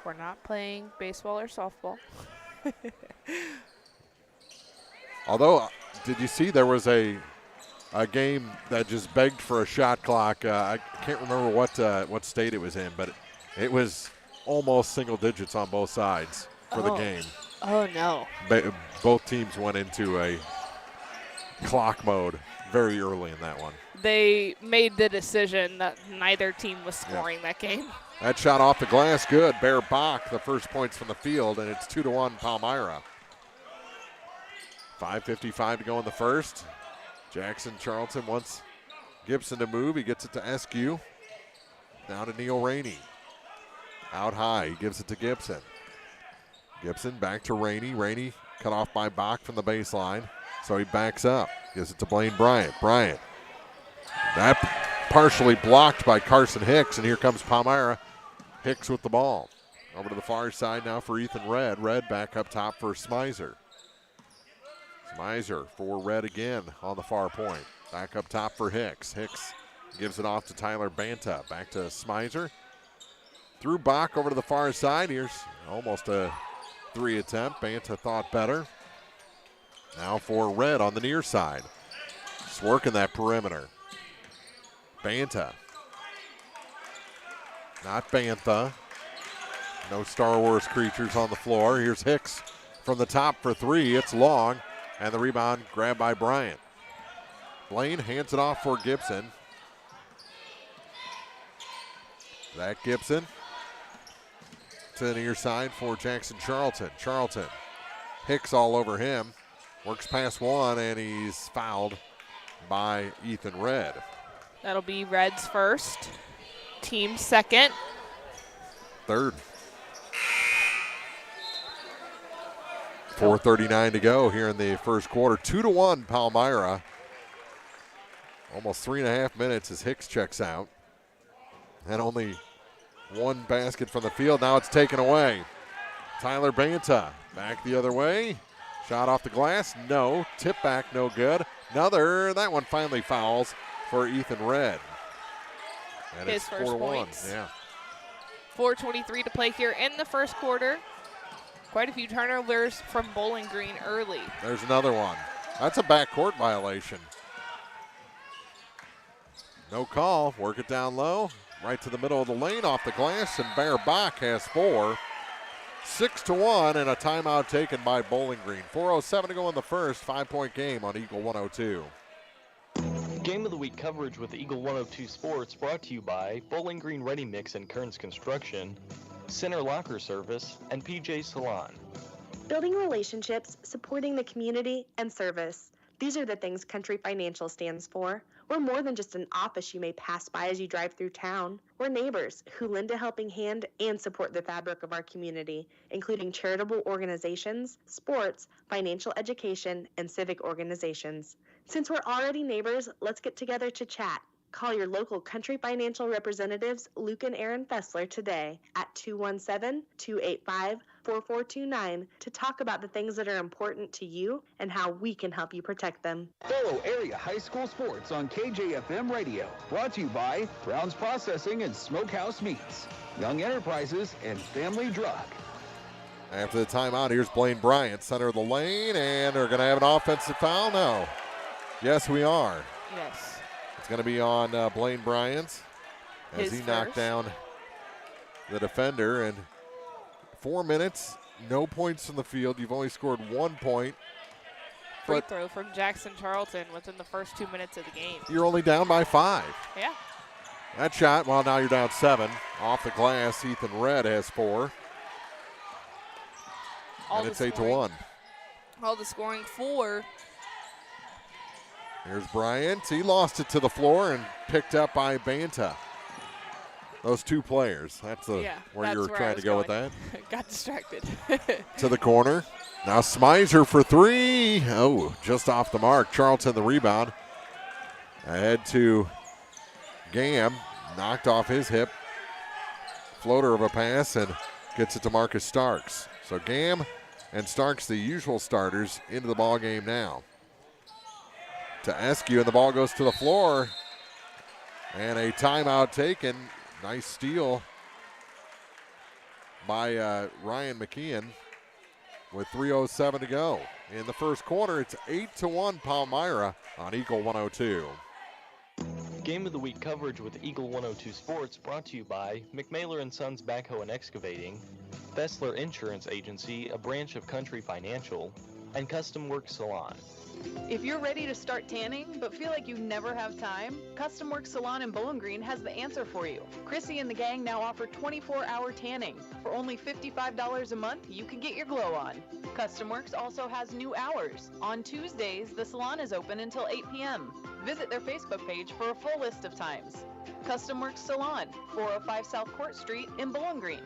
We're not playing baseball or softball. Although, did you see there was a game that just begged for a shot clock? I can't remember what state it was in, but it was almost single digits on both sides for the game. Oh, no. Both teams went into a clock mode very early in that one. They made the decision that neither team was scoring that game. That shot off the glass, good. Bear Bach, the first points from the field, and it's 2-1 Palmyra. 5:55 to go in the first. Jackson Charlton wants Gibson to move. He gets it to Eskew. Down to Neil Rainey. Out high, he gives it to Gibson. Gibson back to Rainey. Rainey cut off by Bach from the baseline, so he backs up. Gives it to Blaine Bryant. Bryant. That partially blocked by Carson Hicks, and here comes Palmyra. Hicks with the ball. Over to the far side now for Ethan Red. Red back up top for Smizer. Smizer for Red again on the far point. Back up top for Hicks. Hicks gives it off to Tyler Banta. Back to Smizer. Through Bach over to the far side. Here's almost a 3 attempt. Banta thought better. Now for Red on the near side. Just working that perimeter. Banta. Not Bantha. No Star Wars creatures on the floor. Here's Hicks from the top for 3. It's long, and the rebound grabbed by Bryant. Blaine hands it off for Gibson. That Gibson to the near side for Jackson Charlton. Charlton. Hicks all over him. Works past one, and he's fouled by Ethan Red. That'll be Red's first, team second. Third. 4:39 to go here in the first quarter. 2-1 Palmyra. Almost 3.5 minutes as Hicks checks out. And only one basket from the field. Now it's taken away. Tyler Banta back the other way. Shot off the glass, no. Tip back, no good. Another, that one finally fouls for Ethan Red. And his it's first 4-1. points. Yeah. 4:23 to play here in the first quarter. Quite a few turnovers from Bowling Green early. There's another one. That's a backcourt violation. No call. Work it down low. Right to the middle of the lane off the glass, and Bear Bach has 4. 6-1, and a timeout taken by Bowling Green. 4:07 to go in the first. 5-point game on Eagle 102. Game of the Week coverage with Eagle 102 Sports brought to you by Bowling Green Ready Mix and Kearns Construction, Center Locker Service, and PJ Salon. Building relationships, supporting the community, and service. These are the things Country Financial stands for. We're more than just an office you may pass by as you drive through town. We're neighbors who lend a helping hand and support the fabric of our community, including charitable organizations, sports, financial education, and civic organizations. Since we're already neighbors, let's get together to chat. Call your local Country Financial representatives, Luke and Aaron Fessler, today at 217-285-4429 to talk about the things that are important to you and how we can help you protect them. Follow area high school sports on KJFM Radio. Brought to you by Brown's Processing and Smokehouse Meats, Young Enterprises, and Family Drug. After the timeout, here's Blaine Bryant, center of the lane, and they're going to have an offensive foul? No. Yes, we are. Yes. It's going to be on Blaine Bryant as he knocked down the defender. And 4 minutes, no points from the field. You've only scored 1 point. Free throw from Jackson Charlton within the first 2 minutes of the game. You're only down by 5. Yeah. That shot, well, now you're down 7. Off the glass, Ethan Red has 4. And it's 8-1. all the scoring for. Here's Bryant. He lost it to the floor and picked up by Banta. Those two players. That's where you were trying to go with that. Got distracted. To the corner. Now Smizer for three. Oh, just off the mark. Charlton the rebound. Ahead to Gam. Knocked off his hip. Floater of a pass and gets it to Marcus Starks. So Gam and Starks, the usual starters, into the ball game now. To Eskew, and the ball goes to the floor. And a timeout taken. Nice steal by Ryan McKeon with 3:07 to go. In the first quarter, it's 8-1 Palmyra on Eagle 102. Game of the Week coverage with Eagle 102 Sports brought to you by McMailer & Sons Backhoe and Excavating, Fessler Insurance Agency, a branch of Country Financial, and Custom Works Salon. If you're ready to start tanning but feel like you never have time, Custom Works Salon in Bowling Green has the answer for you. Chrissy and the gang now offer 24-hour tanning. For only $55 a month, you can get your glow on. Custom Works also has new hours. On Tuesdays, the salon is open until 8 p.m. Visit their Facebook page for a full list of times. Custom Works Salon, 405 South Court Street in Bowling Green.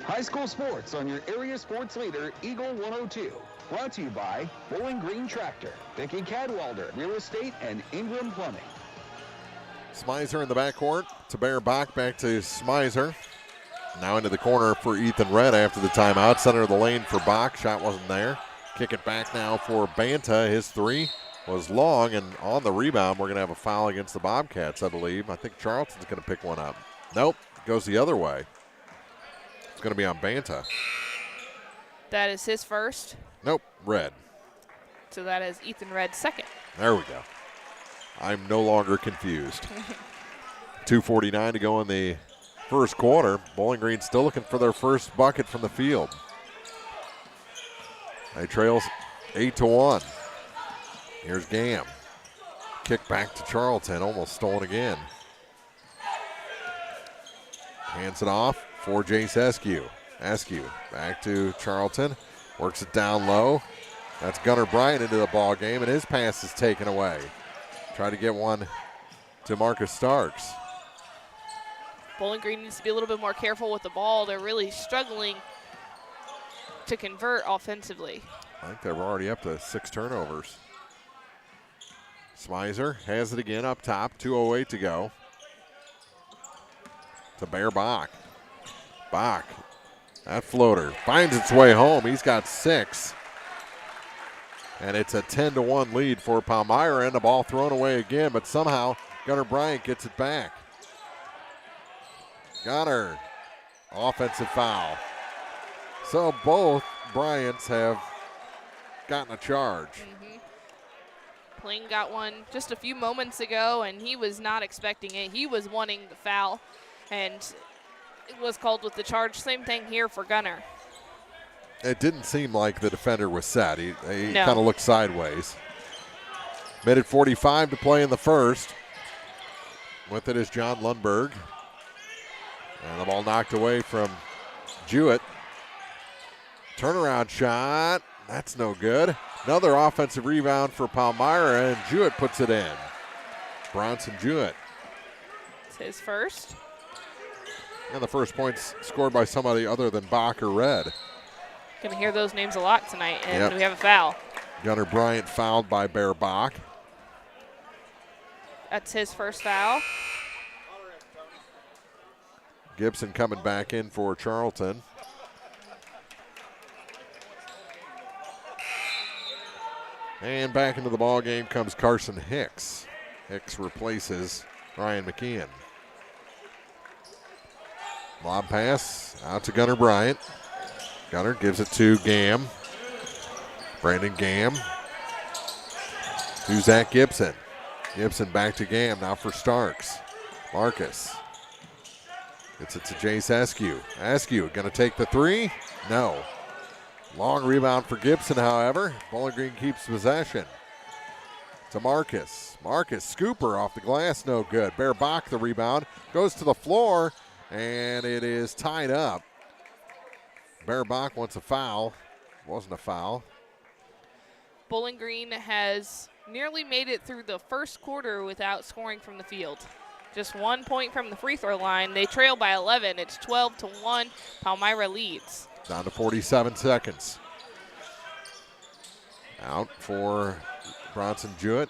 High school sports on your area sports leader, Eagle 102. Brought to you by Bowling Green Tractor, Vicky Cadwalder, Real Estate, and Ingram Plumbing. Smizer in the backcourt. To Bear Bach, back to Smizer. Now into the corner for Ethan Red after the timeout. Center of the lane for Bach. Shot wasn't there. Kick it back now for Banta. His three was long, and on the rebound, we're going to have a foul against the Bobcats, I believe. I think Charlton's going to pick one up. Nope, goes the other way. It's going to be on Banta. That is his first. Nope, Red. So that is Ethan Red's second. There we go. I'm no longer confused. 2:49 to go in the first quarter. Bowling Green still looking for their first bucket from the field. They trails 8-1. Here's Gam. Kick back to Charlton, almost stolen again. Hands it off for Jace Eskew. Eskew back to Charlton. Works it down low. That's Gunnar Bryant into the ball game, and his pass is taken away. Try to get one to Marcus Starks. Bowling Green needs to be a little bit more careful with the ball. They're really struggling to convert offensively. I think they were already up to 6 turnovers. Smizer has it again up top. 2:08 to go. To Bear Bach. Bach. That floater finds its way home. He's got 6. And it's a 10-1 lead for Palmyra, and the ball thrown away again, but somehow Gunnar Bryant gets it back. Gunnar, offensive foul. So both Bryants have gotten a charge. Pling got one just a few moments ago, and he was not expecting it. He was wanting the foul, and it was called with the charge. Same thing here for Gunnar. It didn't seem like the defender was set. He No. kind of looked sideways. Minute 45 to play in the first. With it is John Lundberg. And the ball knocked away from Jewett. Turnaround shot. That's no good. Another offensive rebound for Palmyra, and Jewett puts it in. Bronson Jewett. It's his first. And the first points scored by somebody other than Bach or Red. Going to hear those names a lot tonight, and Yep. we have a foul. Gunnar Bryant fouled by Bear Bach. That's his first foul. Gibson coming back in for Charlton. And back into the ball game comes Carson Hicks. Hicks replaces Ryan McKeon. Lob pass out to Gunnar Bryant. Gunnar gives it to Gam. Brandon Gam. To Zach Gibson. Gibson back to Gam, now for Starks. Marcus. Gets it to Jace Eskew. Eskew going to take the three? No. Long rebound for Gibson, however. Bowling Green keeps possession. To Marcus. Marcus, scooper off the glass, no good. Bear Bach the rebound. Goes to the floor, and it is tied up. Bear Bach wants a foul. Wasn't a foul. Bowling Green has nearly made it through the first quarter without scoring from the field. Just 1 point from the free throw line. They trail by 11. It's 12-1. Palmyra leads. Down to 47 seconds. Out for Bronson Jewett.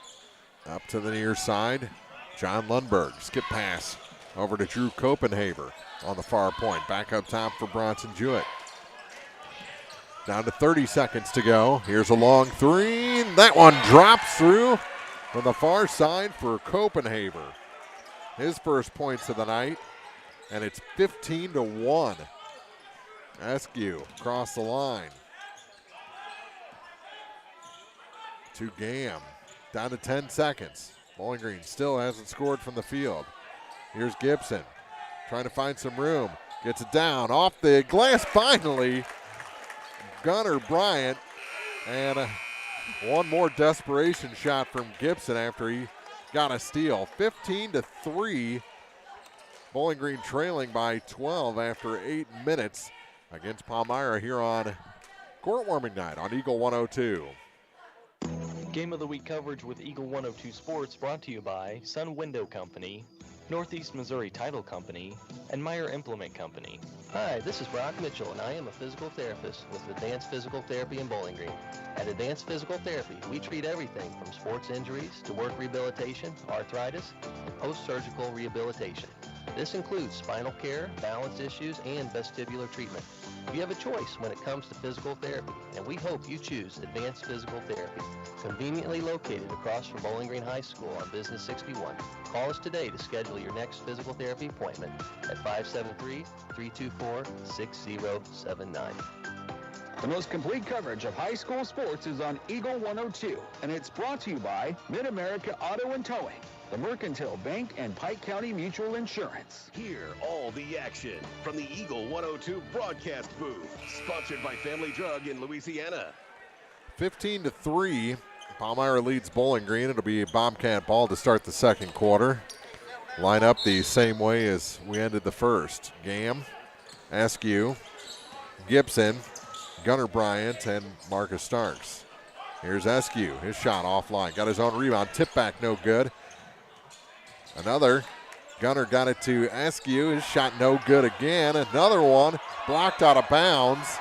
Up to the near side. John Lundberg. Skip pass over to Drew Copenhaver on the far point. Back up top for Bronson Jewett. Down to 30 seconds to go. Here's a long three. That one drops through from the far side for Copenhaver. His first points of the night, and it's 15-1. Askew across the line. To Gam. Down to 10 seconds. Bowling Green still hasn't scored from the field. Here's Gibson trying to find some room. Gets it down off the glass finally. Gunnar Bryant, and one more desperation shot from Gibson after he got a steal. 15-3. Bowling Green trailing by 12 after 8 minutes against Palmyra here on court warming night on Eagle 102. Game of the Week coverage with Eagle 102 Sports brought to you by Sun Window Company, Northeast Missouri Title Company, and Meyer Implement Company. Hi, this is Brock Mitchell, and I am a physical therapist with Advanced Physical Therapy in Bowling Green. At Advanced Physical Therapy, we treat everything from sports injuries to work rehabilitation, arthritis, and post-surgical rehabilitation. This includes spinal care, balance issues, and vestibular treatment. You have a choice when it comes to physical therapy, and we hope you choose Advanced Physical Therapy. Conveniently located across from Bowling Green High School on Business 61. Call us today to schedule your next physical therapy appointment at 573-324-6079. The most complete coverage of high school sports is on Eagle 102, and it's brought to you by Mid-America Auto and Towing, the Mercantile Bank, and Pike County Mutual Insurance. Hear all the action from the Eagle 102 broadcast booth, sponsored by Family Drug in Louisiana. 15-3, Palmyra leads Bowling Green. It'll be a Bobcat ball to start the second quarter. Line up the same way as we ended the first. Gam, Askew, Gibson, Gunnar Bryant, and Marcus Starks. Here's Askew, his shot offline. Got his own rebound, tip back, no good. Another, Gunnar got it to Askew, his shot no good again. Another one, blocked out of bounds.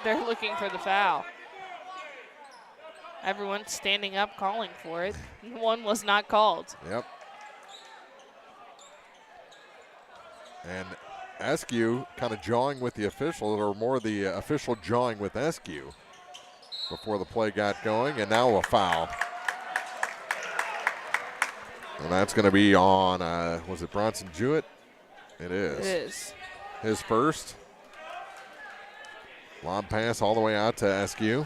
They're looking for the foul. Everyone's standing up calling for it. One was not called. Yep. And Askew kind of jawing with the official, or more the official jawing with Askew before the play got going, and now a foul. And that's going to be on, was it Bronson Jewett? It is. It is. His first. Lob pass all the way out to Askew.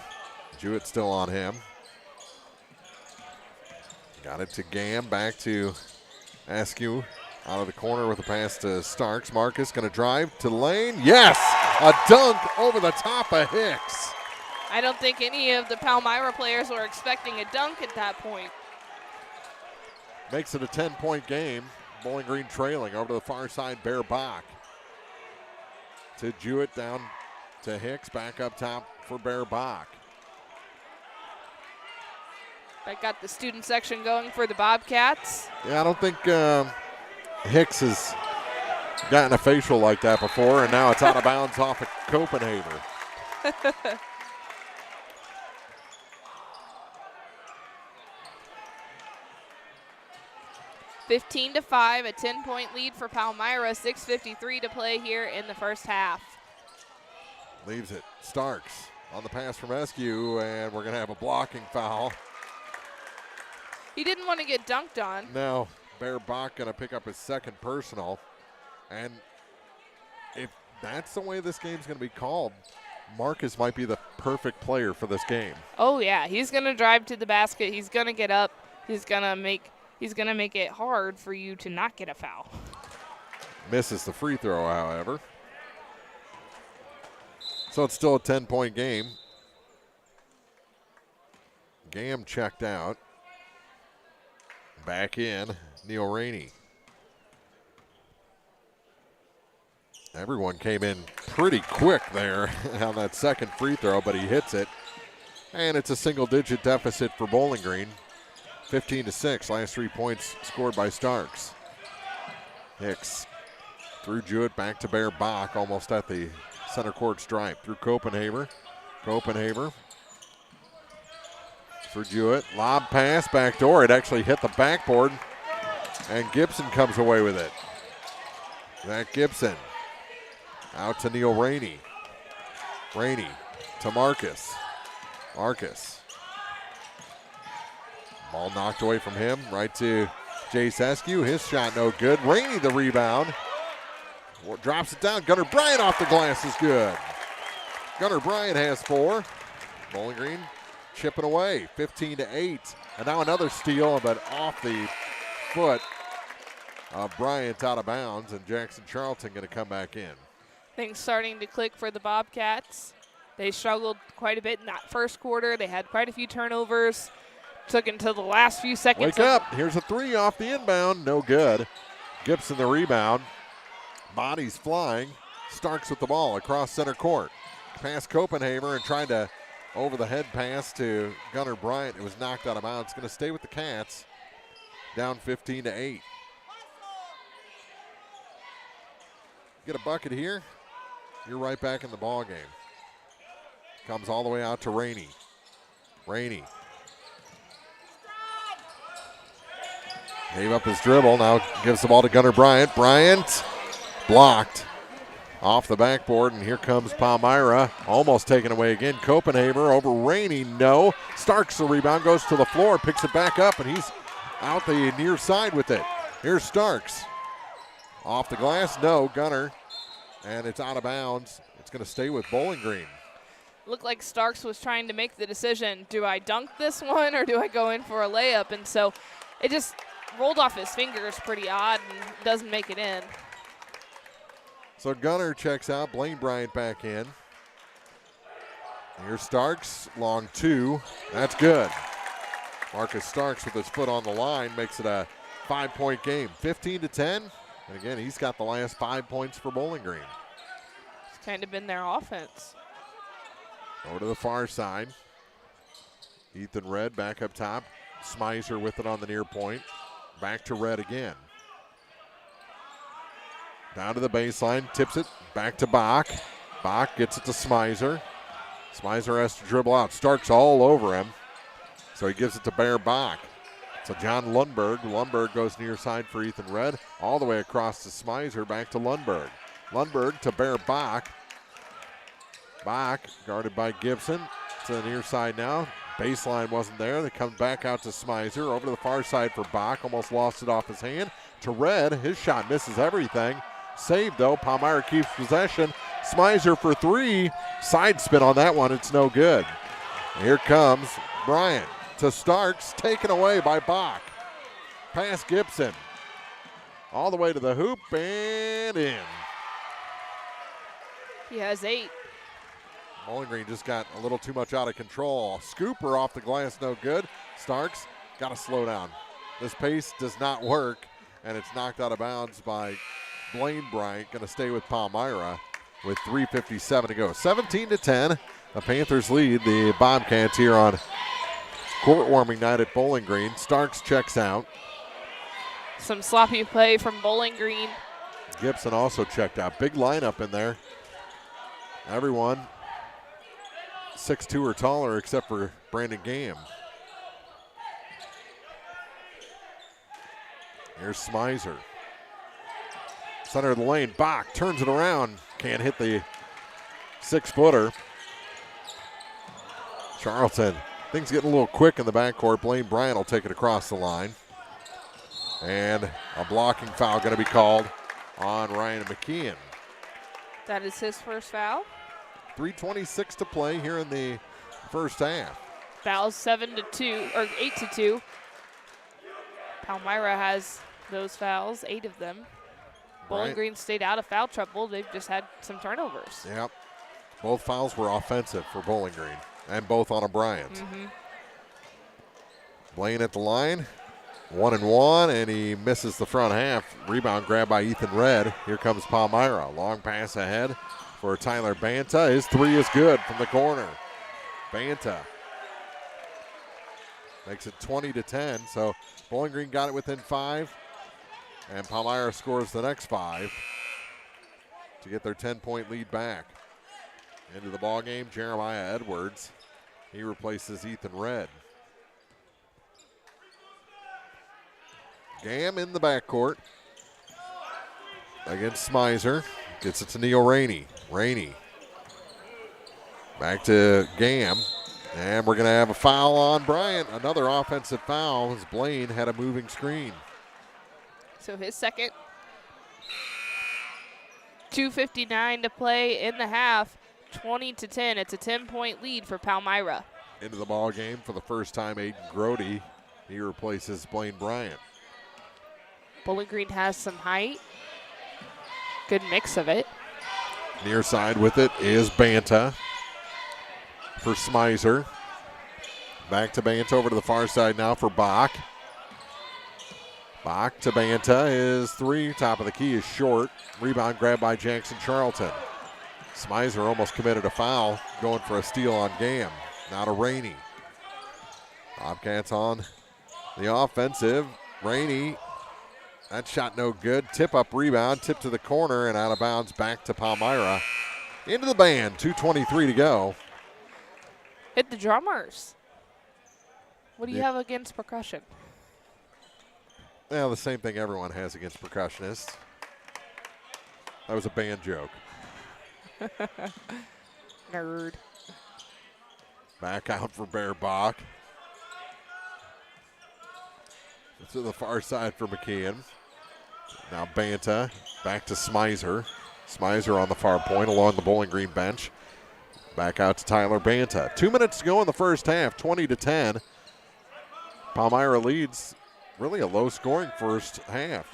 Jewett still on him. Got it to Gam, back to Askew. Out of the corner with a pass to Starks. Marcus going to drive to the lane. Yes! A dunk over the top of Hicks. I don't think any of the Palmyra players were expecting a dunk at that point. Makes it a 10-point game. Bowling Green trailing over to the far side. Bear Bach. To Jewett, down to Hicks. Back up top for Bear Bach. That got the student section going for the Bobcats. Yeah, I don't think Hicks has gotten a facial like that before, and now it's out of bounds off of Copenhaver. 15-5, a 10-point lead for Palmyra. 6:53 to play here in the first half. Leaves it. Starks on the pass from Askew, and we're going to have a blocking foul. He didn't want to get dunked on. No, Bear Bach going to pick up his second personal. And if that's the way this game's going to be called, Marcus might be the perfect player for this game. Oh, yeah. He's going to drive to the basket. He's going to get up. He's going to make it hard for you to not get a foul. Misses the free throw, however. So it's still a 10-point game. Gam checked out. Back in, Neil Rainey. Everyone came in pretty quick there on that second free throw, but he hits it. And it's a single-digit deficit for Bowling Green. 15-6. Last 3 points scored by Starks. Hicks through Jewett, back to Bear Bach, almost at the center court stripe. Through Copenhaver. Copenhaver for Jewett. Lob pass, back door. It actually hit the backboard, and Gibson comes away with it. Zach Gibson out to Neil Rainey. Rainey to Marcus. Marcus. Ball knocked away from him, right to Jace Eskew. His shot no good. Rainey the rebound. Drops it down. Gunnar Bryant off the glass is good. Gunnar Bryant has 4. Bowling Green chipping away, 15-8. And now another steal, but off the foot of Bryant, out of bounds, and Jackson Charlton going to come back in. Things starting to click for the Bobcats. They struggled quite a bit in that first quarter. They had quite a few turnovers. Took until the last few seconds. Wake up. Here's a 3 off the inbound. No good. Gibson the rebound. Bodies flying. Starks with the ball across center court. Past Copenhaver and tried to over the head pass to Gunnar Bryant. It was knocked out of bounds. It's going to stay with the Cats. Down 15-8. Get a bucket here, you're right back in the ball game. Comes all the way out to Rainey. Rainey gave up his dribble, now gives the ball to Gunnar Bryant. Bryant blocked off the backboard, and here comes Palmyra, almost taken away again. Copenhaver over Rainey, no. Starks the rebound, goes to the floor, picks it back up, and he's out the near side with it. Here's Starks. Off the glass, no. Gunnar, and it's out of bounds. It's going to stay with Bowling Green. Looked like Starks was trying to make the decision, do I dunk this one or do I go in for a layup? And so it just rolled off his fingers, pretty odd, and doesn't make it in. So Gunnar checks out, Blaine Bryant back in. Here's Starks, long 2. That's good. Marcus Starks with his foot on the line makes it a 5-point game, 15-10. And again, he's got the last 5 points for Bowling Green. It's kind of been their offense. Over to the far side. Ethan Red back up top. Smizer with it on the near point. Back to Red again. Down to the baseline, tips it, back to Bach. Bach gets it to Smizer. Smizer has to dribble out. Starks all over him. So he gives it to Bear Bach. So John Lundberg. Lundberg goes near side for Ethan Red. All the way across to Smizer, back to Lundberg. Lundberg to Bear Bach. Bach guarded by Gibson. To the near side now. Baseline wasn't there. They come back out to Smizer. Over to the far side for Bach. Almost lost it off his hand. To Red. His shot misses everything. Saved though. Palmyra keeps possession. Smizer for 3. Side spin on that one. It's no good. Here comes Bryant to Starks. Taken away by Bach. Pass Gibson. All the way to the hoop and in. He has 8. Bowling Green just got a little too much out of control. Scooper off the glass, no good. Starks got to slow down. This pace does not work, and it's knocked out of bounds by Blaine Bryant. Going to stay with Palmyra with 3:57 to go. 17-10. The Panthers lead the Bobcats here on court warming night at Bowling Green. Starks checks out. Some sloppy play from Bowling Green. Gibson also checked out. Big lineup in there. Everyone 6'2" or taller except for Brandon Gam. Here's Smizer. Center of the lane. Bach turns it around. Can't hit the 6-footer. Charlton. Things getting a little quick in the backcourt. Blaine Bryant will take it across the line. And a blocking foul going to be called on Ryan McKeon. That is his first foul. 3:26 to play here in the first half. Fouls 7-2 or 8-2. Palmyra has those fouls, 8 of them. Bowling Green stayed out of foul trouble. They've just had some turnovers. Yep. Both fouls were offensive for Bowling Green, and both on a Bryant. Blaine at the line, 1-1, and he misses the front half. Rebound grab by Ethan Red. Here comes Palmyra. Long pass ahead for Tyler Banta. His 3 is good from the corner. Banta Makes it 20-10. So Bowling Green got it within 5. And Palmyra scores the next 5 to get their 10-point lead back. Into the ball game, Jeremiah Edwards. He replaces Ethan Red. Gam in the backcourt against Smizer. Gets it to Neil Rainey. Rainey back to Gam. And we're going to have a foul on Bryant. Another offensive foul as Blaine had a moving screen. So his second. 2:59 to play in the half. 20-10. It's a 10-point lead for Palmyra. Into the ball game for the first time, Aiden Grody. He replaces Blaine Bryant. Bowling Green has some height. Good mix of it. Near side with it is Banta for Smizer. Back to Banta, over to the far side now for Bach. Bach to Banta is 3. Top of the key is short. Rebound grabbed by Jackson Charlton. Smizer almost committed a foul, going for a steal on Gam. Now to Rainey. Bobcats on the offensive. Rainey, that shot no good. Tip up rebound, tip to the corner, and out of bounds back to Palmyra. Into the band, 2:23 to go. Hit the drummers. What do you have against percussion? Well, the same thing everyone has against percussionists. That was a band joke. Nerd. Back out for Bear Bach. To the far side for McKeon. Now Banta back to Smizer. Smizer on the far point along the Bowling Green bench. Back out to Tyler Banta. 2 minutes to go in the first half, 20-10. Palmyra leads. Really a low-scoring first half.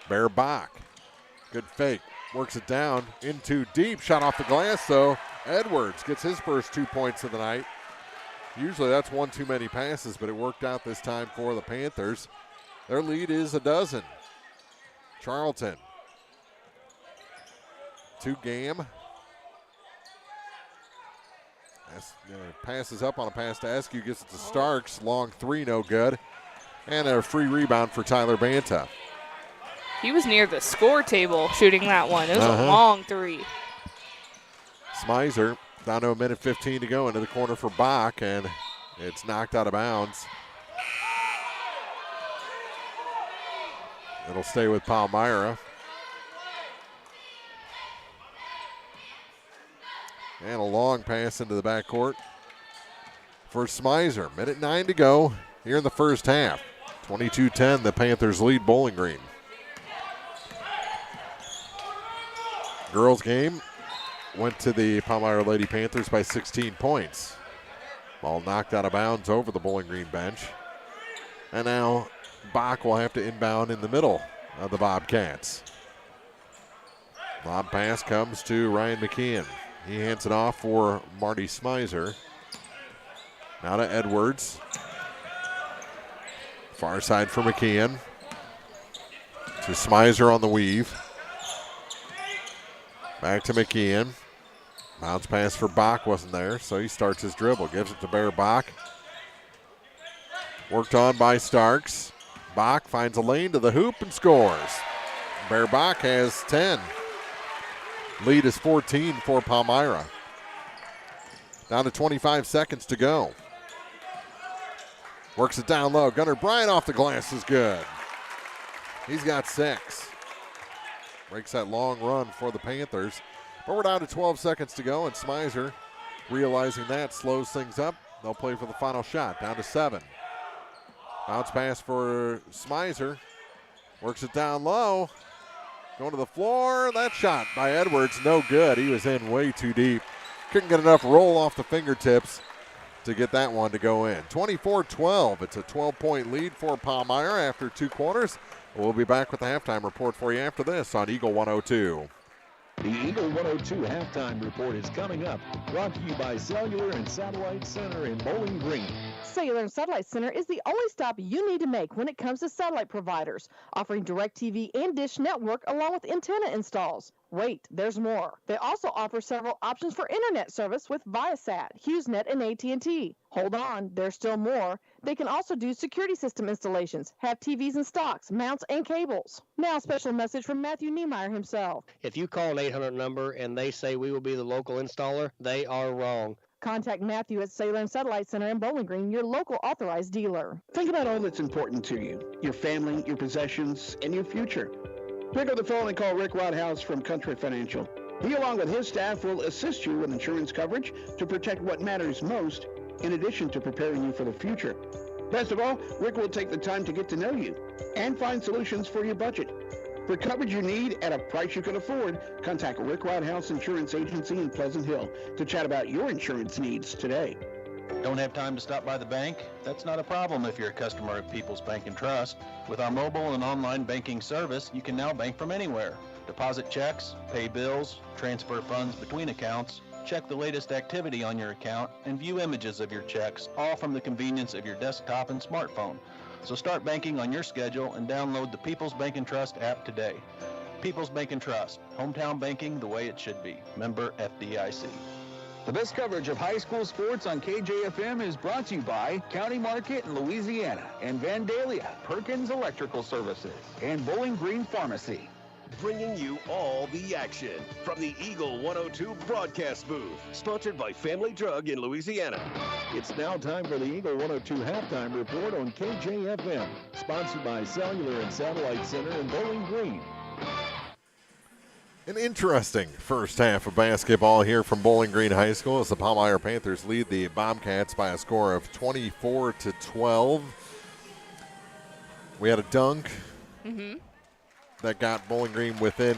Bear Bach. Good fake. Works it down in too deep. Shot off the glass, though. Edwards gets his first 2 points of the night. Usually that's one too many passes, but it worked out this time for the Panthers. Their lead is 12. Charlton. To Gam. Passes up on a pass to Eskew, gets it to Starks. Long 3, no good. And a free rebound for Tyler Banta. He was near the score table shooting that one. It was a long 3. Smizer down to 1:15 to go into the corner for Bach, and it's knocked out of bounds. It'll stay with Palmyra. And a long pass into the backcourt for Smizer. 1:09 to go here in the first half. 22-10, the Panthers lead Bowling Green. Girls game went to the Palmyra Lady Panthers by 16 points. Ball knocked out of bounds over the Bowling Green bench. And now Bach will have to inbound in the middle of the Bobcats. Lob pass comes to Ryan McKeon. He hands it off for Marty Smizer. Now to Edwards. Far side for McKeon. To Smizer on the weave. Back to McKeon. Bounce pass for Bach wasn't there, so he starts his dribble. Gives it to Bear Bach. Worked on by Starks. Bach finds a lane to the hoop and scores. Bear Bach has 10. Lead is 14 for Palmyra. Down to 25 seconds to go. Works it down low. Gunnar Bryant off the glass is good. He's got 6. Breaks that long run for the Panthers. But we're down to 12 seconds to go, and Smizer, realizing that, slows things up. They'll play for the final shot. Down to 7. Bounce pass for Smizer. Works it down low. Going to the floor. That shot by Edwards, no good. He was in way too deep. Couldn't get enough roll off the fingertips to get that one to go in. 24-12. It's a 12-point lead for Palmyra after 2 quarters. We'll be back with the halftime report for you after this on Eagle 102. The Eagle 102 halftime report is coming up, brought to you by Cellular and Satellite Center in Bowling Green. Cellular and Satellite Center is the only stop you need to make when it comes to satellite providers, offering DirecTV and Dish Network along with antenna installs. Wait, there's more. They also offer several options for internet service with Viasat, HughesNet, and AT&T. Hold on, there's still more. They can also do security system installations, have TVs in stocks, mounts, and cables. Now, a special message from Matthew Niemeyer himself. If you call an 800 number and they say we will be the local installer, they are wrong. Contact Matthew at Cellular and Satellite Center in Bowling Green, your local authorized dealer. Think about all that's important to you, your family, your possessions, and your future. Pick up the phone and call Rick Rodhouse from Country Financial. He, along with his staff, will assist you with insurance coverage to protect what matters most, in addition to preparing you for the future. Best of all, Rick will take the time to get to know you and find solutions for your budget. For coverage you need at a price you can afford, contact Rick Rodhouse Insurance Agency in Pleasant Hill to chat about your insurance needs today. Don't have time to stop by the bank? That's not a problem if you're a customer of People's Bank and Trust. With our mobile and online banking service, you can now bank from anywhere. Deposit checks, pay bills, transfer funds between accounts, check the latest activity on your account, and view images of your checks, all from the convenience of your desktop and smartphone. So start banking on your schedule and download the People's Bank and Trust app today. People's Bank and Trust, hometown banking the way it should be. Member FDIC. The best coverage of high school sports on KJFM is brought to you by County Market in Louisiana and Vandalia, Perkins Electrical Services, and Bowling Green Pharmacy. Bringing you all the action from the Eagle 102 broadcast booth, sponsored by Family Drug in Louisiana. It's now time for the Eagle 102 halftime report on KJFM, sponsored by Cellular and Satellite Center in Bowling Green. An interesting first half of basketball here from Bowling Green High School as the Palmyra Panthers lead the Bobcats by a score of 24-12. We had a dunk that got Bowling Green within,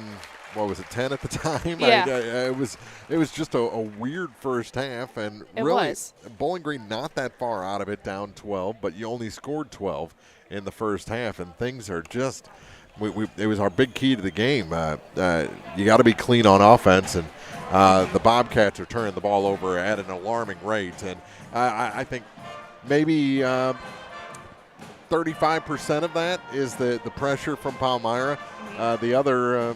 10 at the time? Yeah. It was just a weird first half, and really Bowling Green not that far out of it, down 12, but you only scored 12 in the first half, and things are just – it was our big key to the game. You got to be clean on offense, and the Bobcats are turning the ball over at an alarming rate. And I think maybe 35% of that is the pressure from Palmyra. The other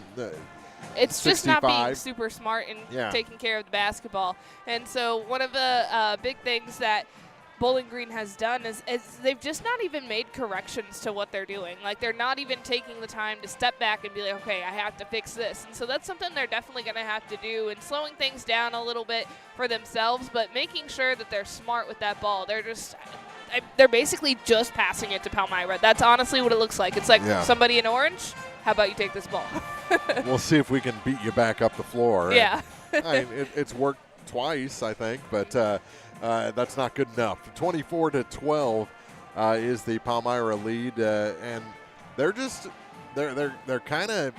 it's 65. just not being super smart and taking care of the basketball. And so one of the big things that Bowling Green has done is they've just not even made corrections to what they're doing. Like, they're not even taking the time to step back and be like, okay, I have to fix this. And so that's something they're definitely going to have to do, and slowing things down a little bit for themselves, but making sure that they're smart with that ball. They're basically just passing it to Palmyra. That's honestly what it looks like. It's like somebody in orange, how about you take this ball? We'll see if we can beat you back up the floor. Yeah. I mean, it's worked twice, I think, but that's not good enough. 24-12 is the Palmyra lead, and they're kind of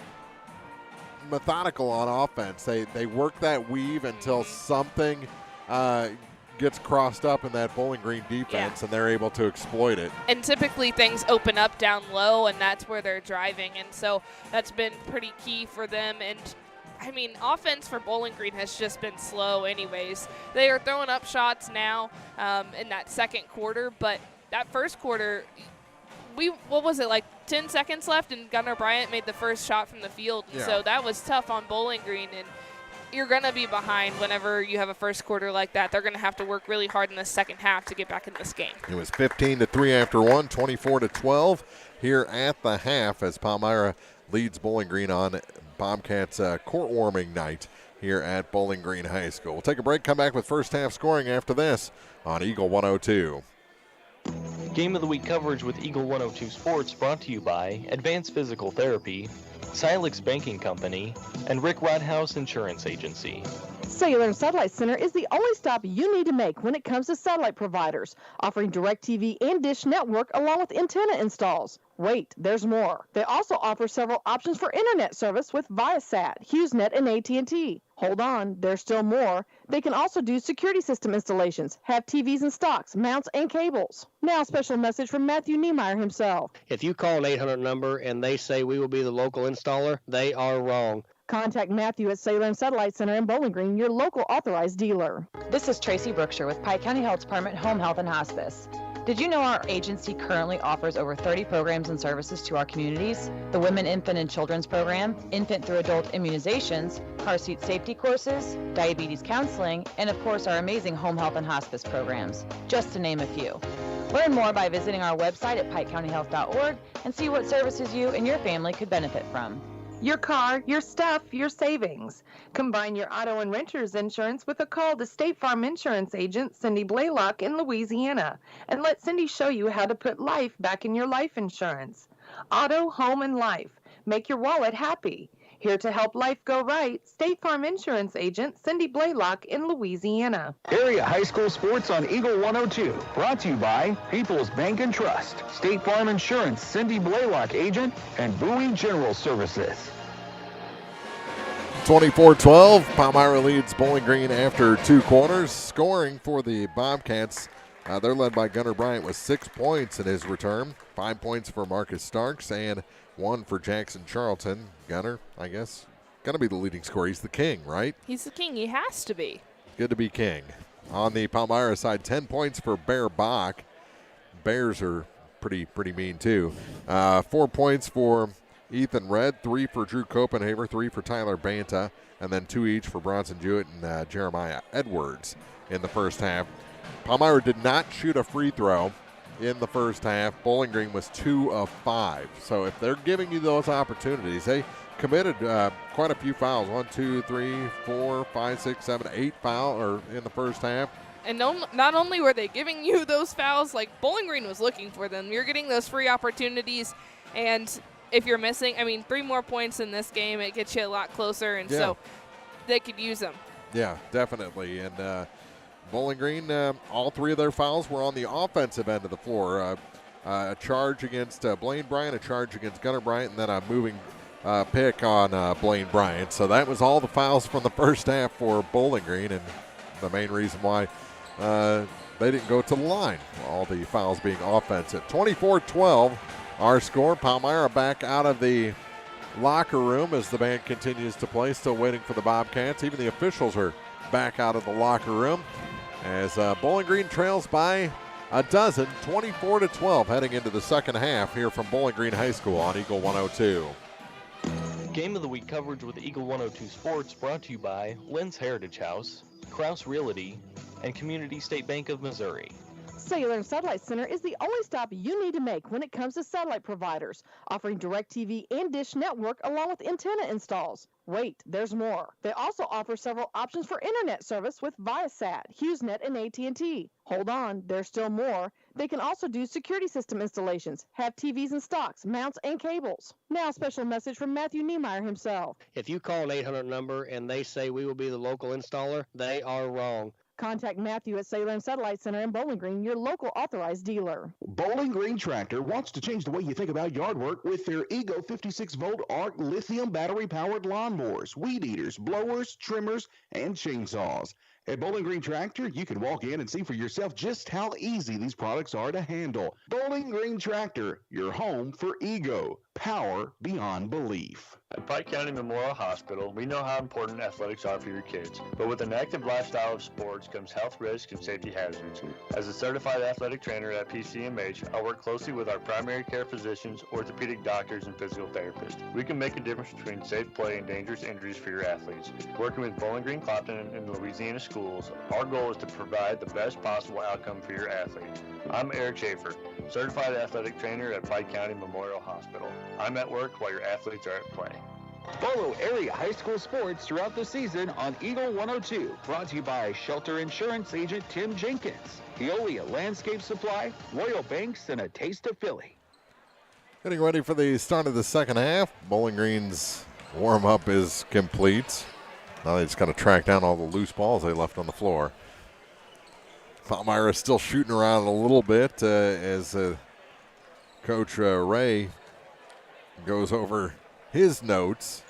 methodical on offense. They work that weave until something gets crossed up in that Bowling Green defense, and they're able to exploit it. And typically things open up down low, and that's where they're driving, and so that's been pretty key for them. And I mean, offense for Bowling Green has just been slow anyways. They are throwing up shots now in that second quarter, but that first quarter, what was it, like 10 seconds left, and Gunnar Bryant made the first shot from the field. And so that was tough on Bowling Green, and you're going to be behind whenever you have a first quarter like that. They're going to have to work really hard in the second half to get back in this game. It was 15-3 after one, 24-12 here at the half as Palmyra leads Bowling Green on Bobcats court warming night here at Bowling Green High School. We'll take a break, come back with first half scoring after this on Eagle 102. Game of the Week coverage with Eagle 102 Sports brought to you by Advanced Physical Therapy, Silex Banking Company, and Rick Rodhouse Insurance Agency. Cellular and Satellite Center is the only stop you need to make when it comes to satellite providers, offering DirecTV and Dish Network along with antenna installs. Wait, there's more. They also offer several options for internet service with Viasat, HughesNet, and AT&T. Hold on, there's still more. They can also do security system installations, have TVs in stocks, mounts, and cables. Now, a special message from Matthew Niemeyer himself. If you call an 800 number and they say we will be the local installer, they are wrong. Contact Matthew at Sailor and Satellite Center in Bowling Green, your local authorized dealer. This is Tracy Brookshire with Pike County Health Department Home Health and Hospice. Did you know our agency currently offers over 30 programs and services to our communities? The Women, Infant, and Children's Program, infant through adult immunizations, car seat safety courses, diabetes counseling, and of course our amazing home health and hospice programs, just to name a few. Learn more by visiting our website at pikecountyhealth.org and see what services you and your family could benefit from. Your car, your stuff, your savings. Combine your auto and renter's insurance with a call to State Farm Insurance agent Cindy Blaylock in Louisiana, and let Cindy show you how to put life back in your life insurance. Auto, home, and life. Make your wallet happy. Here to help life go right, State Farm Insurance agent Cindy Blaylock in Louisiana. Area high school sports on Eagle 102. Brought to you by People's Bank and Trust, State Farm Insurance, Cindy Blaylock agent, and Bowie General Services. 24-12, Palmyra leads Bowling Green after 2 quarters. Scoring for the Bobcats, they're led by Gunnar Bryant with 6 points in his return. 5 points for Marcus Starks and 1 for Jackson Charlton. Gunnar, I guess, going to be the leading scorer. He's the king, right? He's the king. He has to be. Good to be king. On the Palmyra side, 10 points for Bear Bach. Bears are pretty mean, too. 4 points for Ethan Red, 3 for Drew Copenhaver, 3 for Tyler Banta, and then 2 each for Bronson Jewett and Jeremiah Edwards in the first half. Palmyra did not shoot a free throw in the first half. Bowling Green was 2 of 5. So if they're giving you those opportunities, they committed quite a few fouls. 1, 2, 3, 4, 5, 6, 7, 8 fouls in the first half. And not only were they giving you those fouls, like Bowling Green was looking for them. You're getting those free opportunities, and if you're missing, 3 more points in this game, it gets you a lot closer, and so they could use them. Yeah, definitely. And Bowling Green, all 3 of their fouls were on the offensive end of the floor. A charge against Blaine Bryant, a charge against Gunnar Bryant, and then a moving pick on Blaine Bryant. So that was all the fouls from the first half for Bowling Green, and the main reason why they didn't go to the line. All the fouls being offensive. 24-12. Our score. Palmyra back out of the locker room as the band continues to play. Still waiting for the Bobcats. Even the officials are back out of the locker room as Bowling Green trails by a dozen, 24-12, heading into the second half here from Bowling Green High School on Eagle 102. Game of the Week coverage with Eagle 102 Sports brought to you by Lynn's Heritage House, Kraus Realty, and Community State Bank of Missouri. Sailor and Satellite Center is the only stop you need to make when it comes to satellite providers, offering DirecTV and Dish Network along with antenna installs. Wait, there's more. They also offer several options for internet service with Viasat, HughesNet, and AT&T. Hold on, there's still more. They can also do security system installations, have TVs in stocks, mounts, and cables. Now a special message from Matthew Niemeyer himself. If you call an 800 number and they say we will be the local installer, they are wrong. Contact Matthew at Sailor and Satellite Center in Bowling Green, your local authorized dealer. Bowling Green Tractor wants to change the way you think about yard work with their Ego 56-volt ARC lithium battery-powered lawnmowers, weed eaters, blowers, trimmers, and chainsaws. At Bowling Green Tractor, you can walk in and see for yourself just how easy these products are to handle. Bowling Green Tractor, your home for Ego. Power beyond belief. At Pike County Memorial Hospital, we know how important athletics are for your kids, but with an active lifestyle of sports comes health risks and safety hazards. As a certified athletic trainer at PCMH, I work closely with our primary care physicians, orthopedic doctors, and physical therapists. We can make a difference between safe play and dangerous injuries for your athletes. Working with Bowling Green Clopton and Louisiana schools, our goal is to provide the best possible outcome for your athlete. I'm Eric Schaefer, certified athletic trainer at Pike County Memorial Hospital. I'm at work while your athletes are at play. Follow area high school sports throughout the season on Eagle 102. Brought to you by Shelter Insurance agent Tim Jenkins, Veolia Landscape Supply, Royal Banks, and a taste of Philly. Getting ready for the start of the second half. Bowling Green's warm-up is complete. Now they just got to track down all the loose balls they left on the floor. Palmyra is still shooting around a little bit as Coach Ray goes over his notes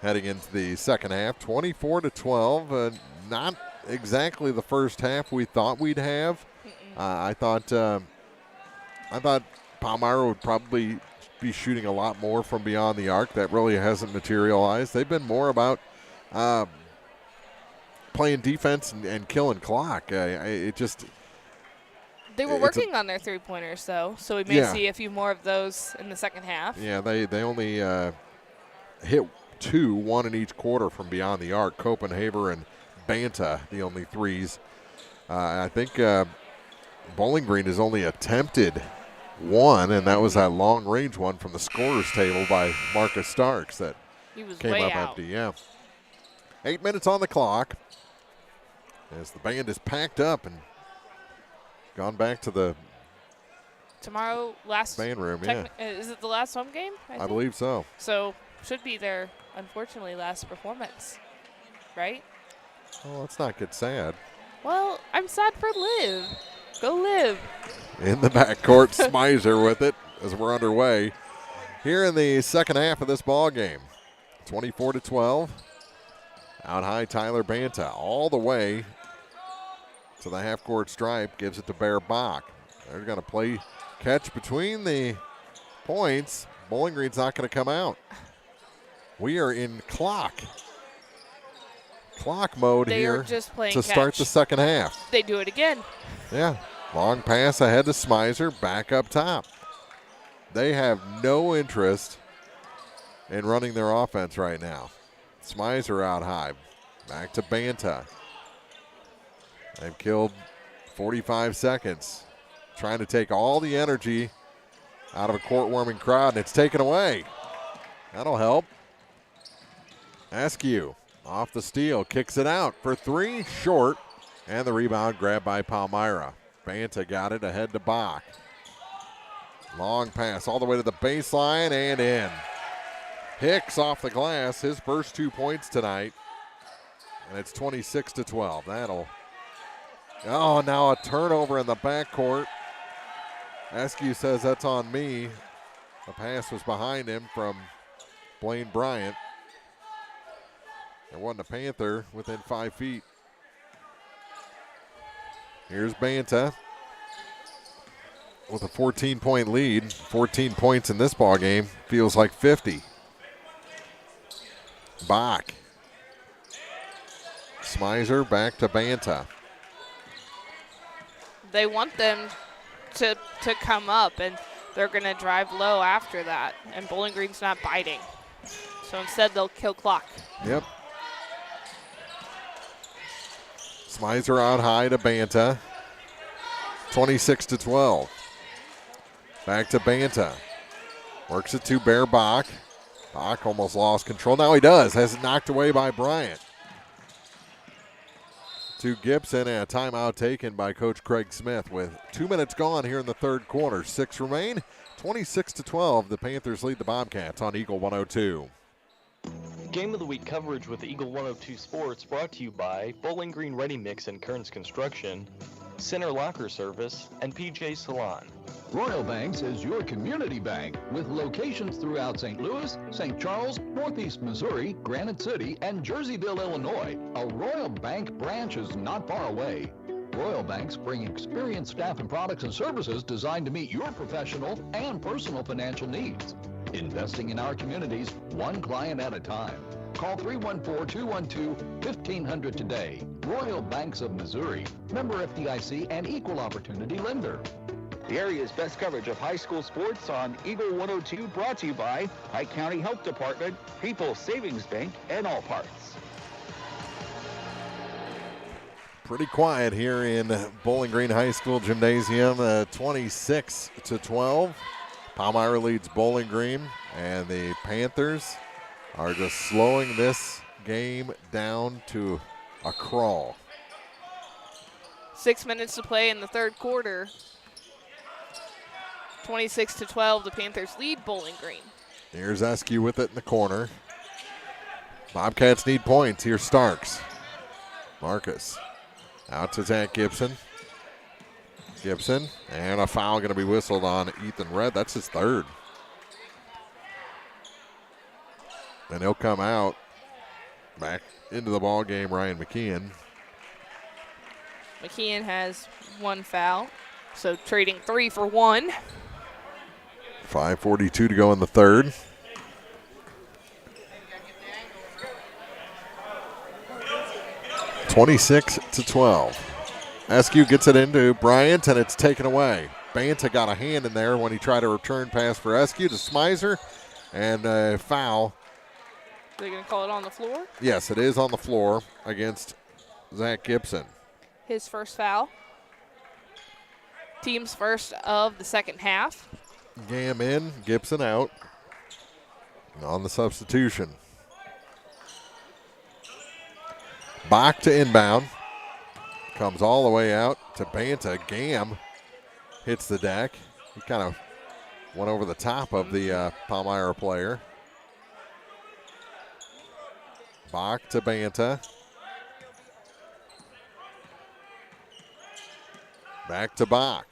heading into the second half. 24-12, not exactly the first half we thought we'd have. I thought Palmyra would probably be shooting a lot more from beyond the arc. That really hasn't materialized. They've been more about playing defense and killing clock. They were working on their three-pointers, though, so we may see a few more of those in the second half. Yeah, they only hit 2, 1 in each quarter from beyond the arc. Copenhagen and Banta, the only threes. I think Bowling Green has only attempted 1, and that was that long-range one from the scorer's table by Marcus Starks that came up empty. Yeah. 8 minutes on the clock as the band is packed up and gone back to the tomorrow last band room. Is it the last home game? I believe so. So should be their, unfortunately, last performance, right? Oh, let's not get sad. Well, I'm sad for Liv. Go Liv. In the backcourt, Smizer with it as we're underway here in the second half of this ball game. 24-12. Out high, Tyler Banta all the way to the half-court stripe, gives it to Bear Bach. They're going to play catch between the points. Bowling Green's not going to come out. We are in clock mode here just playing to start the second half. They do it again. Yeah, long pass ahead to Smizer, back up top. They have no interest in running their offense right now. Smizer out high, back to Banta. They've killed 45 seconds, trying to take all the energy out of a court-warming crowd, and it's taken away. That'll help. Askew off the steal, kicks it out for 3, short, and the rebound grabbed by Palmyra. Banta got it ahead to Bach. Long pass all the way to the baseline and in. Hicks off the glass, his first 2 points tonight, and it's 26-12. Now a turnover in the backcourt. Askew says that's on me. The pass was behind him from Blaine Bryant. There wasn't a Panther within 5 feet. Here's Banta with a 14-point lead. 14 points in this ball game feels like 50. Bach. Smizer back to Banta. They want them to come up, and they're going to drive low after that, and Bowling Green's not biting. So instead, they'll kill clock. Yep. Smizer out high to Banta. 26-12. Back to Banta. Works it to Bear Bach. Bach almost lost control. Now he does. Has it knocked away by Bryant. To Gibson, and a timeout taken by Coach Craig Smith with 2 minutes gone here in the third quarter. 6 remain. 26-12. The Panthers lead the Bobcats on Eagle 102. Game of the Week coverage with Eagle 102 Sports brought to you by Bowling Green Ready Mix and Kearns Construction, Center Locker Service, and PJ Salon. Royal Banks is your community bank with locations throughout St. Louis, St. Charles, Northeast Missouri, Granite City, and Jerseyville, Illinois. A Royal Bank branch is not far away. Royal Banks bring experienced staff and products and services designed to meet your professional and personal financial needs. Investing in our communities, one client at a time. Call 314-212-1500 today. Royal Banks of Missouri, member FDIC and equal opportunity lender. The area's best coverage of high school sports on Eagle 102, brought to you by Pike County Health Department, People's Savings Bank, and All Parts. Pretty quiet here in Bowling Green High School Gymnasium, 26-12. Palmyra leads Bowling Green, and the Panthers are just slowing this game down to a crawl. 6 minutes to play in the third quarter. 26-12, the Panthers lead Bowling Green. Here's Eskew with it in the corner. Bobcats need points. Here's Starks. Marcus out to Zach Gibson. Gibson, and a foul going to be whistled on Ethan Red. That's his third. And he'll come out back into the ball game, Ryan McKeon. McKeon has one foul, so trading 3 for 1. 5:42 to go in the third. (26-12). Askew gets it into Bryant, and it's taken away. Banta got a hand in there when he tried a return pass for Askew to Smizer, and a foul. Are they going to call it on the floor? Yes, it is on the floor against Zach Gibson. His first foul. Team's first of the second half. Gam in, Gibson out. On the substitution. Bach to inbound. Comes all the way out to Banta. Gam hits the deck. He kind of went over the top of the Palmyra player. Bach to Banta. Back to Bach.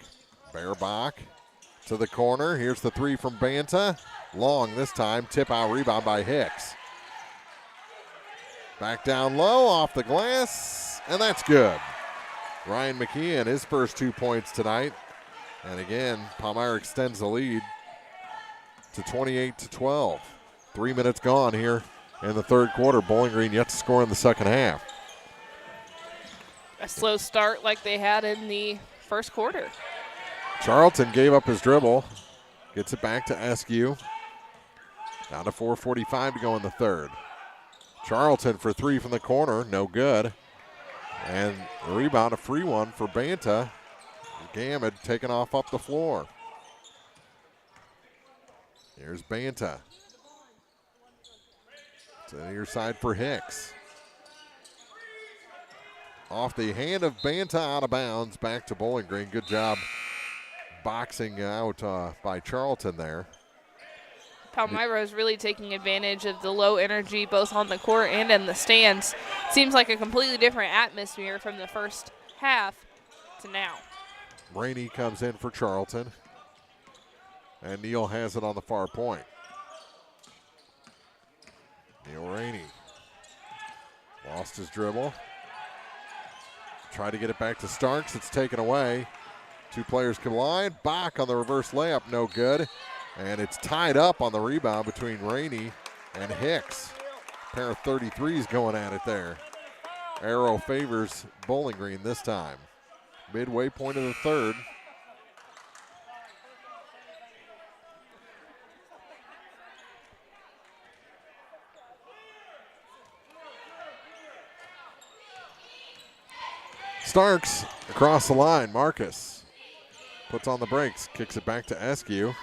Bear Bach to the corner. Here's the three from Banta. Long this time. Tip out rebound by Hicks. Back down low off the glass, and that's good. Ryan McKeon, his first 2 points tonight. And again, Palmyra extends the lead to 28-12. 3 minutes gone here in the third quarter. Bowling Green yet to score in the second half. A slow start like they had in the first quarter. Charlton gave up his dribble. Gets it back to Askew. Down to 4:45 to go in the third. Charlton for three from the corner, no good. And the rebound, a free one for Banta. Gam had taken off up the floor. Here's Banta. To the near side for Hicks. Off the hand of Banta, out of bounds, back to Bowling Green. Good job boxing out by Charlton there. Palmyra is really taking advantage of the low energy both on the court and in the stands. Seems like a completely different atmosphere from the first half to now. Rainey comes in for Charlton. And Neal has it on the far point. Neal Rainey lost his dribble. Tried to get it back to Starks. It's taken away. Two players collide. Bach on the reverse layup, no good. And it's tied up on the rebound between Rainey and Hicks. A pair of 33s going at it there. Arrow favors Bowling Green this time. Midway point of the third. Starks across the line. Marcus puts on the brakes, kicks it back to Askew.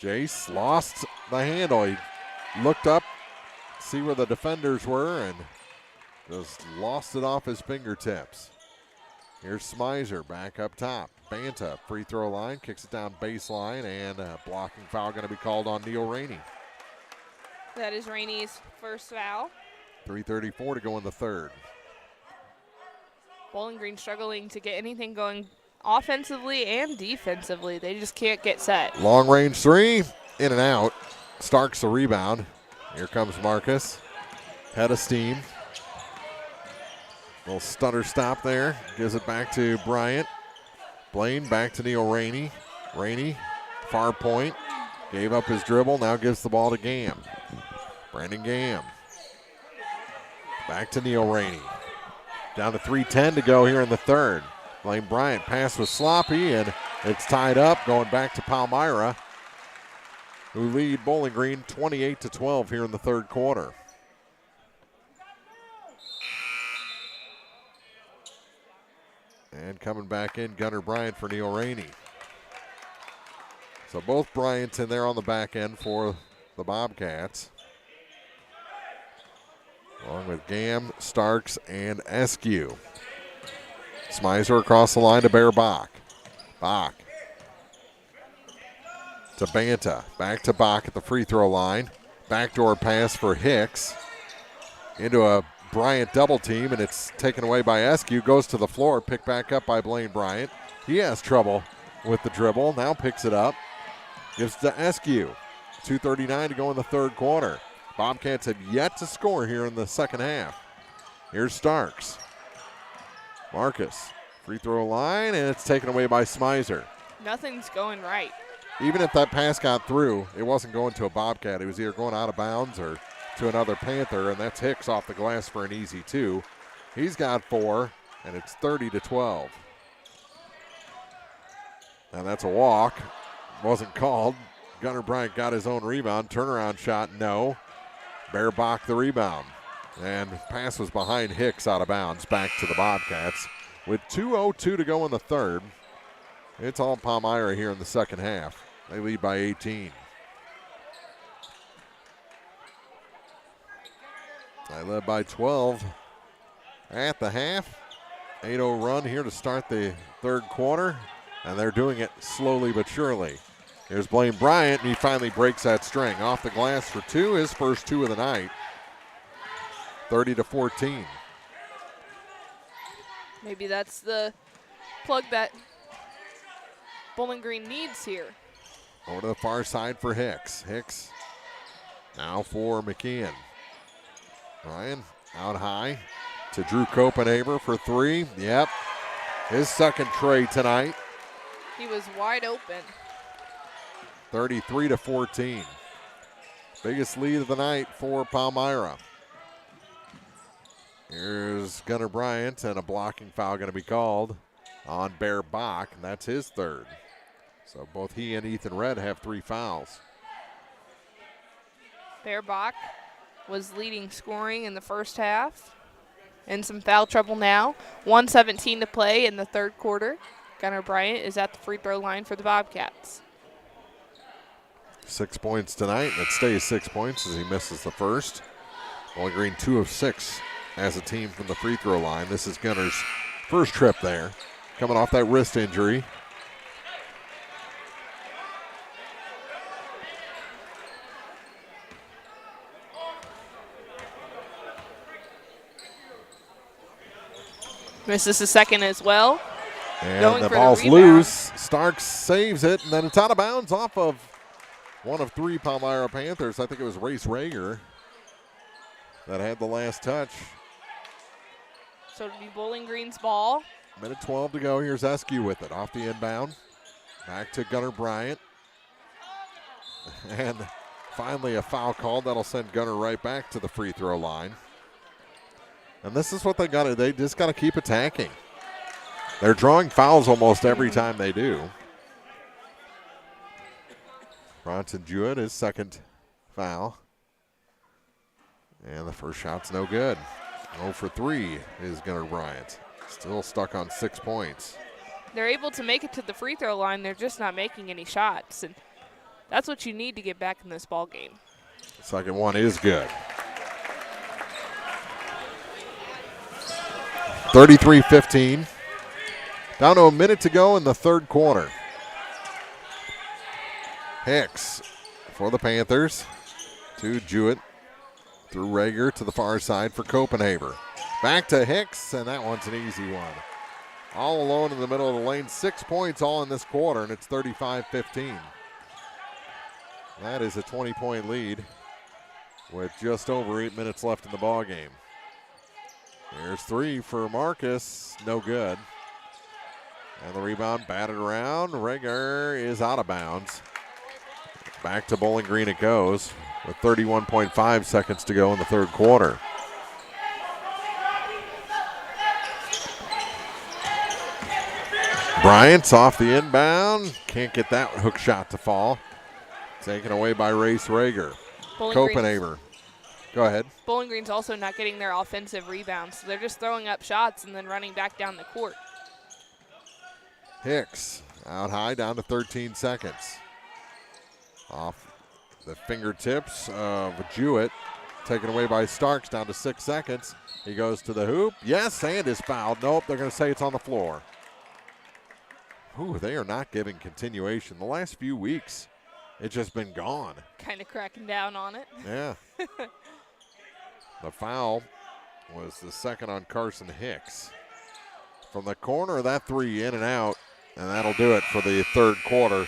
Jace lost the handle. He looked up, see where the defenders were, and just lost it off his fingertips. Here's Smizer back up top. Banta, free throw line, kicks it down baseline, and a blocking foul going to be called on Neal Rainey. That is Rainey's first foul. 3:34 to go in the third. Bowling Green struggling to get anything going offensively and defensively. They just can't get set. Long range three, in and out. Starks the rebound. Here comes Marcus. Head of steam. Little stutter stop there. Gives it back to Bryant. Blaine back to Neal Rainey. Rainey, far point. Gave up his dribble. Now gives the ball to Gam. Brandon Gam. Back to Neal Rainey. Down to 3:10 to go here in the third. Blaine Bryant pass was sloppy, and it's tied up. Going back to Palmyra, who lead Bowling Green 28-12 here in the third quarter. And coming back in, Gunnar Bryant for Neal Rainey. So both Bryants in there on the back end for the Bobcats. Along with Gam, Starks, and Askew. Smizer across the line to Bear Bach. Bach to Banta. Back to Bach at the free throw line. Backdoor pass for Hicks. Into a Bryant double team, and it's taken away by Askew. Goes to the floor, picked back up by Blaine Bryant. He has trouble with the dribble. Now picks it up. Gives it to Askew. 2:39 to go in the third quarter. Bobcats have yet to score here in the second half. Here's Starks. Marcus, free throw line, and it's taken away by Smizer. Nothing's going right. even if that pass got through, it wasn't going to a Bobcat. It was either going out of bounds or to another Panther, and that's Hicks off the glass for an easy 2. He's got 4, and it's 30-12. And that's a walk. Wasn't called. Gunnar Bryant got his own rebound. Turnaround shot, no. Bear Bach the rebound. And pass was behind Hicks out of bounds. Back to the Bobcats. With 2:02 to go in the third. It's all Palmyra here in the second half. They lead by 18. They led by 12 at the half. 8-0 run here to start the third quarter. And they're doing it slowly but surely. Here's Blaine Bryant, and he finally breaks that string. Off the glass for 2, his first 2 of the night. 30-14. Maybe that's the plug that Bowling Green needs here. Over to the far side for Hicks. Hicks now for McKeon. Ryan out high to Drew Copenhaver for 3. Yep, his second tray tonight. He was wide open. 33-14. Biggest lead of the night for Palmyra. Here's Gunnar Bryant, and a blocking foul going to be called on Bear Bach, and that's his third. So both he and Ethan Red have 3 fouls. Bear Bach was leading scoring in the first half. In some foul trouble now. 1:17 to play in the third quarter. Gunnar Bryant is at the free throw line for the Bobcats. 6 points tonight. That stays 6 points as he misses the first. Bowling Green 2 of 6 as a team from the free throw line. This is Gunnar's first trip there, coming off that wrist injury. Misses the second as well. And the ball's loose. Starks saves it, and then it's out of bounds off of one of 3 Palmyra Panthers. I think it was Race Rager that had the last touch. So it'll be Bowling Green's ball. Minute 12 to go. Here's Eskew with it off the inbound. Back to Gunnar Bryant. And finally a foul called. That'll send Gunnar right back to the free throw line. And this is what they got to, they just got to keep attacking. They're drawing fouls almost every time they do. Bronson Jewett, his second foul. And the first shot's no good. 0 for 3 is Gunnar Bryant. Still stuck on 6 points. They're able to make it to the free throw line. They're just not making any shots. And that's what you need to get back in this ball game. Second one is good. 33-15. Down to a minute to go in the third quarter. Hicks for the Panthers. To Jewett. Through Rager to the far side for Copenhaver. Back to Hicks, and that one's an easy one. All alone in the middle of the lane. 6 points all in this quarter, and it's 35-15. That is a 20-point lead with just over 8 minutes left in the ball game. Here's 3 for Marcus. No good. And the rebound batted around. Rager is out of bounds. Back to Bowling Green it goes with 31.5 seconds to go in the third quarter. Bryant's off the inbound. Can't get that hook shot to fall. Taken away by Race Rager. Copenhaver. Go ahead. Bowling Green's also not getting their offensive rebounds, so they're just throwing up shots and then running back down the court. Hicks out high, down to 13 seconds. Off the fingertips of Jewett. Taken away by Starks, down to 6 seconds. He goes to the hoop. Yes, and is fouled. Nope, they're going to say it's on the floor. Ooh, they are not giving continuation. The last few weeks, it's just been gone. Kind of cracking down on it. Yeah. The foul was the second on Carson Hicks. From the corner, that 3 in and out, and that'll do it for the third quarter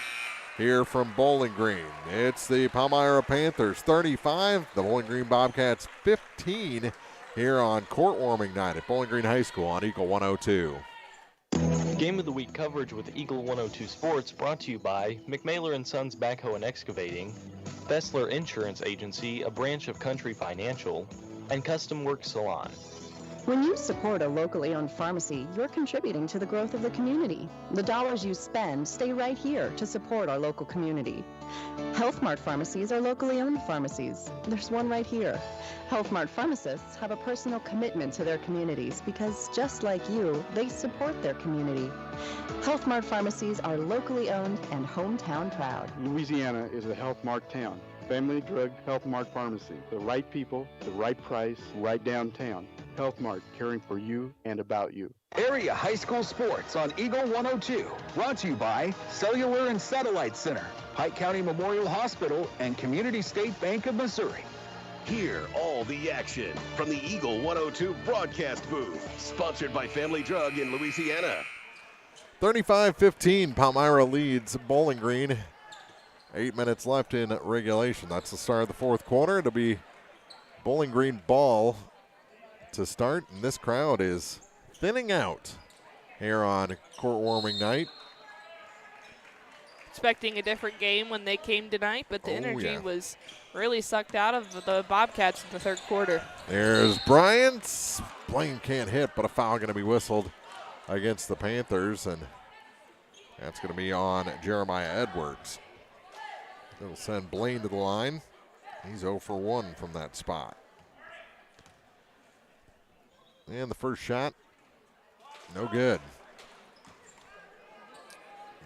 here from Bowling Green. It's the Palmyra Panthers 35, the Bowling Green Bobcats 15 here on court warming night at Bowling Green High School on Eagle 102. Game of the Week coverage with Eagle 102 Sports brought to you by McMailer & Sons Backhoe and Excavating, Fessler Insurance Agency, a branch of Country Financial, and Custom Works Salon. When you support a locally owned pharmacy, you're contributing to the growth of the community. The dollars you spend stay right here to support our local community. Health Mart pharmacies are locally owned pharmacies. There's one right here. Health Mart pharmacists have a personal commitment to their communities because, just like you, they support their community. Health Mart pharmacies are locally owned and hometown proud. Louisiana is a Health Mart town. Family Drug Health Mart Pharmacy. The right people, the right price, right downtown. Health Mart, caring for you and about you. Area high school sports on Eagle 102. Brought to you by Cellular and Satellite Center, Pike County Memorial Hospital, and Community State Bank of Missouri. Hear all the action from the Eagle 102 broadcast booth. Sponsored by Family Drug in Louisiana. 35-15, Palmyra leads Bowling Green. 8 minutes left in regulation. That's the start of the fourth quarter. It'll be Bowling Green ball to start, and this crowd is thinning out here on court warming night. Expecting a different game when they came tonight, but the energy was really sucked out of the Bobcats in the third quarter. There's Bryant. Blaine can't hit, but a foul going to be whistled against the Panthers, and that's going to be on Jeremiah Edwards. It'll send Blaine to the line. He's 0 for 1 from that spot. And the first shot, no good.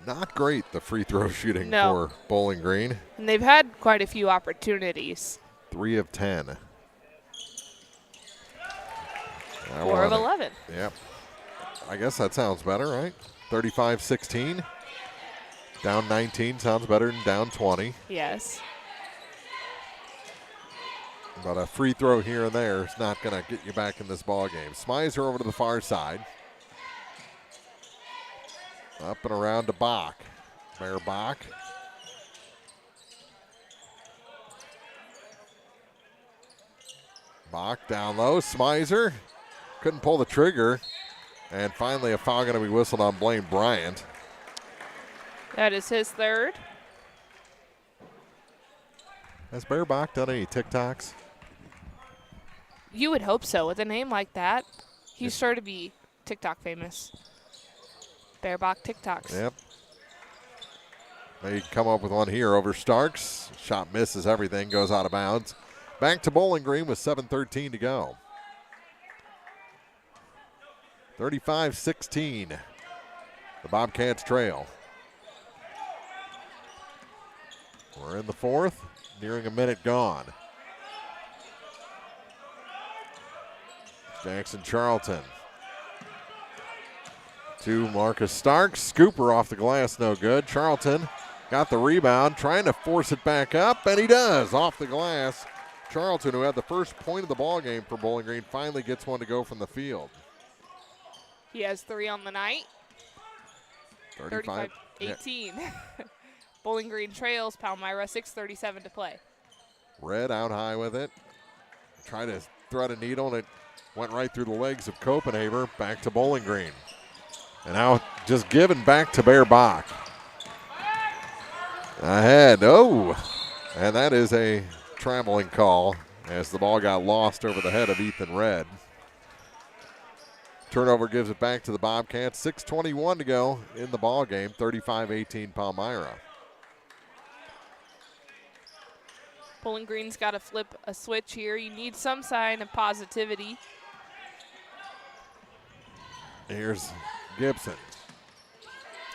Not great, the free throw shooting for Bowling Green. And they've had quite a few opportunities. 3 of 10. 4 of 11. Yep. I guess that sounds better, right? 35-16. Down 19 sounds better than down 20. Yes. But a free throw here and there is not going to get you back in this ball game. Smizer over to the far side. Up and around to Bach. Bear Bach. Bach down low. Smizer couldn't pull the trigger. And finally a foul going to be whistled on Blaine Bryant. That is his third. Has Bear Bach done any TikToks? You would hope so. With a name like that, he's sure to be TikTok famous. Bear Bach TikToks. Yep. They come up with one here over Starks. Shot misses everything, goes out of bounds. Back to Bowling Green with 7:13 to go. 35-16. The Bobcats trail. We're in the fourth, nearing a minute gone. Jackson Charlton. To Marcus Starks. Scooper off the glass, no good. Charlton got the rebound, trying to force it back up, and he does off the glass. Charlton, who had the first point of the ball game for Bowling Green, finally gets one to go from the field. He has 3 on the night. 35-18. Yeah. Bowling Green trails Palmyra, 6:37 to play. Red out high with it. Tried to thread a needle, and it went right through the legs of Copenhaver. Back to Bowling Green. And now just given back to Bear Bach. Ahead. Oh, and that is a traveling call as the ball got lost over the head of Ethan Red. Turnover gives it back to the Bobcats. 6:21 to go in the ball game. 35-18 Palmyra. Bowling Green's got to flip a switch here. You need some sign of positivity. Here's Gibson.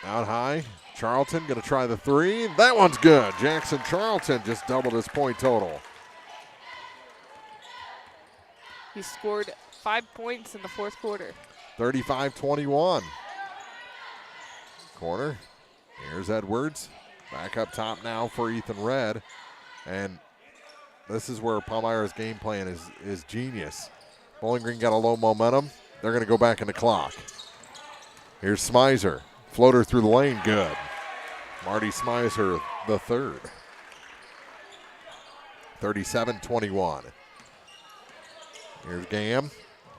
Out high. Charlton going to try the three. That one's good. Jackson Charlton just doubled his point total. He scored 5 points in the fourth quarter. 35-21. Corner. Here's Edwards. Back up top now for Ethan Red. And this is where Palmyra's game plan is genius. Bowling Green got a low momentum. They're going to go back in the clock. Here's Smizer. Floater through the lane, good. Marty Smizer, the third. 37-21. Here's Gam.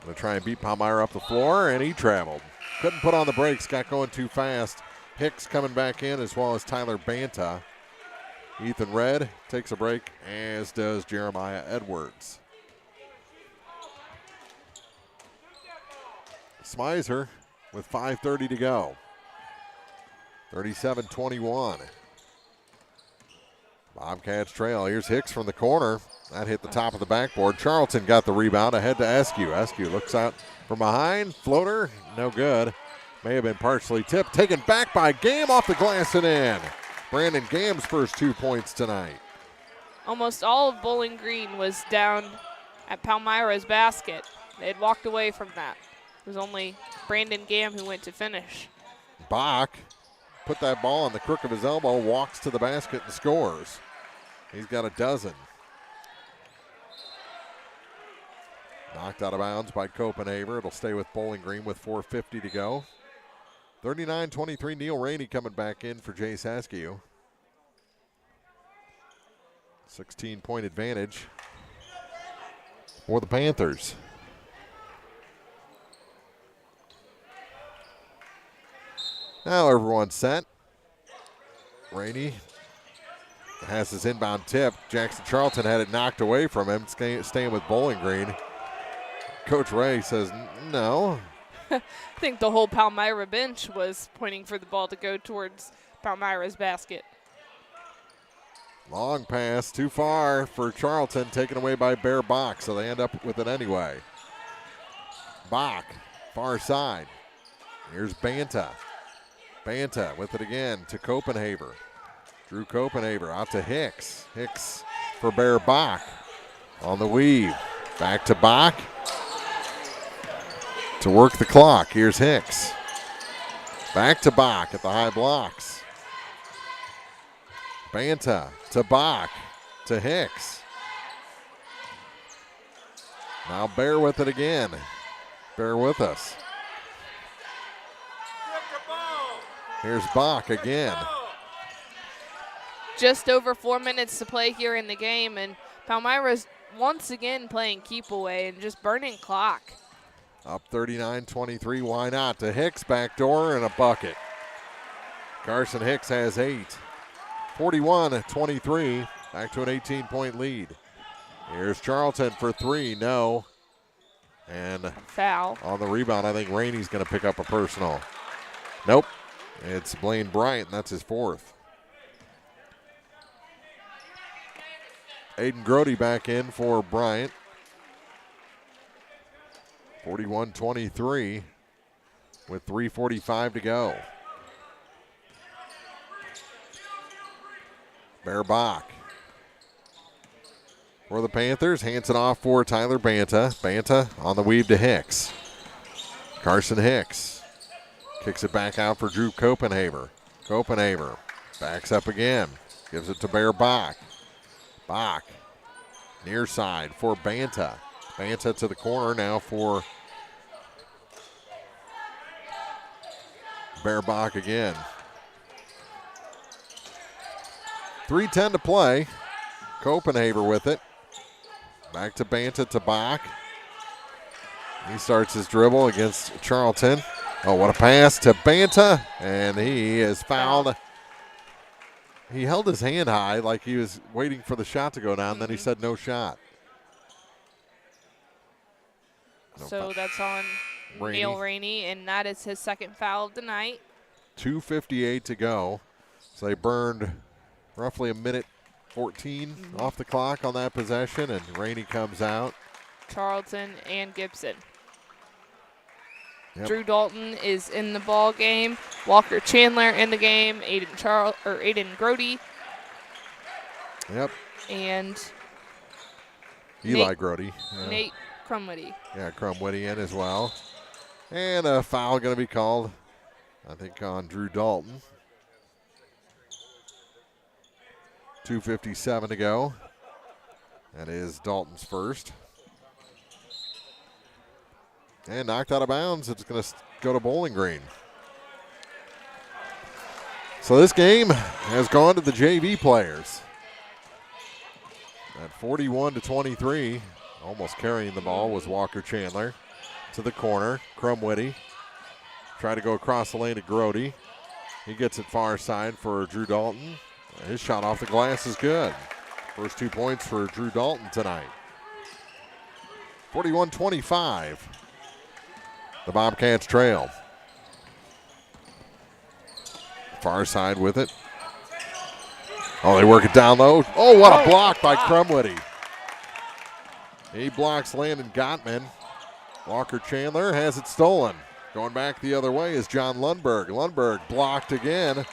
Going to try and beat Palmyra up the floor, and he traveled. Couldn't put on the brakes, got going too fast. Hicks coming back in as well as Tyler Banta. Ethan Red takes a break, as does Jeremiah Edwards. Smizer with 5:30 to go. 37-21. Bobcats trail. Here's Hicks from the corner. That hit the top of the backboard. Charlton got the rebound ahead to Eskew. Eskew looks out from behind. Floater, no good. May have been partially tipped. Taken back by Game off the glass and in. Brandon Game's first 2 points tonight. Almost all of Bowling Green was down at Palmyra's basket. They had walked away from that. It was only Brandon Gam who went to finish. Bach put that ball on the crook of his elbow, walks to the basket and scores. He's got a dozen. Knocked out of bounds by Copenhagen. It'll stay with Bowling Green with 4:50 to go. 39-23, Neil Rainey coming back in for Jace Askew. 16-point advantage for the Panthers. Now everyone's set. Rainey has his inbound tip. Jackson Charlton had it knocked away from him, staying with Bowling Green. Coach Ray says no. I think the whole Palmyra bench was pointing for the ball to go towards Palmyra's basket. Long pass, too far for Charlton, taken away by Bear Bach, so they end up with it anyway. Bach, far side. Here's Banta. Banta with it again to Copenhagen. Drew Copenhagen out to Hicks. Hicks for Bear Bach on the weave. Back to Bach. To work the clock, here's Hicks. Back to Bach at the high blocks. Banta to Bach to Hicks. Now Bear with it again. Bear with us. Here's Bach again. Just over 4 minutes to play here in the game, and Palmyra's once again playing keep away and just burning clock. Up 39-23, why not? To Hicks, backdoor, and a bucket. Carson Hicks has 8. 41-23, back to an 18-point lead. Here's Charlton for 3, no. And foul. On the rebound, I think Rainey's going to pick up a personal. Nope, it's Blaine Bryant, and that's his 4th. Aiden Grody back in for Bryant. 41-23 with 3:45 to go. Bear Bach for the Panthers. Hands it off for Tyler Banta. Banta on the weave to Hicks. Carson Hicks kicks it back out for Drew Copenhagen. Copenhagen backs up again. Gives it to Bear Bach. Bach near side for Banta. Banta to the corner now for Bear Bach again. 3:10 to play. Copenhagen with it. Back to Banta to Bach. He starts his dribble against Charlton. Oh, what a pass to Banta. And he is fouled. He held his hand high like he was waiting for the shot to go down. Then he said no shot. So that's on Neil Rainey, and that is his second foul of the night. 2:58 to go. So they burned roughly a minute 14 off the clock on that possession, and Rainey comes out. Charlton and Gibson. Yep. Drew Dalton is in the ball game. Walker Chandler in the game. Aiden Grody. Yep. And Eli Grody. Yeah. Nate Crumwitty. Yeah, Crumwitty in as well. And a foul going to be called, I think, on Drew Dalton. 2:57 to go. That is Dalton's first. And knocked out of bounds. It's going to go to Bowling Green. So this game has gone to the JV players. At 41-23, almost carrying the ball was Walker Chandler. To the corner, Crumwitty Try to go across the lane to Grody. He gets it far side for Drew Dalton. His shot off the glass is good. First 2 points for Drew Dalton tonight. 41-25. The Bobcats trail. Far side with it. Oh, they work it down low. Oh, what a block by Crumwitty. He blocks Landon Gottman. Walker Chandler has it stolen. Going back the other way is John Lundberg. Lundberg blocked again.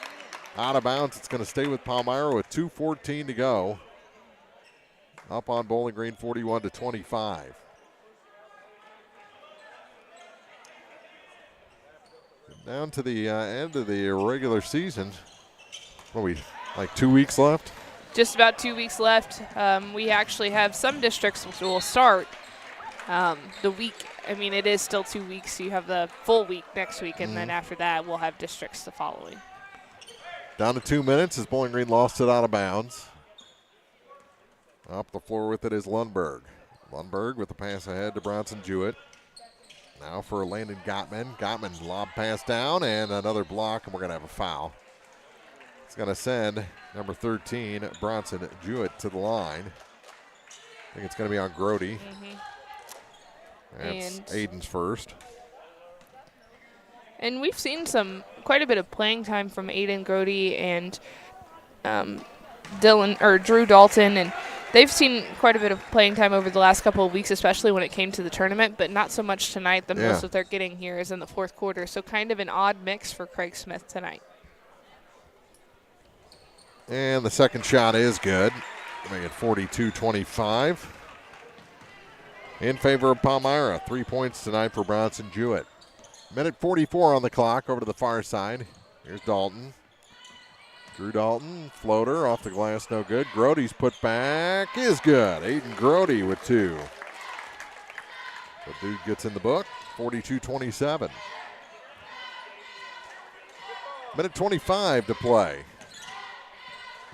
Out of bounds. It's going to stay with Palmyra with 2:14 to go. Up on Bowling Green, 41-25. Down to the end of the regular season. What are we, like 2 weeks left? Just about 2 weeks left. We actually have some districts which will start the week. I mean, it is still 2 weeks. You have the full week next week, and then after that, we'll have districts the following. Down to 2 minutes as Bowling Green lost it out of bounds. Up the floor with it is Lundberg. Lundberg with the pass ahead to Bronson Jewett. Now for Landon Gottman. Gottman lob pass down and another block, and we're going to have a foul. It's going to send number 13, Bronson Jewett, to the line. I think it's going to be on Grody. That's Aiden's first. And we've seen quite a bit of playing time from Aiden Grody and Drew Dalton, and they've seen quite a bit of playing time over the last couple of weeks, especially when it came to the tournament, but not so much tonight. The most that they're getting here is in the fourth quarter, so kind of an odd mix for Craig Smith tonight. And the second shot is good. Make it 42-25. In favor of Palmyra. 3 points tonight for Bronson Jewett. Minute 44 on the clock. Over to the far side. Here's Dalton. Drew Dalton, floater off the glass, no good. Grody's put back is good. Aiden Grody with 2. The dude gets in the book. 42-27. Minute 25 to play.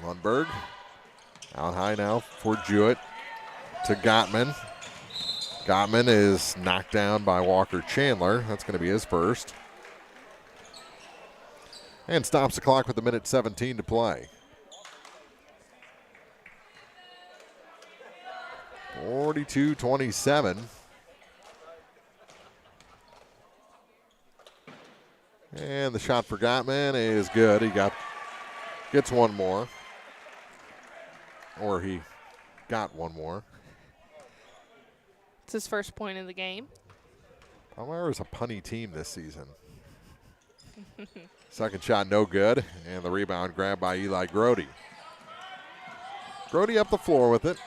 Lundberg out high now for Jewett to Gottman. Gottman is knocked down by Walker Chandler. That's going to be his first. And stops the clock with a minute 17 to play. 42-27. And the shot for Gottman is good. He gets one more. Or he got one more. It's his first point of the game. Palmyra is a punny team this season. Second shot no good, and the rebound grabbed by Eli Grody. Grody up the floor with it.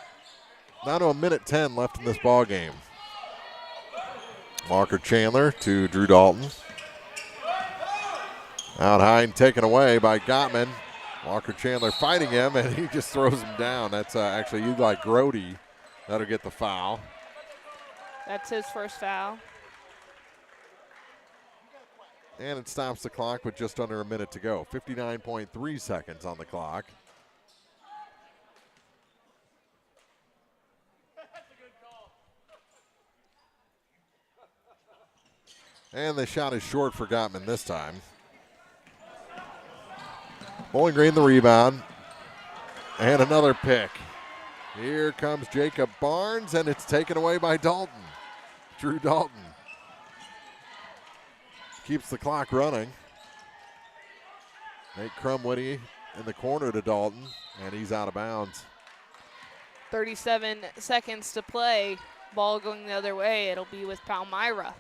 Down to a minute 10 left in this ball game. Walker Chandler to Drew Dalton. Out high and taken away by Gottman. Walker Chandler fighting him, and he just throws him down. That's actually Eli Grody that'll get the foul. That's his first foul. And it stops the clock with just under a minute to go. 59.3 seconds on the clock. And the shot is short for Gottman this time. Bowling Green the rebound. And another pick. Here comes Jacob Barnes, and it's taken away by Dalton. Drew Dalton keeps the clock running. Nate Crumwitty in the corner to Dalton, and he's out of bounds. 37 seconds to play. Ball going the other way. It'll be with Palmyra.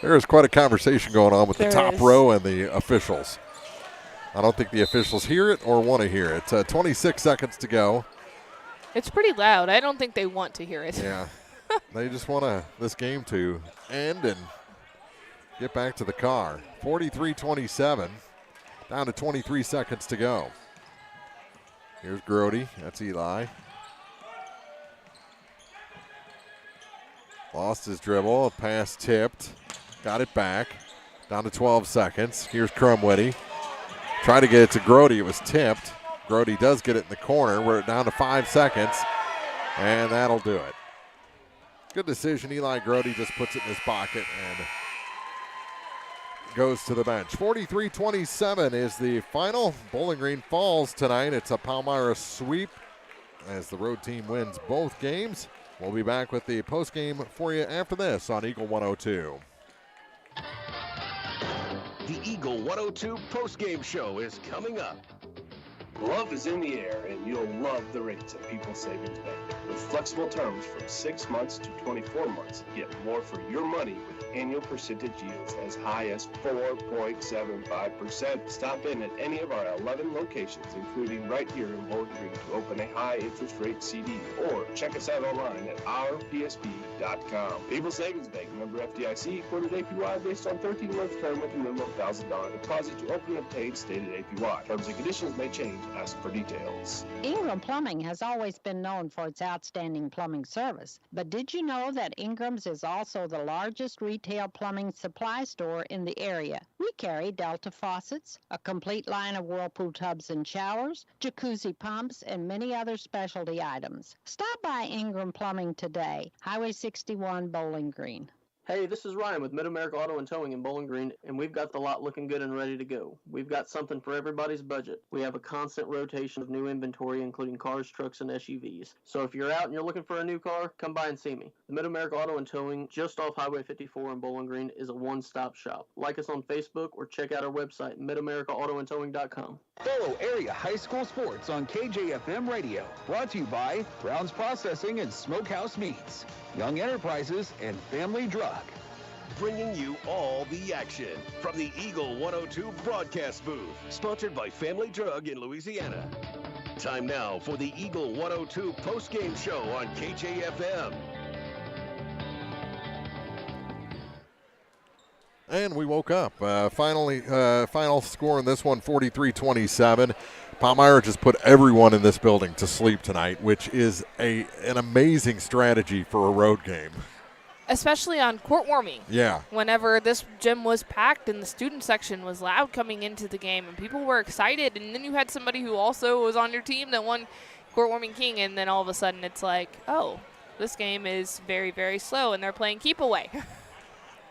There's quite a conversation going on with the top row and the officials. I don't think the officials hear it or want to hear it. 26 seconds to go. It's pretty loud. I don't think they want to hear it. Yeah. They just want this game to end and get back to the car. 43-27. Down to 23 seconds to go. Here's Grody. That's Eli. Lost his dribble. A pass tipped. Got it back. Down to 12 seconds. Here's Crumwitty. Tried to get it to Grody. It was tipped. Grody does get it in the corner. We're down to 5 seconds, and that'll do it. Good decision. Eli Grody just puts it in his pocket and goes to the bench. 43-27 is the final. Bowling Green falls tonight. It's a Palmyra sweep as the road team wins both games. We'll be back with the postgame for you after this on Eagle 102. The Eagle 102 postgame show is coming up. Love is in the air, and you'll love the rates at People's Savings Bank. With flexible terms from 6 months to 24 months, get more for your money with annual percentage yields as high as 4.75%. Stop in at any of our 11 locations, including right here in Bowling Green, to open a high interest rate CD, or check us out online at ourpsb.com. People's Savings Bank, member FDIC, quoted APY based on 13-month term with a minimum $1,000 deposit to open and obtain stated APY. Terms and conditions may change. Ask for details. Ingram Plumbing has always been known for its outstanding plumbing service. But did you know that Ingram's is also the largest retail plumbing supply store in the area? We carry Delta faucets, a complete line of Whirlpool tubs and showers, jacuzzi pumps, and many other specialty items. Stop by Ingram Plumbing today, Highway 61, Bowling Green. Hey, this is Ryan with Mid-America Auto and Towing in Bowling Green, and we've got the lot looking good and ready to go. We've got something for everybody's budget. We have a constant rotation of new inventory, including cars, trucks, and SUVs. So if you're out and you're looking for a new car, come by and see me. The Mid-America Auto and Towing, just off Highway 54 in Bowling Green, is a one-stop shop. Like us on Facebook or check out our website, midamericaautoandtowing.com. Follow area high school sports on KJFM Radio. Brought to you by Brown's Processing and Smokehouse Meats, Young Enterprises, and Family Drug. Bringing you all the action from the Eagle 102 broadcast booth, sponsored by Family Drug in Louisiana. Time now for the Eagle 102 postgame show on KJFM. And we woke up. Final score in this one, 43-27. Palmyra just put everyone in this building to sleep tonight, which is an amazing strategy for a road game. Especially on court warming. Yeah. Whenever this gym was packed and the student section was loud coming into the game and people were excited, and then you had somebody who also was on your team that won court warming king, and then all of a sudden it's like, oh, this game is very, very slow and they're playing keep away.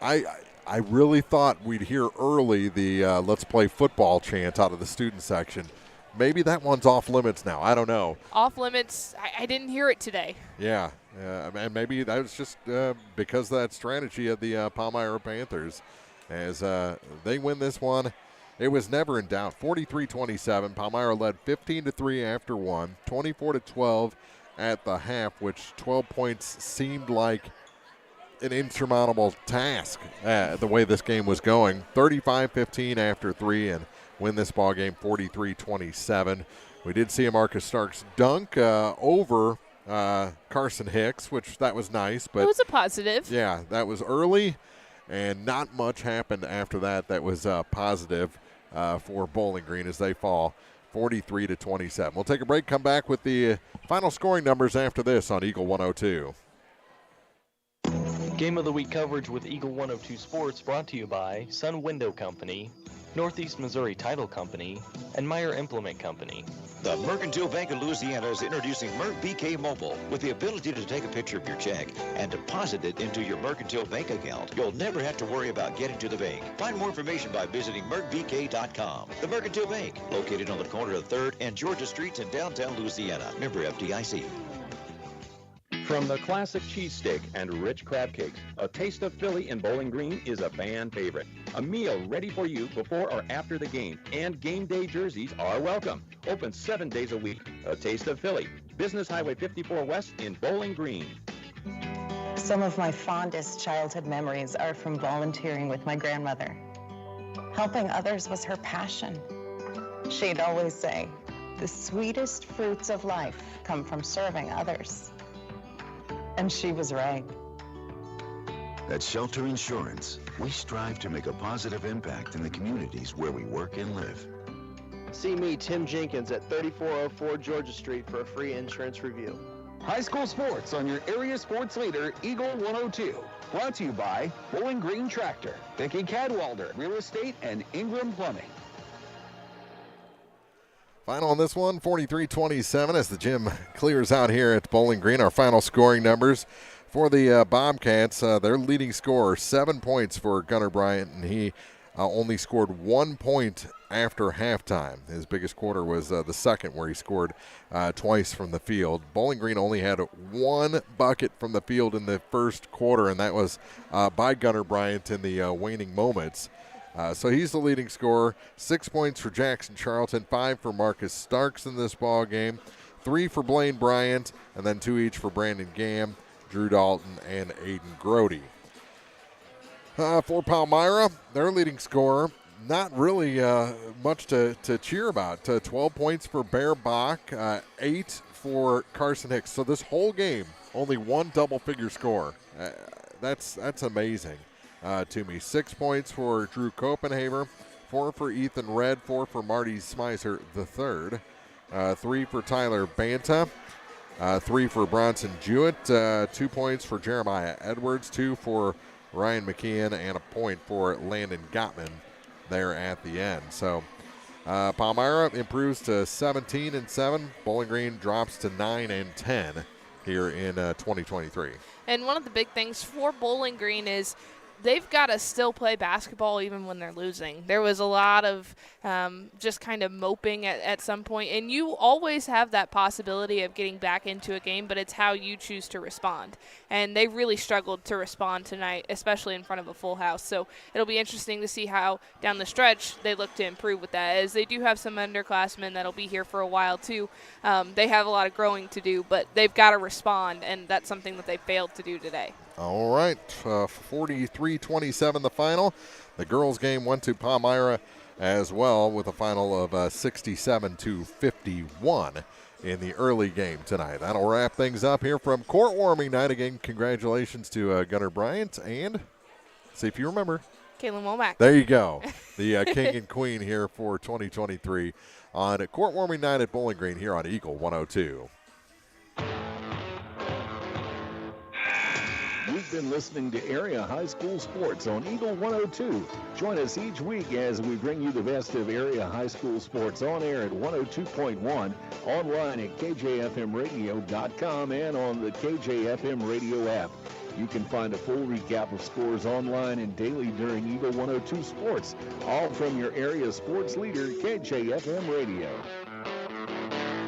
I really thought we'd hear early the let's play football chant out of the student section. Maybe that one's off limits now. I don't know. Off limits. I didn't hear it today. Yeah. And maybe that was just because of that strategy of the Palmyra Panthers. As they win this one, it was never in doubt. 43-27. Palmyra led 15-3 after one, 24-12 at the half, which 12 points seemed like an insurmountable task the way this game was going. 35-15 after three, and win this ball game 43-27. We did see a Marcus Starks dunk over Carson Hicks, which that was nice. But it was a positive. Yeah, that was early, and not much happened after that. That was positive for Bowling Green as they fall 43-27. We'll take a break, come back with the final scoring numbers after this on Eagle 102. Game of the Week coverage with Eagle 102 Sports brought to you by Sun Window Company, Northeast Missouri Title Company, and Meyer Implement Company. The Mercantile Bank of Louisiana is introducing Merc BK Mobile with the ability to take a picture of your check and deposit it into your Mercantile Bank account. You'll never have to worry about getting to the bank. Find more information by visiting mercbk.com. The Mercantile Bank, located on the corner of 3rd and Georgia Streets in downtown Louisiana. Member FDIC. From the classic cheesesteak and rich crab cakes, a taste of Philly in Bowling Green is a fan favorite. A meal ready for you before or after the game, and game day jerseys are welcome. Open 7 days a week. A taste of Philly. Business Highway 54 West in Bowling Green. Some of my fondest childhood memories are from volunteering with my grandmother. Helping others was her passion. She'd always say, the sweetest fruits of life come from serving others. And she was right. At Shelter Insurance, we strive to make a positive impact in the communities where we work and live. See me, Tim Jenkins, at 3404 Georgia Street for a free insurance review. High school sports on your area sports leader, Eagle 102. Brought to you by Bowling Green Tractor, Vicky Cadwalder, Real Estate, and Ingram Plumbing. Final on this one, 43-27 as the gym clears out here at Bowling Green. Our final scoring numbers for the Bobcats. Their leading scorer, 7 points for Gunnar Bryant, and he only scored 1 point after halftime. His biggest quarter was the second, where he scored twice from the field. Bowling Green only had 1 bucket from the field in the first quarter, and that was by Gunnar Bryant in the waning moments. So he's the leading scorer. 6 points for Jackson Charlton, 5 for Marcus Starks in this ball game, 3 for Blaine Bryant, and then 2 each for Brandon Gamm, Drew Dalton, and Aiden Grody. For Palmyra, their leading scorer, not really much to cheer about. 12 points for Bear Bach, 8 for Carson Hicks. So this whole game, only 1 double-figure score. That's amazing to me. 6 points for Drew Copenhaver, 4 for Ethan Red, 4 for Marty Smyser III, 3 for Tyler Banta, 3 for Bronson Jewett, 2 points for Jeremiah Edwards, 2 for Ryan McKeon, and a point for Landon Gottman there at the end. So Palmyra improves to 17-7. Bowling Green drops to 9-10 here in 2023. And one of the big things for Bowling Green is they've got to still play basketball even when they're losing. There was a lot of just kind of moping at some point, and you always have that possibility of getting back into a game, but it's how you choose to respond. And they really struggled to respond tonight, especially in front of a full house. So it'll be interesting to see how down the stretch they look to improve with that, as they do have some underclassmen that'll be here for a while too. They have a lot of growing to do, but they've got to respond, and that's something that they failed to do today. All right, 43-27 the final. The girls' game went to Palmyra as well with a final of 67-51 in the early game tonight. That'll wrap things up here from court warming night. Again, congratulations to Gunnar Bryant and, see if you remember, Caitlin Womack. There you go. The king and queen here for 2023 on court warming night at Bowling Green here on Eagle 102. You've been listening to Area High School Sports on Eagle 102. Join us each week as we bring you the best of area high school sports on air at 102.1, online at kjfmradio.com, and on the KJFM radio app. You can find a full recap of scores online and daily during Eagle 102 Sports, all from your area sports leader, KJFM Radio.